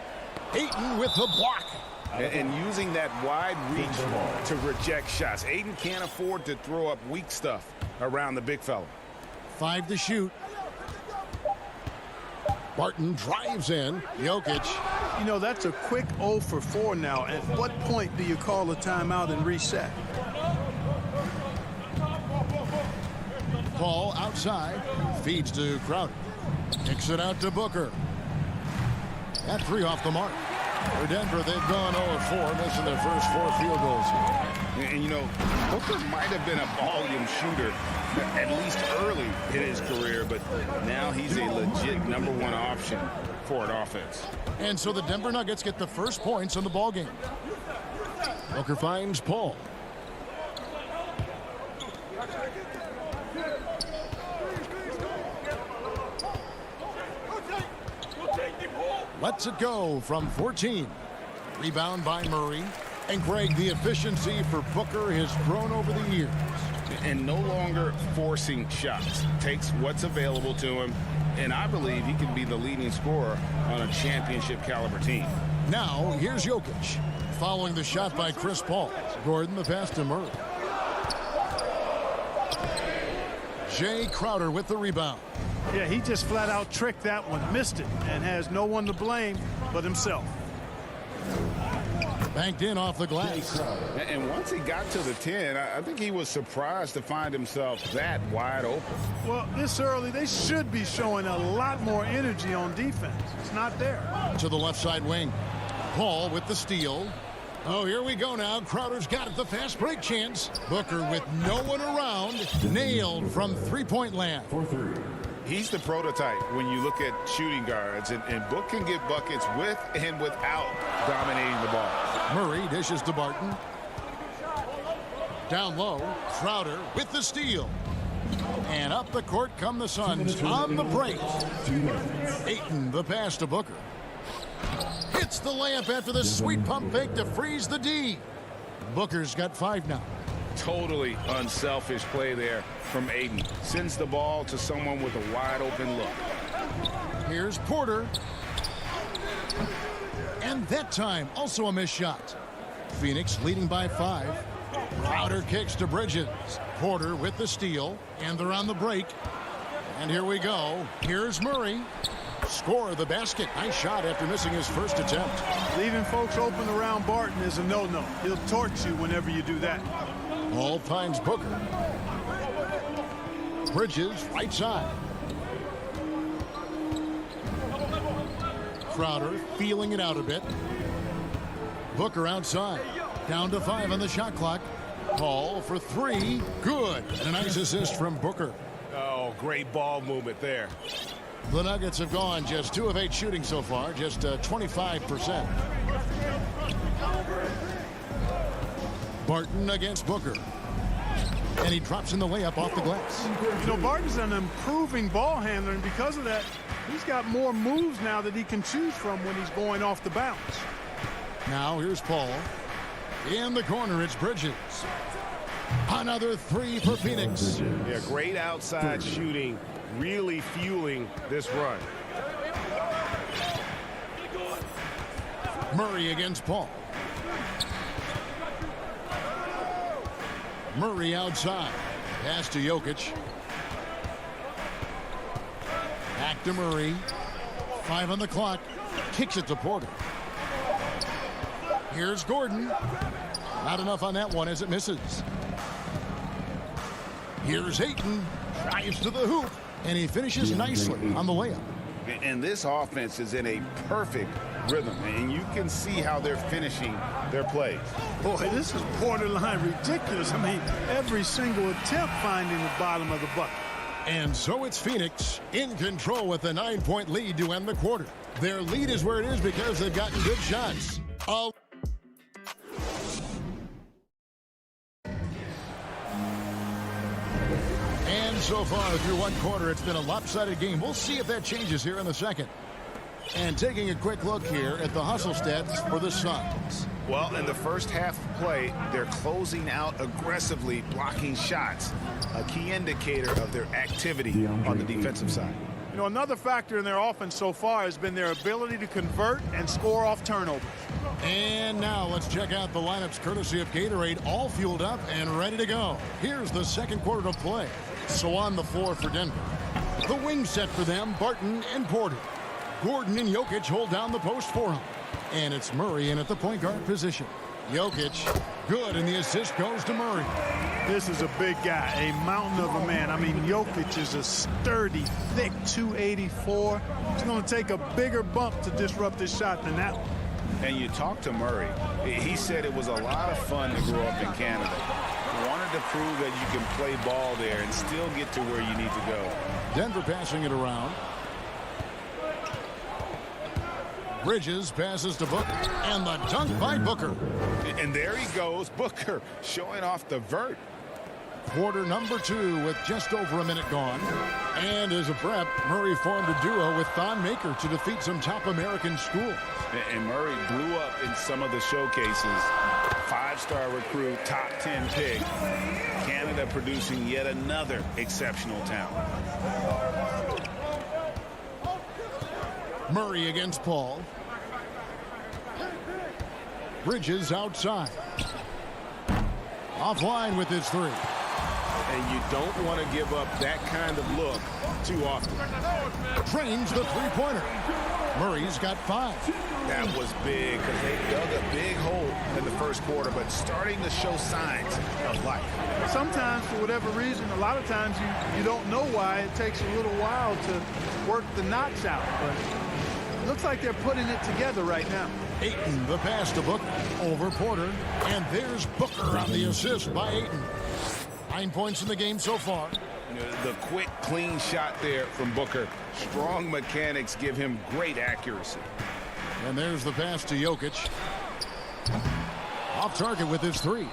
Ayton with the block. And using that wide reach to reject shots. Ayton can't afford to throw up weak stuff around the big fella. 5 to shoot. Barton drives in. Jokic. You know, that's a quick 0 for 4 now. At what point do you call a timeout and reset? Paul outside. Feeds to Crowder. Kicks it out to Booker. That 3 off the mark. For Denver, they've gone 0-4, missing their first 4 field goals. And, you know, Booker might have been a volume shooter, at least early in his career, but now he's a legit #1 option for an offense. And so the Denver Nuggets get the first points in the ballgame. Booker finds Paul. Lets it go from 14. Rebound by Murray. And Greg, the efficiency for Booker has grown over the years. And no longer forcing shots. Takes what's available to him. And I believe he can be the leading scorer on a championship caliber team. Now, here's Jokic. Following the shot by Chris Paul. Gordon the pass to Murray. Jay Crowder with the rebound. Yeah, he just flat out tricked that one, missed it, and has no one to blame but himself. Banked in off the glass. And once he got to the 10, I think he was surprised to find himself that wide open. Well, this early, they should be showing a lot more energy on defense. It's not there. To the left side wing. Paul with the steal. Oh, here we go now. Crowder's got it, the fast break chance. Booker with no one around. Nailed from three-point land. He's the prototype when you look at shooting guards, and Book can get buckets with and without dominating the ball. Murray dishes to Barton. Down low, Crowder with the steal. And up the court come the Suns on the break. Ayton the pass to Booker. Hits the layup after the sweet pump fake to freeze the D. Booker's got 5 now. Totally unselfish play there from Ayton. Sends the ball to someone with a wide open look. Here's Porter. And that time, also a missed shot. Phoenix leading by 5. Crowder kicks to Bridges. Porter with the steal. And they're on the break. And here we go. Here's Murray. Score the basket. Nice shot after missing his first attempt. Leaving folks open around Barton is a no-no. He'll torch you whenever you do that. Ball finds Booker. Bridges, right side. Crowder feeling it out a bit. Booker outside. Down to 5 on the shot clock. Paul for 3. Good. And a nice assist from Booker. Oh, great ball movement there. The Nuggets have gone just 2 of 8 shooting so far, just 25%. Barton against Booker. And he drops in the layup off the glass. You know, Barton's an improving ball handler, and because of that, he's got more moves now that he can choose from when he's going off the bounce. Now here's Paul. In the corner, it's Bridges. Another 3 for Phoenix. Yeah, great outside shooting, really fueling this run. Murray against Paul. Murray outside. Pass to Jokic. Back to Murray. 5 on the clock. Kicks it to Porter. Here's Gordon. Not enough on that one as it misses. Here's Ayton. Drives to the hoop. And he finishes nicely on the layup. And this offense is in a perfect rhythm, and you can see how they're finishing their plays. Boy, this is borderline ridiculous. I mean, every single attempt finding the bottom of the bucket. And so it's Phoenix in control with a 9-point lead to end the quarter. Their lead is where it is because they've gotten good shots. And And so far through one quarter, it's been a lopsided game. We'll see if that changes here in the second. And taking a quick look here at the hustle stats for the Suns. Well, in the first half of play, they're closing out aggressively, blocking shots, a key indicator of their activity on the defensive side. You know, another factor in their offense so far has been their ability to convert and score off turnovers. And now let's check out the lineups courtesy of Gatorade, all fueled up and ready to go. Here's the second quarter of play. So on the floor for Denver. The wing set for them, Barton and Porter. Gordon and Jokic hold down the post for him. And it's Murray in at the point guard position. Jokic, good, and the assist goes to Murray. This is a big guy, a mountain of a man. I mean, Jokic is a sturdy, thick 284. It's going to take a bigger bump to disrupt his shot than that one. And you talk to Murray. He said it was a lot of fun to grow up in Canada. He wanted to prove that you can play ball there and still get to where you need to go. Denver passing it around. Bridges passes to Booker, and the dunk by Booker. And there he goes, Booker, showing off the vert. Quarter number 2 with just over a minute gone. And as a prep, Murray formed a duo with Thon Maker to defeat some top American schools. And Murray blew up in some of the showcases. 5-star recruit, top 10 pick. Canada producing yet another exceptional talent. Murray against Paul. Bridges outside. Offline with his 3. And you don't want to give up that kind of look too often. Trains the three-pointer. Murray's got 5. That was big because they dug a big hole in the first quarter, but starting to show signs of life. Sometimes, for whatever reason, a lot of times you don't know why. It takes a little while to work the knots out. But it looks like they're putting it together right now. Ayton, the pass to Booker, over Porter, and there's Booker on the assist by Ayton. 9 points in the game so far. The quick, clean shot there from Booker. Strong mechanics give him great accuracy. And there's the pass to Jokic. Off target with his 3.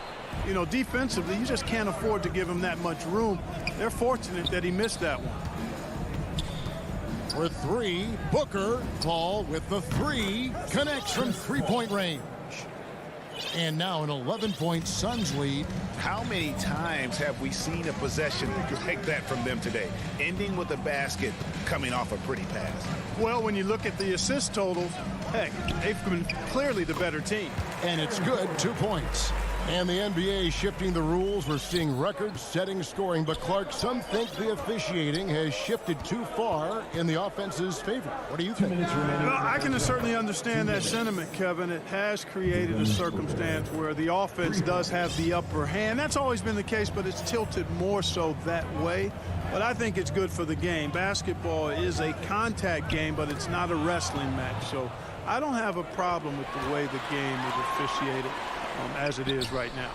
You know, defensively, you just can't afford to give him that much room. They're fortunate that he missed that one. For 3, Booker, Paul with the 3, connects from three-point range. And now an 11-point Suns lead. How many times have we seen a possession like that from them today? Ending with a basket, coming off a pretty pass. Well, when you look at the assist totals, heck, they've been clearly the better team. And it's good, 2 points. And the NBA shifting the rules. We're seeing record-setting scoring. But, Clark, some think the officiating has shifted too far in the offense's favor. What do you think? Well, I can certainly understand that sentiment, Kevin. It has created a circumstance where the offense does have the upper hand. That's always been the case, but it's tilted more so that way. But I think it's good for the game. Basketball is a contact game, but it's not a wrestling match. So I don't have a problem with the way the game is officiated. As it is right now.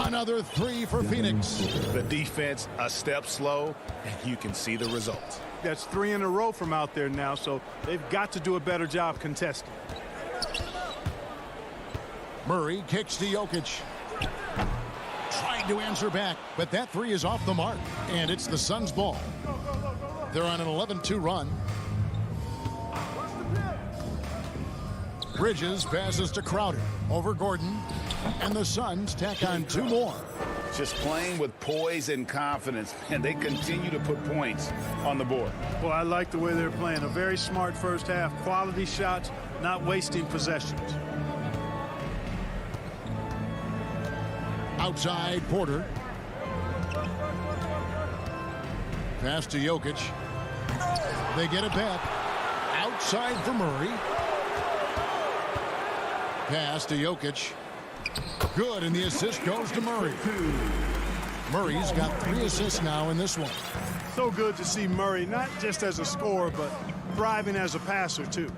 Another 3 for Phoenix. The defense a step slow, and you can see the results. That's 3 in a row from out there now, so they've got to do a better job contesting. Murray kicks to Jokic. Trying to answer back, but that 3 is off the mark, and it's the Suns' ball. They're on an 11-2 run. Bridges passes to Crowder over Gordon, and the Suns tack on 2 more. Just playing with poise and confidence, and they continue to put points on the board. Well, I like the way they're playing. A very smart first half. Quality shots, not wasting possessions. Outside, Porter. Pass to Jokic. They get it back. Outside for Murray. Pass to Jokic. Good, and the assist goes to Murray. Murray's got 3 assists now in this one. So good to see Murray, not just as a scorer, but thriving as a passer, too.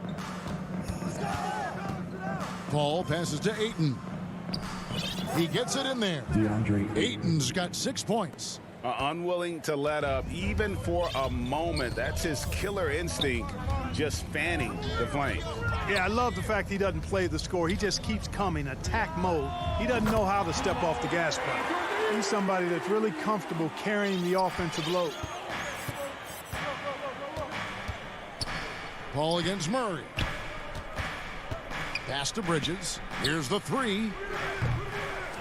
Paul passes to Ayton. He gets it in there. Ayton's got 6 points. Unwilling to let up, even for a moment. That's his killer instinct, just fanning the flame. Yeah, I love the fact he doesn't play the score. He just keeps coming, attack mode. He doesn't know how to step off the gas pedal. He's somebody that's really comfortable carrying the offensive load. Paul against Murray. Pass to Bridges. Here's the three.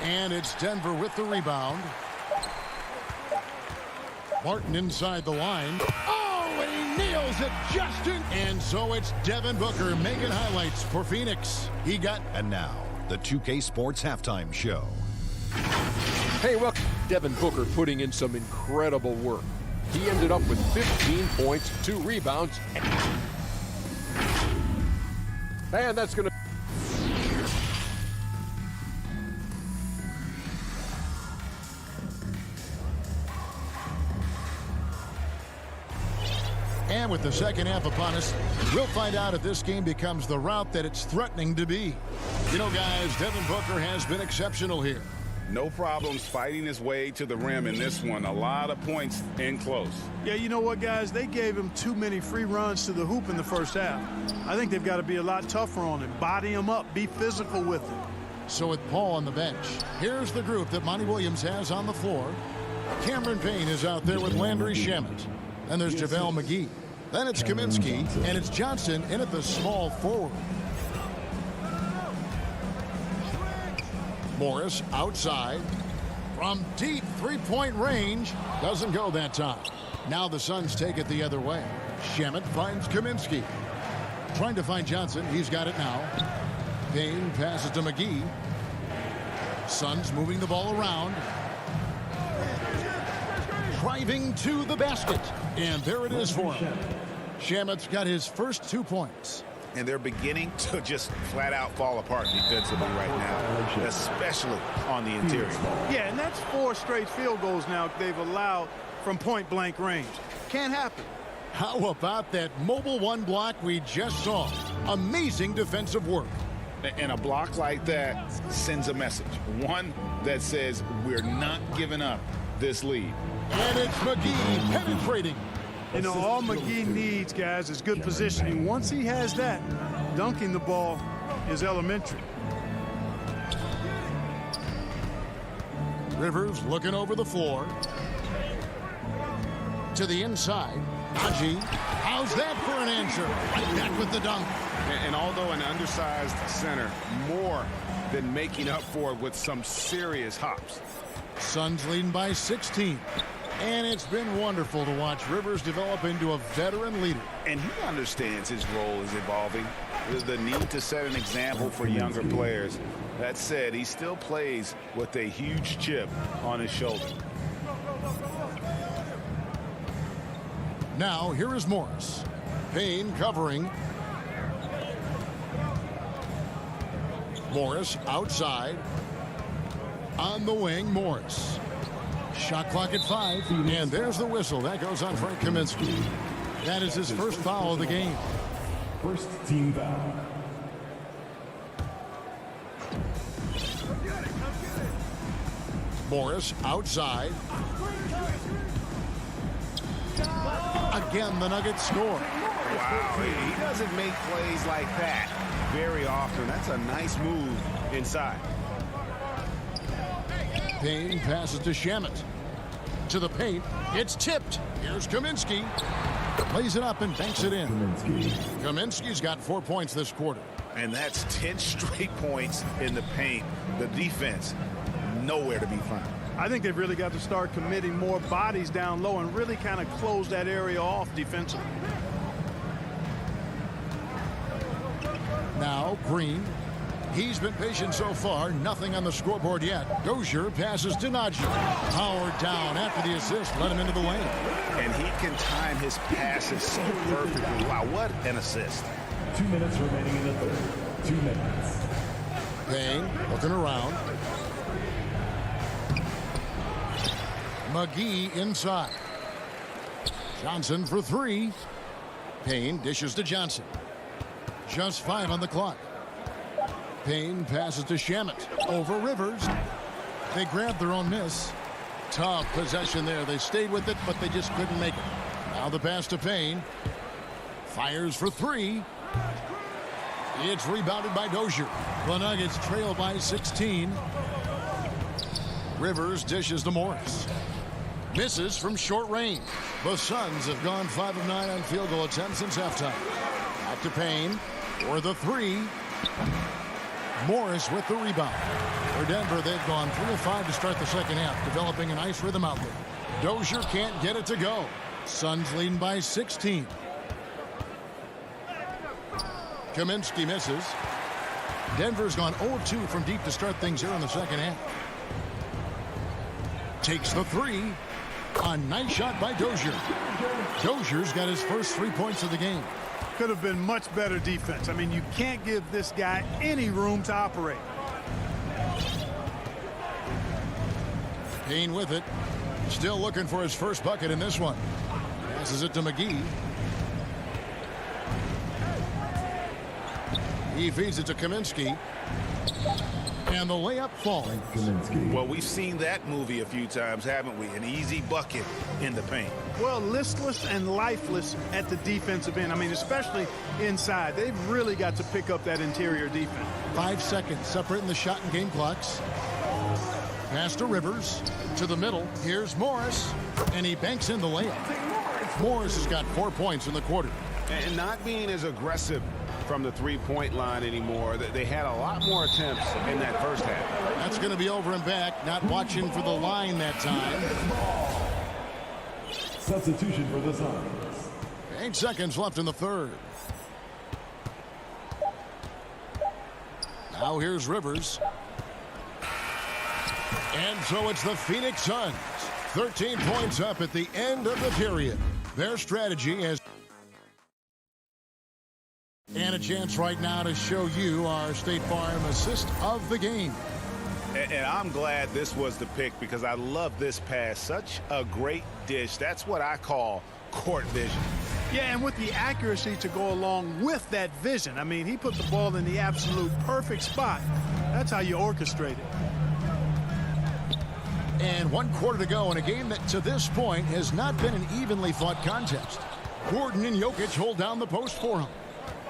And it's Denver with the rebound. Martin inside the line. Oh, and he nails it just in. And so it's Devin Booker making highlights for Phoenix. He got. And now, the 2K Sports Halftime Show. Hey, welcome. Devin Booker putting in some incredible work. He ended up with 15 points, 2 rebounds. And that's going to... And with the second half upon us, we'll find out if this game becomes the route that it's threatening to be. You know, guys, Devin Booker has been exceptional here. No problems fighting his way to the rim in this one. A lot of points in close. Yeah, you know what, guys? They gave him too many free runs to the hoop in the first half. I think they've got to be a lot tougher on him. Body him up. Be physical with him. So with Paul on the bench, here's the group that Monty Williams has on the floor. Cameron Payne is out there with Landry Shamet. Then there's JaVale McGee. Then it's Kaminsky, and it's Johnson in at the small forward. Morris outside from deep three-point range. Doesn't go that time. Now the Suns take it the other way. Shamet finds Kaminsky. Trying to find Johnson. He's got it now. Payne passes to McGee. Suns moving the ball around. Driving to the basket. And there it is for him. Shamet's got his first 2 points. And they're beginning to just flat out fall apart defensively right now, especially on the interior. Yeah, and that's 4 straight field goals now they've allowed from point-blank range. Can't happen. How about that mobile one block we just saw? Amazing defensive work. And a block like that sends a message. One that says we're not giving up this lead. And it's McGee penetrating. You know, all McGee needs, guys, is good positioning. Once he has that, dunking the ball is elementary. Rivers looking over the floor. To the inside. Haji, how's that for an answer? Right back with the dunk. And although an undersized center, more than making up for it with some serious hops. Suns leading by 16. And it's been wonderful to watch Rivers develop into a veteran leader. And he understands his role is evolving. The need to set an example for younger players. That said, he still plays with a huge chip on his shoulder. Now, here is Morris. Payne covering. Morris outside. On the wing, Morris. Shot clock at 5, and there's the whistle. That goes on Frank Kaminsky. That is his first foul of the game. First team foul. Morris outside. Again, the Nuggets score. Wow, he doesn't make plays like that very often. That's a nice move inside. Payne passes to Shamet. To the paint. It's tipped. Here's Kaminsky. Plays it up and banks it in. Kaminsky's got 4 points this quarter. And that's 10 straight points in the paint. The defense, nowhere to be found. I think they've really got to start committing more bodies down low and really kind of close that area off defensively. Now, Green. He's been patient so far. Nothing on the scoreboard yet. Dozier passes to Najee. Powered down after the assist. Let him into the lane. And he can time his passes so perfectly. Wow, what an assist. 2 minutes remaining in the third. 2 minutes. Payne looking around. McGee inside. Johnson for 3. Payne dishes to Johnson. Just 5 on the clock. Payne passes to Shamet. Over Rivers. They grabbed their own miss. Tough possession there. They stayed with it, but they just couldn't make it. Now the pass to Payne. Fires for 3. It's rebounded by Dozier. The Nuggets trail by 16. Rivers dishes to Morris. Misses from short range. The Suns have gone 5 of 9 on field goal attempts since halftime. Back to Payne for the three. Morris with the rebound. For Denver, they've gone 3 of 5 to start the second half, developing a nice rhythm out there. Dozier can't get it to go. Suns leading by 16. Kaminsky misses. Denver's gone 0-2 from deep to start things here in the second half. Takes the three. A nice shot by Dozier. Dozier's got his first 3 points of the game. Could have been much better defense. I mean, you can't give this guy any room to operate. Payne with it. Still looking for his first bucket in this one. Passes it to McGee. He feeds it to Kaminsky. And the layup falls. Well, we've seen that movie a few times, haven't we? An easy bucket in the paint. Well, listless and lifeless at the defensive end. I mean, especially inside. They've really got to pick up that interior defense. 5 seconds separating the shot and game clocks. Pass to Rivers. To the middle. Here's Morris. And he banks in the layup. Morris has got 4 points in the quarter. And not being as aggressive from the three-point line anymore. They had a lot more attempts in that first half. That's going to be over and back. Not watching for the line that time. Substitution for the Suns. 8 seconds left in the third. Now here's Rivers. And so it's the Phoenix Suns. 13 points up at the end of the period. Their strategy has... And a chance right now to show you our State Farm assist of the game. And I'm glad this was the pick because I love this pass. Such a great dish. That's what I call court vision. Yeah, and with the accuracy to go along with that vision. I mean, he put the ball in the absolute perfect spot. That's how you orchestrate it. And 1 quarter to go in a game that to this point has not been an evenly fought contest. Gordon and Jokic hold down the post for him.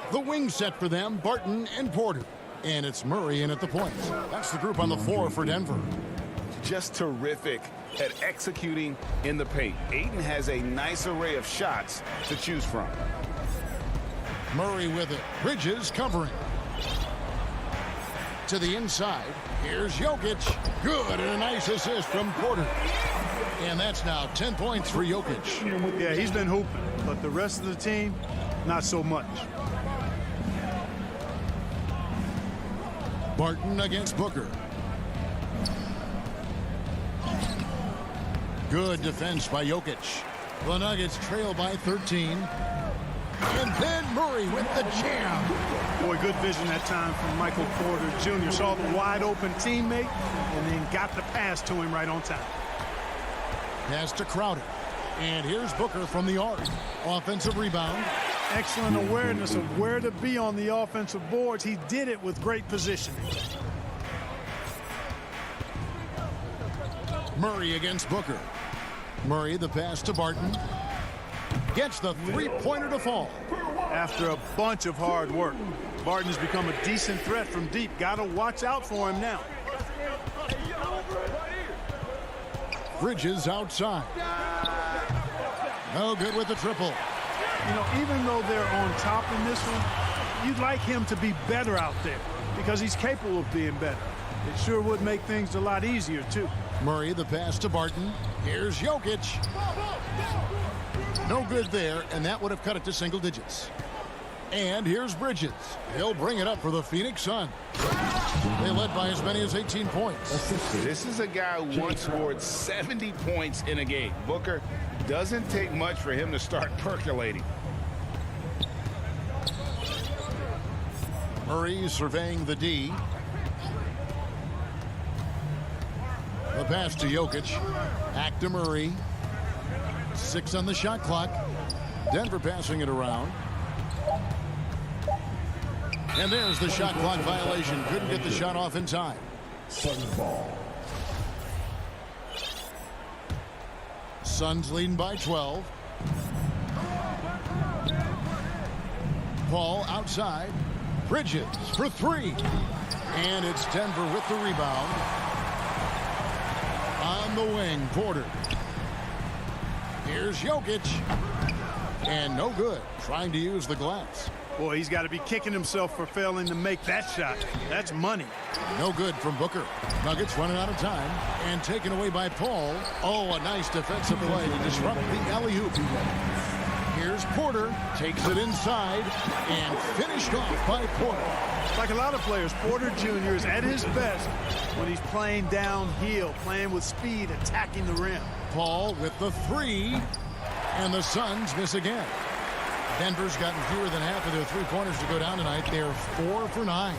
The wing set for them, Barton and Porter. And it's Murray in at the point. That's the group on the floor for Denver. Just terrific at executing in the paint. Ayton has a nice array of shots to choose from. Murray with it. Bridges covering. To the inside. Here's Jokic. Good, and a nice assist from Porter. And that's now 10 points for Jokic. Yeah, he's been hooping, but the rest of the team, not so much. Barton against Booker. Good defense by Jokic. The Nuggets trail by 13. And then Murray with the jam. Boy, good vision that time from Michael Porter Jr. Saw the wide open teammate and then got the pass to him right on time. Pass to Crowder. And here's Booker from the arc. Offensive rebound. Excellent awareness of where to be on the offensive boards. He did it with great positioning. Murray against Booker. Murray the pass to Barton. Gets the three-pointer to fall. After a bunch of hard work, Barton has become a decent threat from deep. Got to watch out for him now. Bridges outside. No good with the triple. You know, even though they're on top in this one, you'd like him to be better out there because he's capable of being better. It sure would make things a lot easier, too. Murray the pass to Barton. Here's Jokic. No good there, and that would have cut it to single digits. And here's Bridges. He'll bring it up for the Phoenix Suns. They led by as many as 18 points. This is a guy who once scored 70 points in a game. Booker, doesn't take much for him to start percolating. Murray surveying the D. The pass to Jokic. Back to Murray. 6 on the shot clock. Denver passing it around. And there's the shot clock violation. Couldn't get the shot off in time. Suns ball. Suns leading by 12. Paul outside. Bridges for 3. And it's Denver with the rebound. On the wing, Porter. Here's Jokic. And no good. Trying to use the glass. Boy, he's got to be kicking himself for failing to make that shot. That's money. No good from Booker. Nuggets running out of time. And taken away by Paul. Oh, a nice defensive play to disrupt the alley-oop. Here's Porter. Takes it inside. And finished off by Porter. Like a lot of players, Porter Jr. is at his best when he's playing downhill, playing with speed, attacking the rim. Paul with the three. And the Suns miss again. Denver's gotten fewer than half of their three-pointers to go down tonight. They're 4 for 9.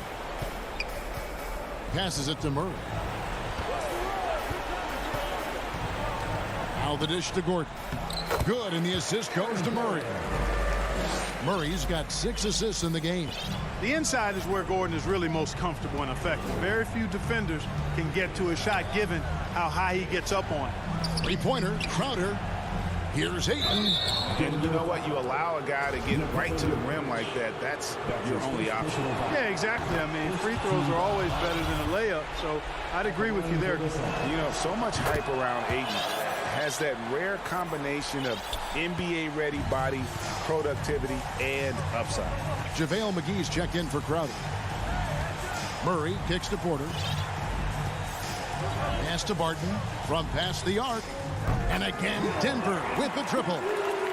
Passes it to Murray. Now the dish to Gordon. Good, and the assist goes to Murray. Murray's got 6 assists in the game. The inside is where Gordon is really most comfortable and effective. Very few defenders can get to his shot given how high he gets up on it. Three-pointer, Crowder. Here's Ayton. And you know what? You allow a guy to get right to the rim like that. That's your only option. Yeah, exactly. I mean, free throws are always better than a layup, so I'd agree with you there. You know, so much hype around Ayton. Has that rare combination of NBA-ready body, productivity, and upside. JaVale McGee's checked in for Crowder. Murray kicks to Porter. Pass to Barton from past the arc. And again, Denver with the triple.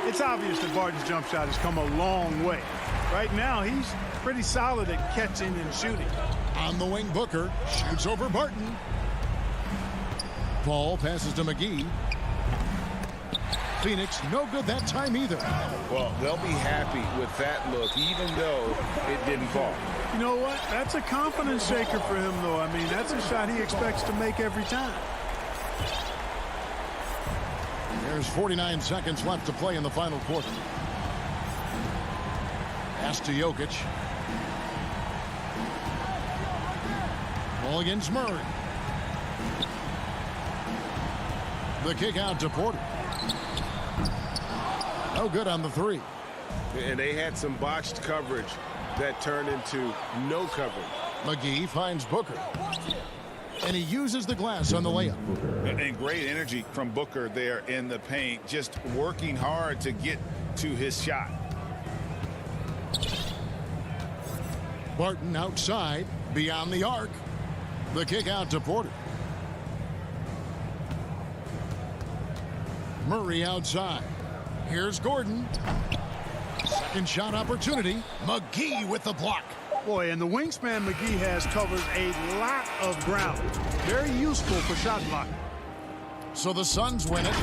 It's obvious that Barton's jump shot has come a long way. Right now, he's pretty solid at catching and shooting. On the wing, Booker shoots over Barton. Paul passes to McGee. Phoenix, no good that time either. Well, they'll be happy with that look, even though it didn't fall. You know what? That's a confidence shaker for him, though. I mean, that's a shot he expects to make every time. There's 49 seconds left to play in the final quarter. Pass to Jokic. Ball against Murray. The kick out to Porter. No good on the three. And they had some botched coverage that turned into no coverage. McGee finds Booker. And he uses the glass on the layup. And great energy from Booker there in the paint, just working hard to get to his shot. Barton outside, beyond the arc. The kick out to Porter. Murray outside. Here's Gordon. Second shot opportunity. McGee with the block. Boy, and the wingspan McGee has covers a lot of ground. Very useful for shot blocking. So the Suns win it.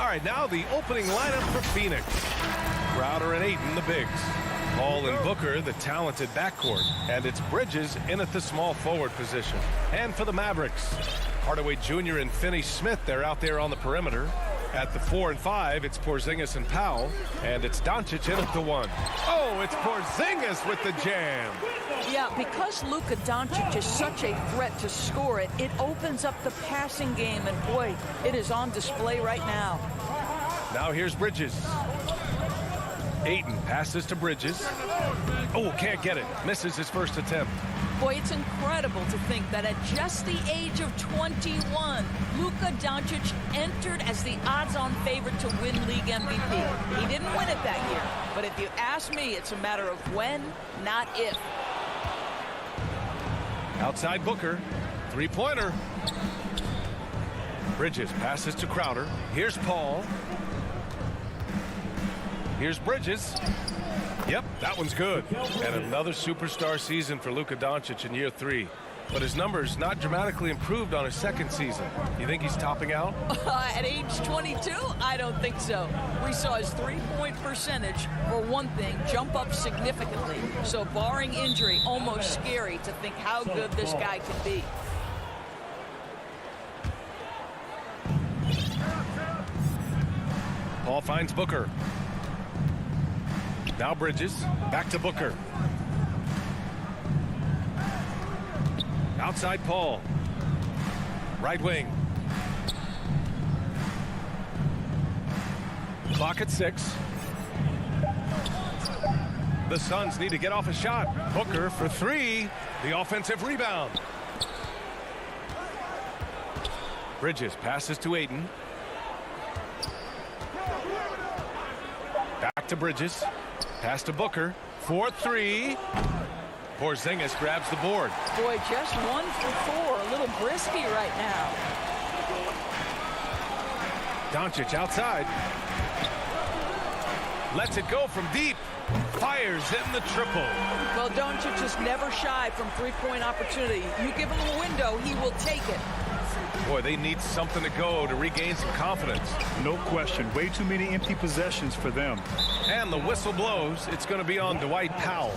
All right, now the opening lineup for Phoenix. Crowder and Ayton, the bigs. Hall and Booker, the talented backcourt. And it's Bridges in at the small forward position. And for the Mavericks, Hardaway Jr. and Finney-Smith, they're out there on the perimeter. At the 4 and 5, it's Porzingis and Powell. And it's Doncic in at the 1. Oh, it's Porzingis with the jam. Yeah, because Luka Doncic is such a threat to score it, it opens up the passing game. And, boy, it is on display right now. Now here's Bridges. Ayton passes to Bridges. Oh, can't get it. Misses his first attempt. Boy, it's incredible to think that at just the age of 21, Luka Doncic entered as the odds-on favorite to win league MVP. He didn't win it that year, but if you ask me, it's a matter of when, not if. Outside Booker. Three-pointer. Bridges passes to Crowder. Here's Paul. Here's Bridges. Yep, that one's good. And another superstar season for Luka Doncic in year 3. But his numbers not dramatically improved on his second season. You think he's topping out? At age 22? I don't think so. We saw his three-point percentage, for one thing, jump up significantly. So barring injury, almost scary to think how good this guy can be. Paul finds Booker. Now Bridges. Back to Booker. Outside Paul. Right wing. Clock at 6. The Suns need to get off a shot. Booker for 3. The offensive rebound. Bridges passes to Ayton. Back to Bridges. Pass to Booker. 4-3. Porzingis grabs the board. Boy, just 1 for 4. A little brisky right now. Doncic outside. Lets it go from deep. Fires in the triple. Well, Doncic is never shy from three-point opportunity. You give him a window, he will take it. Boy, they need something to go to regain some confidence. No question. Way too many empty possessions for them. And the whistle blows. It's going to be on Dwight Powell.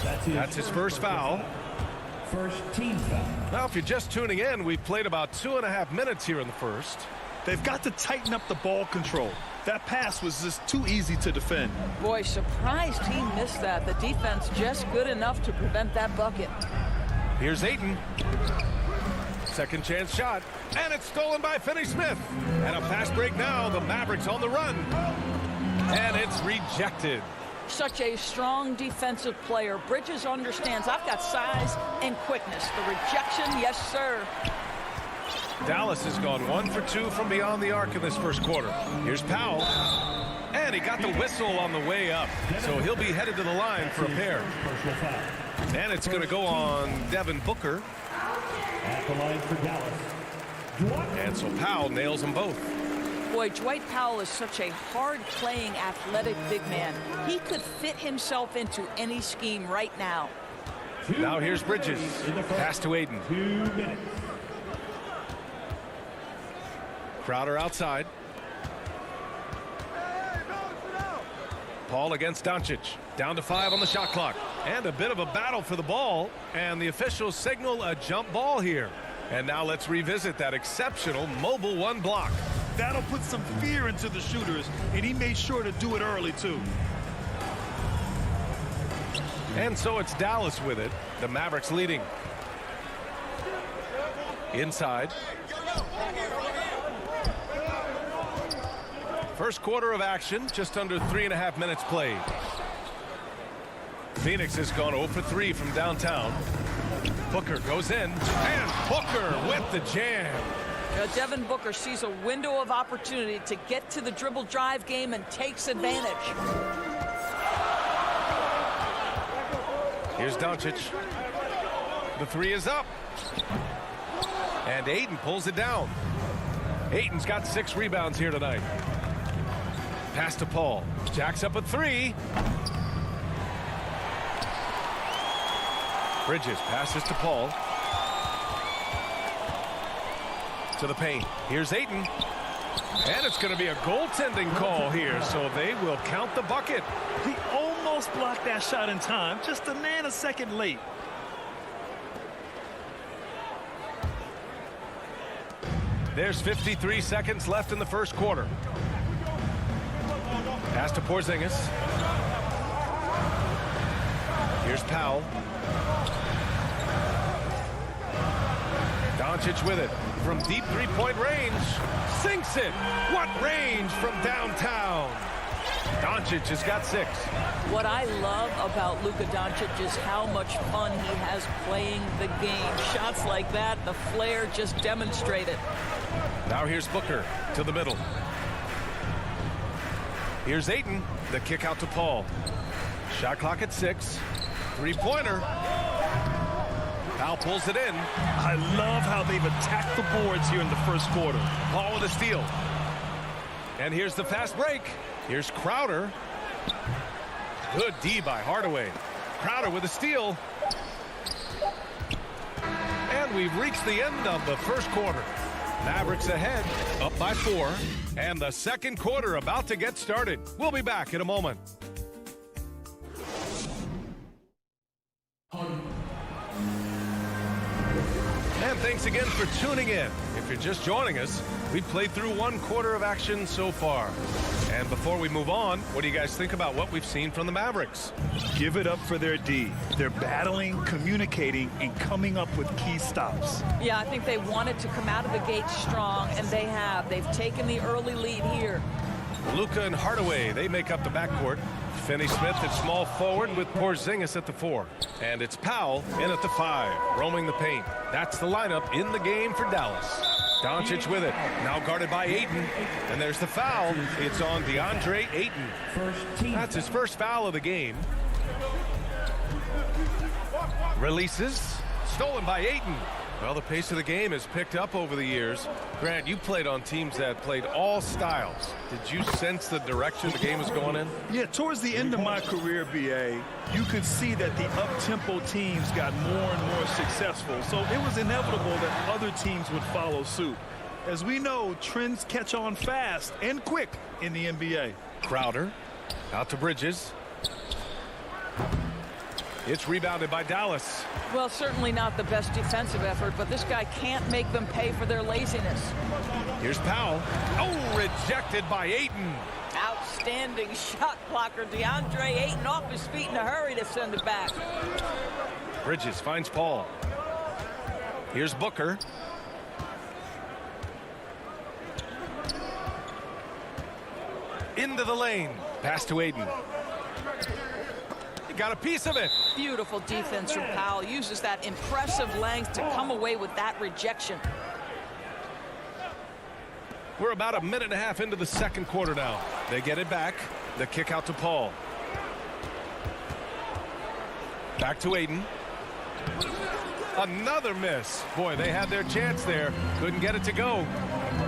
That's his first foul. First team foul. Now, if you're just tuning in, we've played about 2.5 minutes here in the first. They've got to tighten up the ball control. That pass was just too easy to defend. Boy, surprised he missed that. The defense just good enough to prevent that bucket. Here's Ayton. Second chance shot. And it's stolen by Finney-Smith. And a fast break now. The Mavericks on the run. And it's rejected. Such a strong defensive player. Bridges understands I've got size and quickness. The rejection, yes, sir. Dallas has gone 1 for 2 from beyond the arc in this first quarter. Here's Powell. And he got the whistle on the way up. So he'll be headed to the line for a pair. And it's going to go on Devin Booker. At the line for Dallas. And so Powell nails them both. Boy, Dwight Powell is such a hard-playing, athletic big man. He could fit himself into any scheme right now. Now here's Bridges. Pass to Ayton. 2 minutes. Crowder outside. Paul against Doncic. Down to 5 on the shot clock. And a bit of a battle for the ball. And the officials signal a jump ball here. And now let's revisit that exceptional mobile 1 block. That'll put some fear into the shooters, and he made sure to do it early, too. And so it's Dallas with it. The Mavericks leading. Inside. First quarter of action, just under 3.5 minutes played. Phoenix has gone 0 for 3 from downtown. Booker goes in, and Booker with the jam. Devin Booker sees a window of opportunity to get to the dribble drive game and takes advantage. Here's Doncic. The 3 is up. And Ayton pulls it down. Ayton's got 6 rebounds here tonight. Pass to Paul. Jacks up a 3. Bridges passes to Paul. To the paint. Here's Ayton. And it's going to be a goaltending call here, so they will count the bucket. He almost blocked that shot in time, just a nanosecond late. There's 53 seconds left in the first quarter. Pass to Porzingis. Here's Powell. Doncic with it from deep three-point range. Sinks it. What range from downtown. Doncic Doncic has got 6. What I love about Luka Doncic is how much fun he has playing the game. Shots like that, the flair just demonstrated. Now here's Booker to the middle. Here's Ayton. The kick out to Paul. Shot clock at 6. Three-pointer. Powell pulls it in. I love how they've attacked the boards here in the first quarter. Paul with a steal. And here's the fast break. Here's Crowder. Good D by Hardaway. Crowder with a steal. And we've reached the end of the first quarter. Mavericks ahead, up by 4. And the second quarter about to get started. We'll be back in a moment. And thanks again for tuning in. If you're just joining us, we've played through 1 quarter of action so far. And before we move on, what do you guys think about what we've seen from the Mavericks? Give it up for their D. They're battling, communicating, and coming up with key stops. Yeah, I think they wanted to come out of the gate strong, and they have. They've taken the early lead here. Luka and Hardaway, they make up the backcourt. Finney-Smith at small forward with Porzingis at the 4. And it's Powell in at the 5, roaming the paint. That's the lineup in the game for Dallas. Doncic with it, now guarded by Ayton. And there's the foul. It's on DeAndre Ayton. That's his first foul of the game. Releases, stolen by Ayton. Well, the pace of the game has picked up over the years. Grant, you played on teams that played all styles. Did you sense the direction the game was going in? Yeah, towards the end of my career, BA, you could see that the up-tempo teams got more and more successful. So it was inevitable that other teams would follow suit. As we know, trends catch on fast and quick in the NBA. Crowder out to Bridges. It's rebounded by Dallas. Well, certainly not the best defensive effort, but this guy can't make them pay for their laziness. Here's Powell. Oh, rejected by Ayton. Outstanding shot blocker. DeAndre Ayton off his feet in a hurry to send it back. Bridges finds Paul. Here's Booker. Into the lane. Pass to Ayton. Got a piece of it. Beautiful defense from Powell. Uses that impressive length to come away with that rejection. We're about a minute and a half into the second quarter now. They get it back. The kick out to Paul. Back to Ayton. Another miss. Boy, they had their chance there. Couldn't get it to go.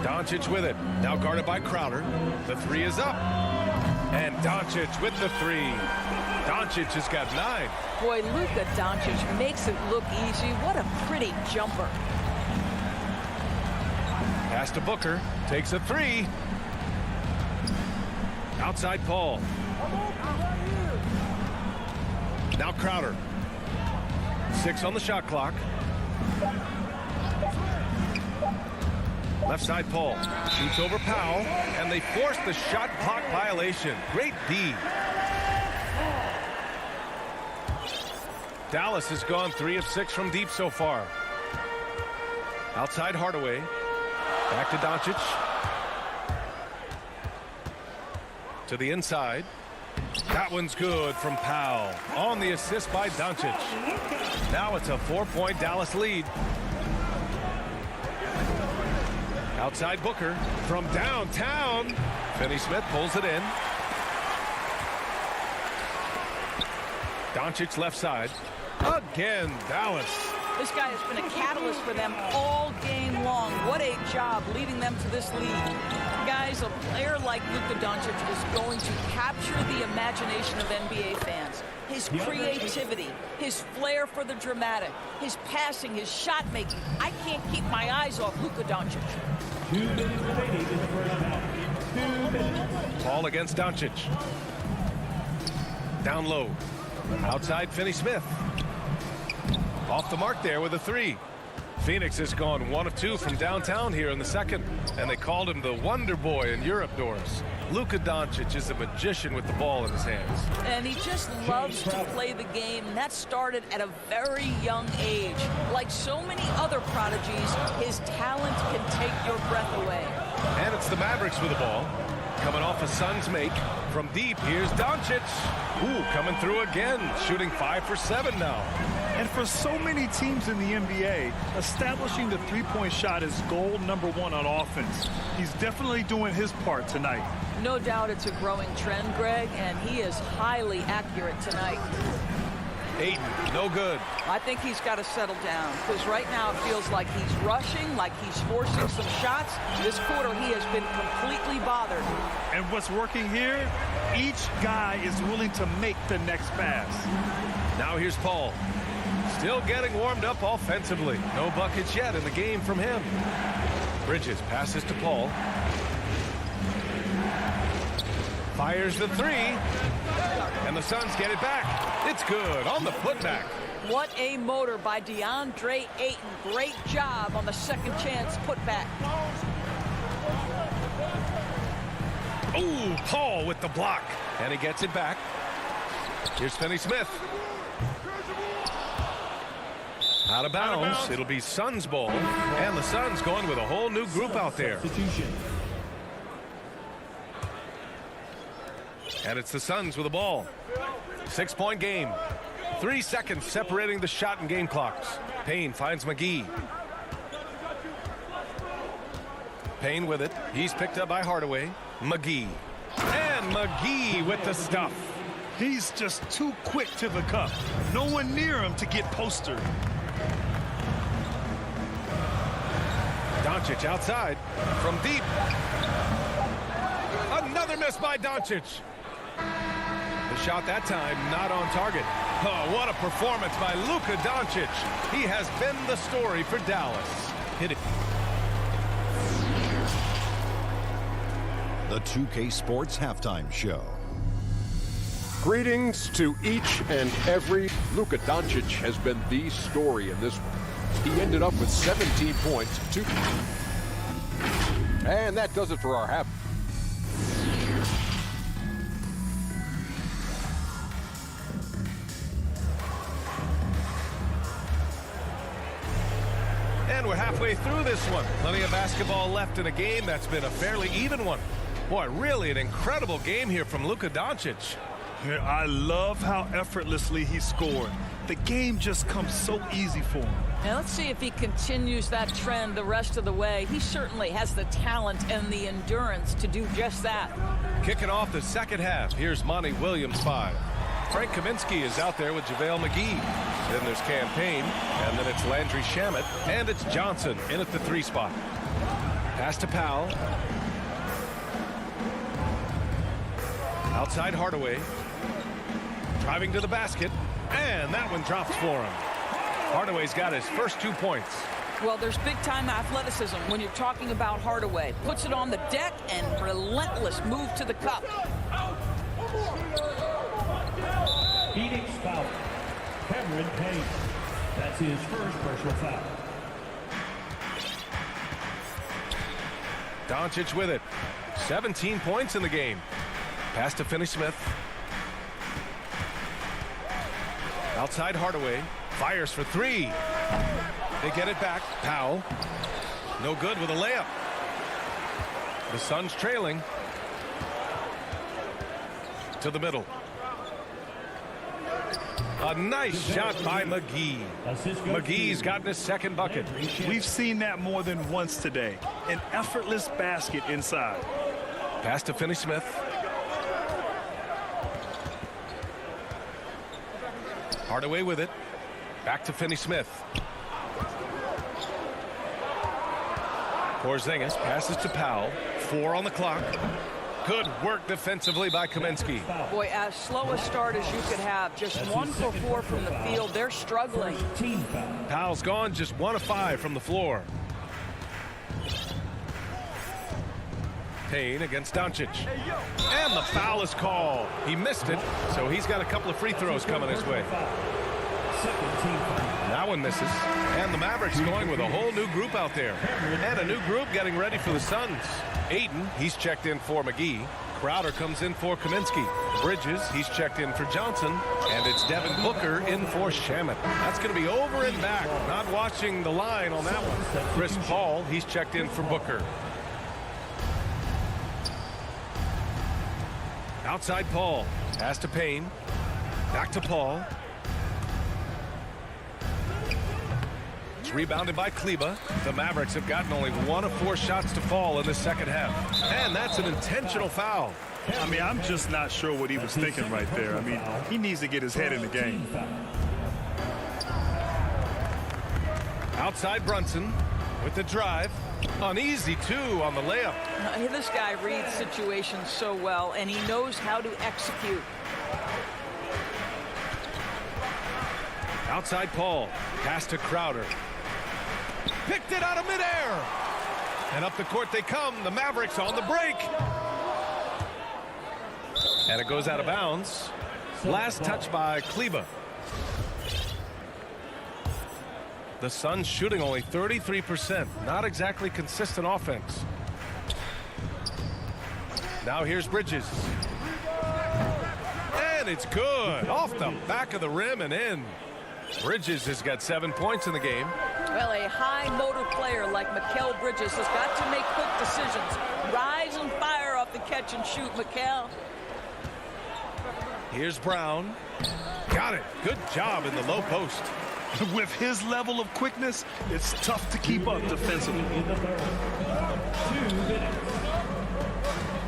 Doncic with it. Now guarded by Crowder. The 3 is up. And Doncic with the 3. Doncic has got 9. Boy, Luka Doncic makes it look easy. What a pretty jumper. Pass to Booker. Takes a 3. Outside Paul. Now Crowder. 6 on the shot clock. Left side Paul. Shoots over Powell. And they force the shot clock violation. Great D. Dallas has gone 3 of 6 from deep so far. Outside Hardaway. Back to Doncic. To the inside. That one's good from Powell. On the assist by Doncic. Now it's a 4-point Dallas lead. Outside Booker from downtown. Finney-Smith pulls it in. Doncic left side. Again, Dallas. This guy has been a catalyst for them all game long. What a job leading them to this lead. Guys, a player like Luka Doncic is going to capture the imagination of NBA fans. His creativity, his flair for the dramatic, his passing, his shot making. I can't keep my eyes off Luka Doncic. 2 minutes remaining in the first half. 2 minutes. Ball against Doncic. Down low. Outside Finney-Smith. Off the mark there with a 3. Phoenix has gone 1 of 2 from downtown here in the second. And they called him the Wonder Boy in Europe, Doris. Luka Doncic is a magician with the ball in his hands. And he just loves to play the game. And that started at a very young age. Like so many other prodigies, his talent can take your breath away. And it's the Mavericks with the ball. Coming off a Suns make. From deep, here's Doncic. Ooh, coming through again, shooting 5 for 7 now. And for so many teams in the NBA, establishing the three-point shot is goal number 1 on offense. He's definitely doing his part tonight. No doubt it's a growing trend, Greg, and he is highly accurate tonight. Ayton, no good. I think he's got to settle down because right now it feels like he's rushing, like he's forcing some shots. This quarter he has been completely bothered. And what's working here, each guy is willing to make the next pass. Now here's Paul. Still getting warmed up offensively. No buckets yet in the game from him. Bridges passes to Paul. Fires the three. And the Suns get it back. It's good on the putback. What a motor by DeAndre Ayton. Great job on the second chance putback. Oh, Paul with the block. And he gets it back. Here's Finney-Smith. Out of bounds. It'll be Suns ball. And the Suns going with a whole new group out there. And it's the Suns with the ball. 6-point game. 3 seconds separating the shot and game clocks. Payne finds McGee. Payne with it. He's picked up by Hardaway. McGee. And McGee with the stuff. He's just too quick to the cup. No one near him to get postered. Doncic outside from deep. Another miss by Doncic. The shot that time not on target. Oh, what a performance by Luka Doncic. He has been the story for Dallas. Hit it. The 2K Sports Halftime Show. Greetings to each and every. Luka Doncic has been the story in this one. He ended up with 17 points. And that does it for our half. And we're halfway through this one. Plenty of basketball left in a game that's been a fairly even one. Boy, really an incredible game here from Luka Doncic. I love how effortlessly he scored. The game just comes so easy for him. Now let's see if he continues that trend the rest of the way. He certainly has the talent and the endurance to do just that. Kicking off the second half, here's Monty Williams 5. Frank Kaminsky is out there with JaVale McGee. Then there's Campaign, and then it's Landry Shamet, and it's Johnson in at the 3 spot. Pass to Powell. Outside Hardaway. Driving to the basket, and that one drops for him. Hardaway's got his first 2 points. Well, there's big-time athleticism when you're talking about Hardaway. Puts it on the deck and relentless move to the cup. Phoenix foul. Cameron Payne. That's his first personal foul. Doncic with it. 17 points in the game. Pass to Finney-Smith. Outside Hardaway. Fires for 3. They get it back. Powell. No good with a layup. The Suns trailing. To the middle. A nice shot by McGee. McGee's gotten his second bucket. We've seen that more than once today. An effortless basket inside. Pass to Finney-Smith. Hardaway with it. Back to Finney-Smith. Porzingis passes to Powell. 4 on the clock. Good work defensively by Kaminsky. Boy, as slow a start as you could have. Just 1 for 4 from the field. They're struggling. Powell's gone just 1 of 5 from the floor. Payne against Doncic. And the foul is called. He missed it, so he's got a couple of free throws coming his way. That one misses. And the Mavericks going with a whole new group out there. And a new group getting ready for the Suns. Ayton, he's checked in for McGee. Crowder comes in for Kaminsky. Bridges, he's checked in for Johnson. And it's Devin Booker in for Shamet. That's going to be over and back. Not watching the line on that one. Chris Paul, he's checked in for Booker. Outside Paul. Pass to Payne. Back to Paul. It's rebounded by Kleba. The Mavericks have gotten only 1 of 4 shots to fall in the second half. And that's an intentional foul. I mean, I'm just not sure what he was thinking right there. I mean, he needs to get his head in the game. Outside Brunson with the drive. An easy 2 on the layup. This guy reads situations so well, and he knows how to execute. Outside Paul. Pass to Crowder. Picked it out of midair. And up the court they come. The Mavericks on the break. And it goes out of bounds. Last touch by Kleba. The Suns shooting only 33%. Not exactly consistent offense. Now here's Bridges. And it's good. Off the back of the rim and in. Bridges has got 7 points in the game. Well, a high motor player like Mikal Bridges has got to make quick decisions. Rise and fire off the catch and shoot, Mikal. Here's Brown. Got it. Good job in the low post. With his level of quickness, it's tough to keep up defensively.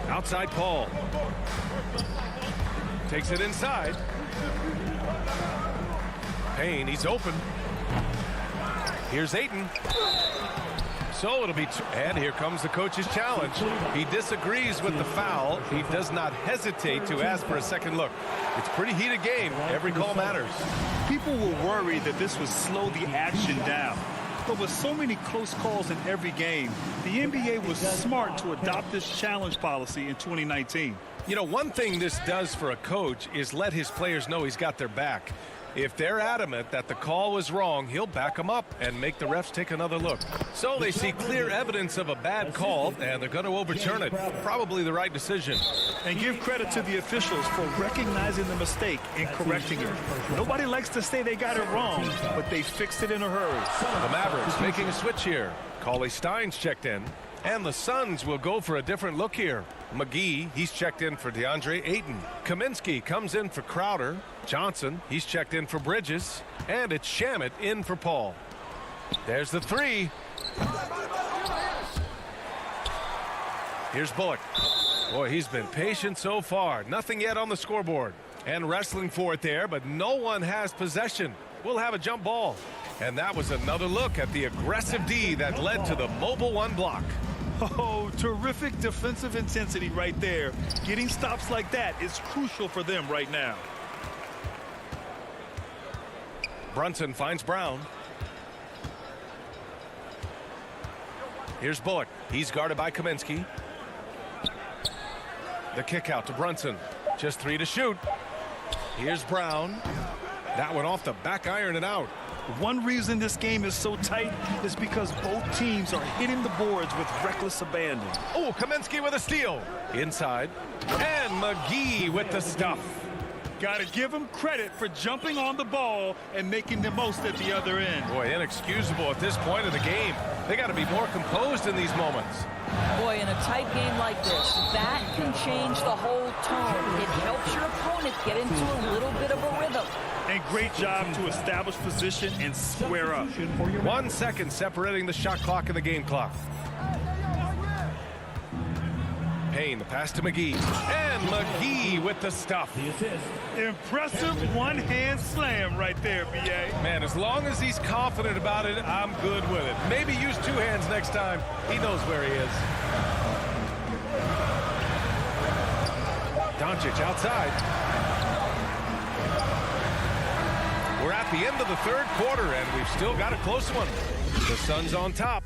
Outside Paul. Takes it inside. Payne, he's open. Here's Ayton. So it'll be, and here comes the coach's challenge. He disagrees with the foul. He does not hesitate to ask for a second look. It's a pretty heated game. Every call matters. People were worried that this would slow the action down. But with so many close calls in every game, the NBA was smart to adopt this challenge policy in 2019. You know, one thing this does for a coach is let his players know he's got their back. If they're adamant that the call was wrong, he'll back them up and make the refs take another look. So they see clear evidence of a bad call, and they're going to overturn it. Probably the right decision. And give credit to the officials for recognizing the mistake and correcting it. Nobody likes to say they got it wrong, but they fixed it in a hurry. The Mavericks making a switch here. Cauley Stein's checked in. And the Suns will go for a different look here. McGee, he's checked in for DeAndre Ayton. Kaminsky comes in for Crowder. Johnson, he's checked in for Bridges. And it's Shamet in for Paul. There's the 3. Here's Bullock. Boy, he's been patient so far. Nothing yet on the scoreboard. And wrestling for it there, but no one has possession. We'll have a jump ball. And that was another look at the aggressive D that led to the mobile 1 block. Oh, terrific defensive intensity right there. Getting stops like that is crucial for them right now. Brunson finds Brown. Here's Bullock. He's guarded by Kaminsky. The kick out to Brunson. Just 3 to shoot. Here's Brown. That one off the back iron and out. One reason this game is so tight is because both teams are hitting the boards with reckless abandon. Oh, Kaminsky with a steal. Inside. And McGee with the stuff. Got to give him credit for jumping on the ball and making the most at the other end. Boy, inexcusable at this point of the game. They got to be more composed in these moments. Boy, in a tight game like this, that can change the whole tone. It helps your opponent get into a little bit of a rhythm. And great job to establish position and square up. 1 second separating the shot clock and the game clock. Payne, the pass to McGee. And McGee with the stuff. Impressive one-hand slam right there, B.A. Man, as long as he's confident about it, I'm good with it. Maybe use 2 hands next time. He knows where he is. Doncic outside. We're at the end of the 3rd quarter, and we've still got a close one. The Suns on top.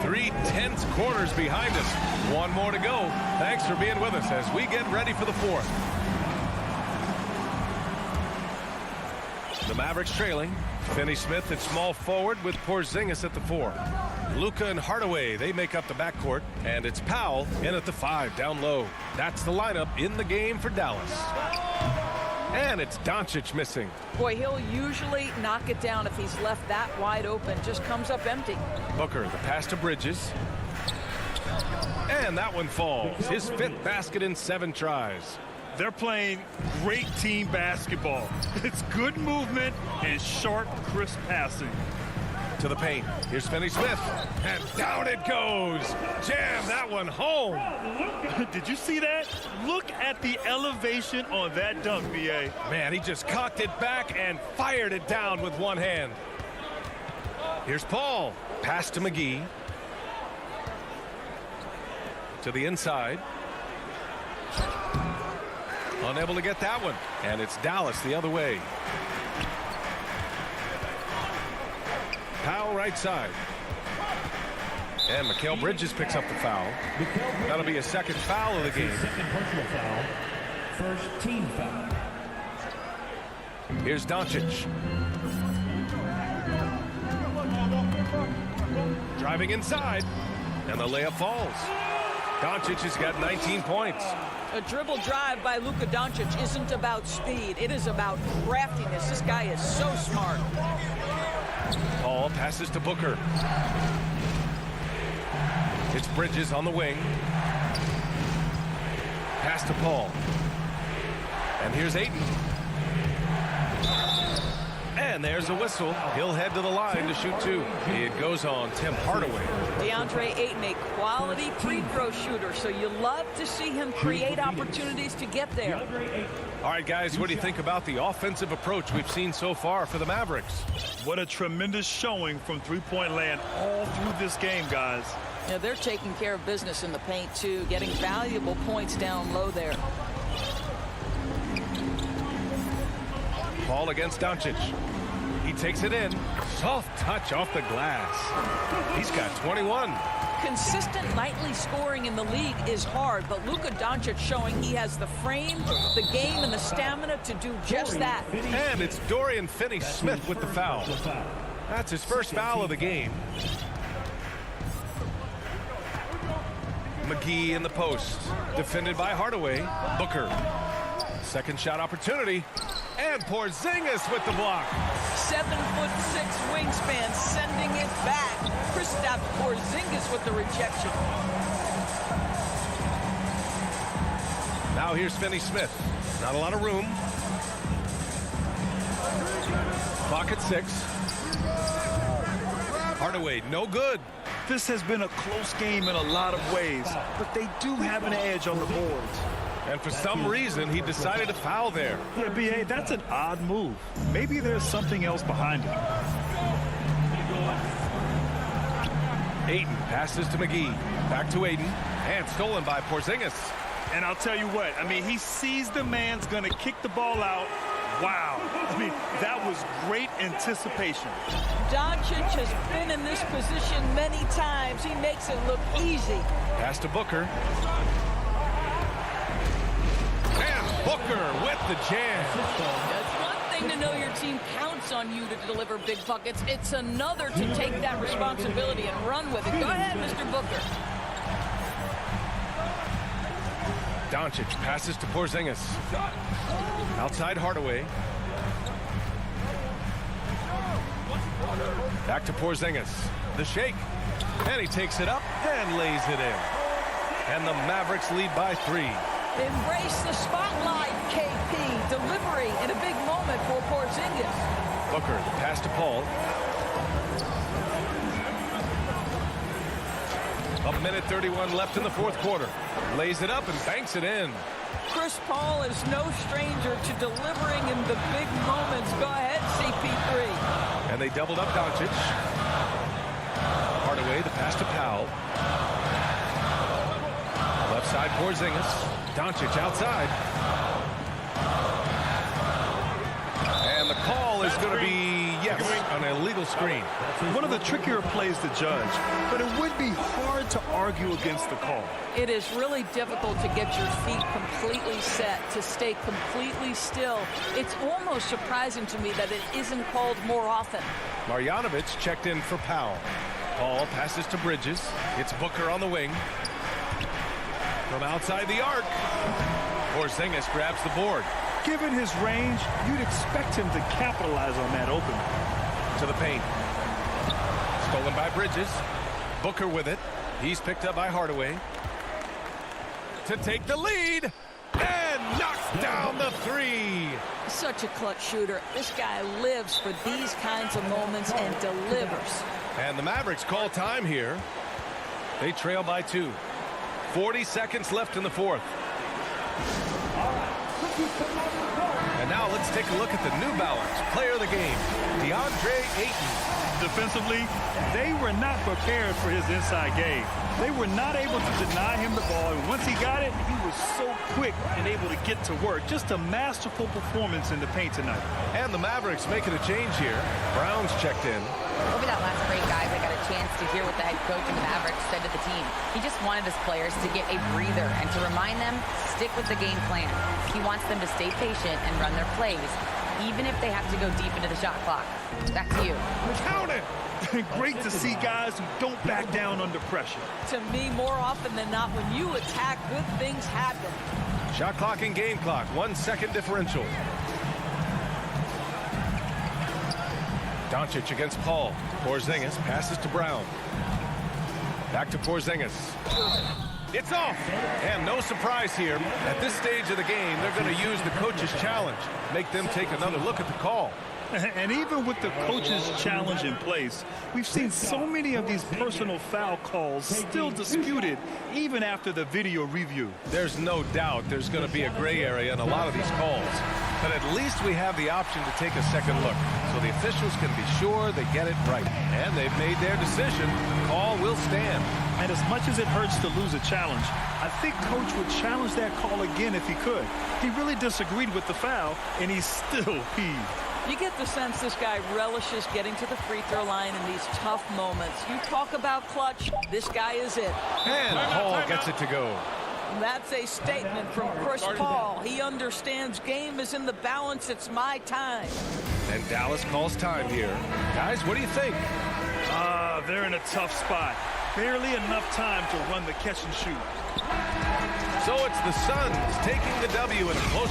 Three tense quarters behind us. 1 more to go. Thanks for being with us as we get ready for the 4th. The Mavericks trailing. Finney-Smith at small forward with Porzingis at the 4. Luka and Hardaway, they make up the backcourt. And it's Powell in at the 5 down low. That's the lineup in the game for Dallas. And it's Doncic missing. Boy, he'll usually knock it down if he's left that wide open. Just comes up empty. Booker, the pass to Bridges. And that one falls. His 5th basket in 7 tries. They're playing great team basketball. It's good movement and sharp, crisp passing. To the paint. Here's Finney-Smith. And down it goes. Jam that one home. Did you see that? Look at the elevation on that dunk, B.A. Man, he just cocked it back and fired it down with one hand. Here's Paul. Pass to McGee. To the inside. Unable to get that one. And it's Dallas the other way. Powell right side. And Mikal Bridges picks up the foul. That'll be a 2nd foul of the game. Second personal foul. First team foul. Here's Doncic. Driving inside. And the layup falls. Doncic has got 19 points. A dribble drive by Luka Doncic isn't about speed. It is about craftiness. This guy is so smart. Paul passes to Booker. It's Bridges on the wing. Pass to Paul. And here's Ayton. And there's a whistle. He'll head to the line to shoot 2. It goes on Tim Hardaway. DeAndre Ayton, a quality free throw shooter, so you love to see him create opportunities to get there. All right, guys, what do you think about the offensive approach we've seen so far for the Mavericks? What a tremendous showing from three-point land all through this game, guys. Yeah, they're taking care of business in the paint, too, getting valuable points down low there. Paul against Doncic. He takes it in. Soft touch off the glass. He's got 21. Consistent nightly scoring in the league is hard, but Luka Doncic showing he has the frame, the game, and the stamina to do just that. And it's Dorian Finney-Smith with the foul. That's his first foul of the game. McGee in the post. Defended by Hardaway. Booker. 2nd shot opportunity. And Porzingis with the block. 7'6" wingspan, sending it back. Kristaps Porzingis with the rejection. Now here's Finney-Smith. Not a lot of room. Clock at 6. Hardaway, no good. This has been a close game in a lot of ways, but they do have an edge on the boards. And for some reason, he decided to foul there. Yeah, B.A., that's an odd move. Maybe there's something else behind it. Ayton passes to McGee. Back to Ayton. And stolen by Porzingis. And I'll tell you what, I mean, he sees the man's going to kick the ball out. Wow. I mean, that was great anticipation. Doncic has been in this position many times. He makes it look easy. Pass to Booker. And Booker with the jam. It's one thing to know your team counts on you to deliver big buckets. It's another to take that responsibility and run with it. Go ahead, Mr. Booker. Doncic passes to Porzingis. Outside Hardaway. Back to Porzingis. The shake. And he takes it up and lays it in. And the Mavericks lead by 3. Embrace the spotlight, KP. Delivery in a big moment for Porzingis. Booker, the pass to Paul. A minute 31 left in the 4th quarter. Lays it up and banks it in. Chris Paul is no stranger to delivering in the big moments. Go ahead, CP3. And they doubled up Doncic. Hardaway, the pass to Powell. Left side, Porzingis. Doncic outside. And the call is going to be, yes, an illegal screen. One of the trickier plays to judge, but it would be hard to argue against the call. It is really difficult to get your feet completely set, to stay completely still. It's almost surprising to me that it isn't called more often. Marjanovic checked in for Powell. Paul passes to Bridges. It's Booker on the wing. From outside the arc, Porzingis grabs the board. Given his range, you'd expect him to capitalize on that opening. To the paint. Stolen by Bridges. Booker with it. He's picked up by Hardaway. to take the lead and knocks down the three. Such a clutch shooter. This guy lives for these kinds of moments and delivers. And the Mavericks call time here. They trail by 2. 40 seconds left in the fourth. And now let's take a look at the New Balance player of the game, DeAndre Ayton. Defensively, they were not prepared for his inside game. They were not able to deny him the ball, and once he got it, he was so quick and able to get to work. Just a masterful performance in the paint tonight. And the Mavericks making a change here. Brown's checked in. Over that last break, guys, I got a chance to hear what the head coach of the Mavericks said to the team. He just wanted his players to get a breather and to remind them, stick with the game plan. He wants them to stay patient and run their plays, even if they have to go deep into the shot clock. Back to you. Count it! Great to see guys who don't back down under pressure. To me, more often than not, when you attack, good things happen. Shot clock and game clock, 1 second differential. Doncic against Paul. Porzingis passes to Brown. Back to Porzingis. It's off. And no surprise here. At this stage of the game, they're going to use the coach's challenge. Make them take another look at the call. And even with the coach's challenge in place, we've seen so many of these personal foul calls still disputed even after the video review. There's no doubt there's going to be a gray area in a lot of these calls. But at least we have the option to take a second look, so the officials can be sure they get it right. And they've made their decision. The call will stand. And as much as it hurts to lose a challenge, I think Coach would challenge that call again if he could. He really disagreed with the foul, and he's still peeved. You get the sense this guy relishes getting to the free throw line in these tough moments. You talk about clutch, this guy is it. And Paul gets it to go. That's a statement from Chris Paul. He understands game is in the balance. It's my time. And Dallas calls time here. Guys, what do you think? They're in a tough spot. Barely enough time to run the catch and shoot. So it's the Suns taking the W in a close.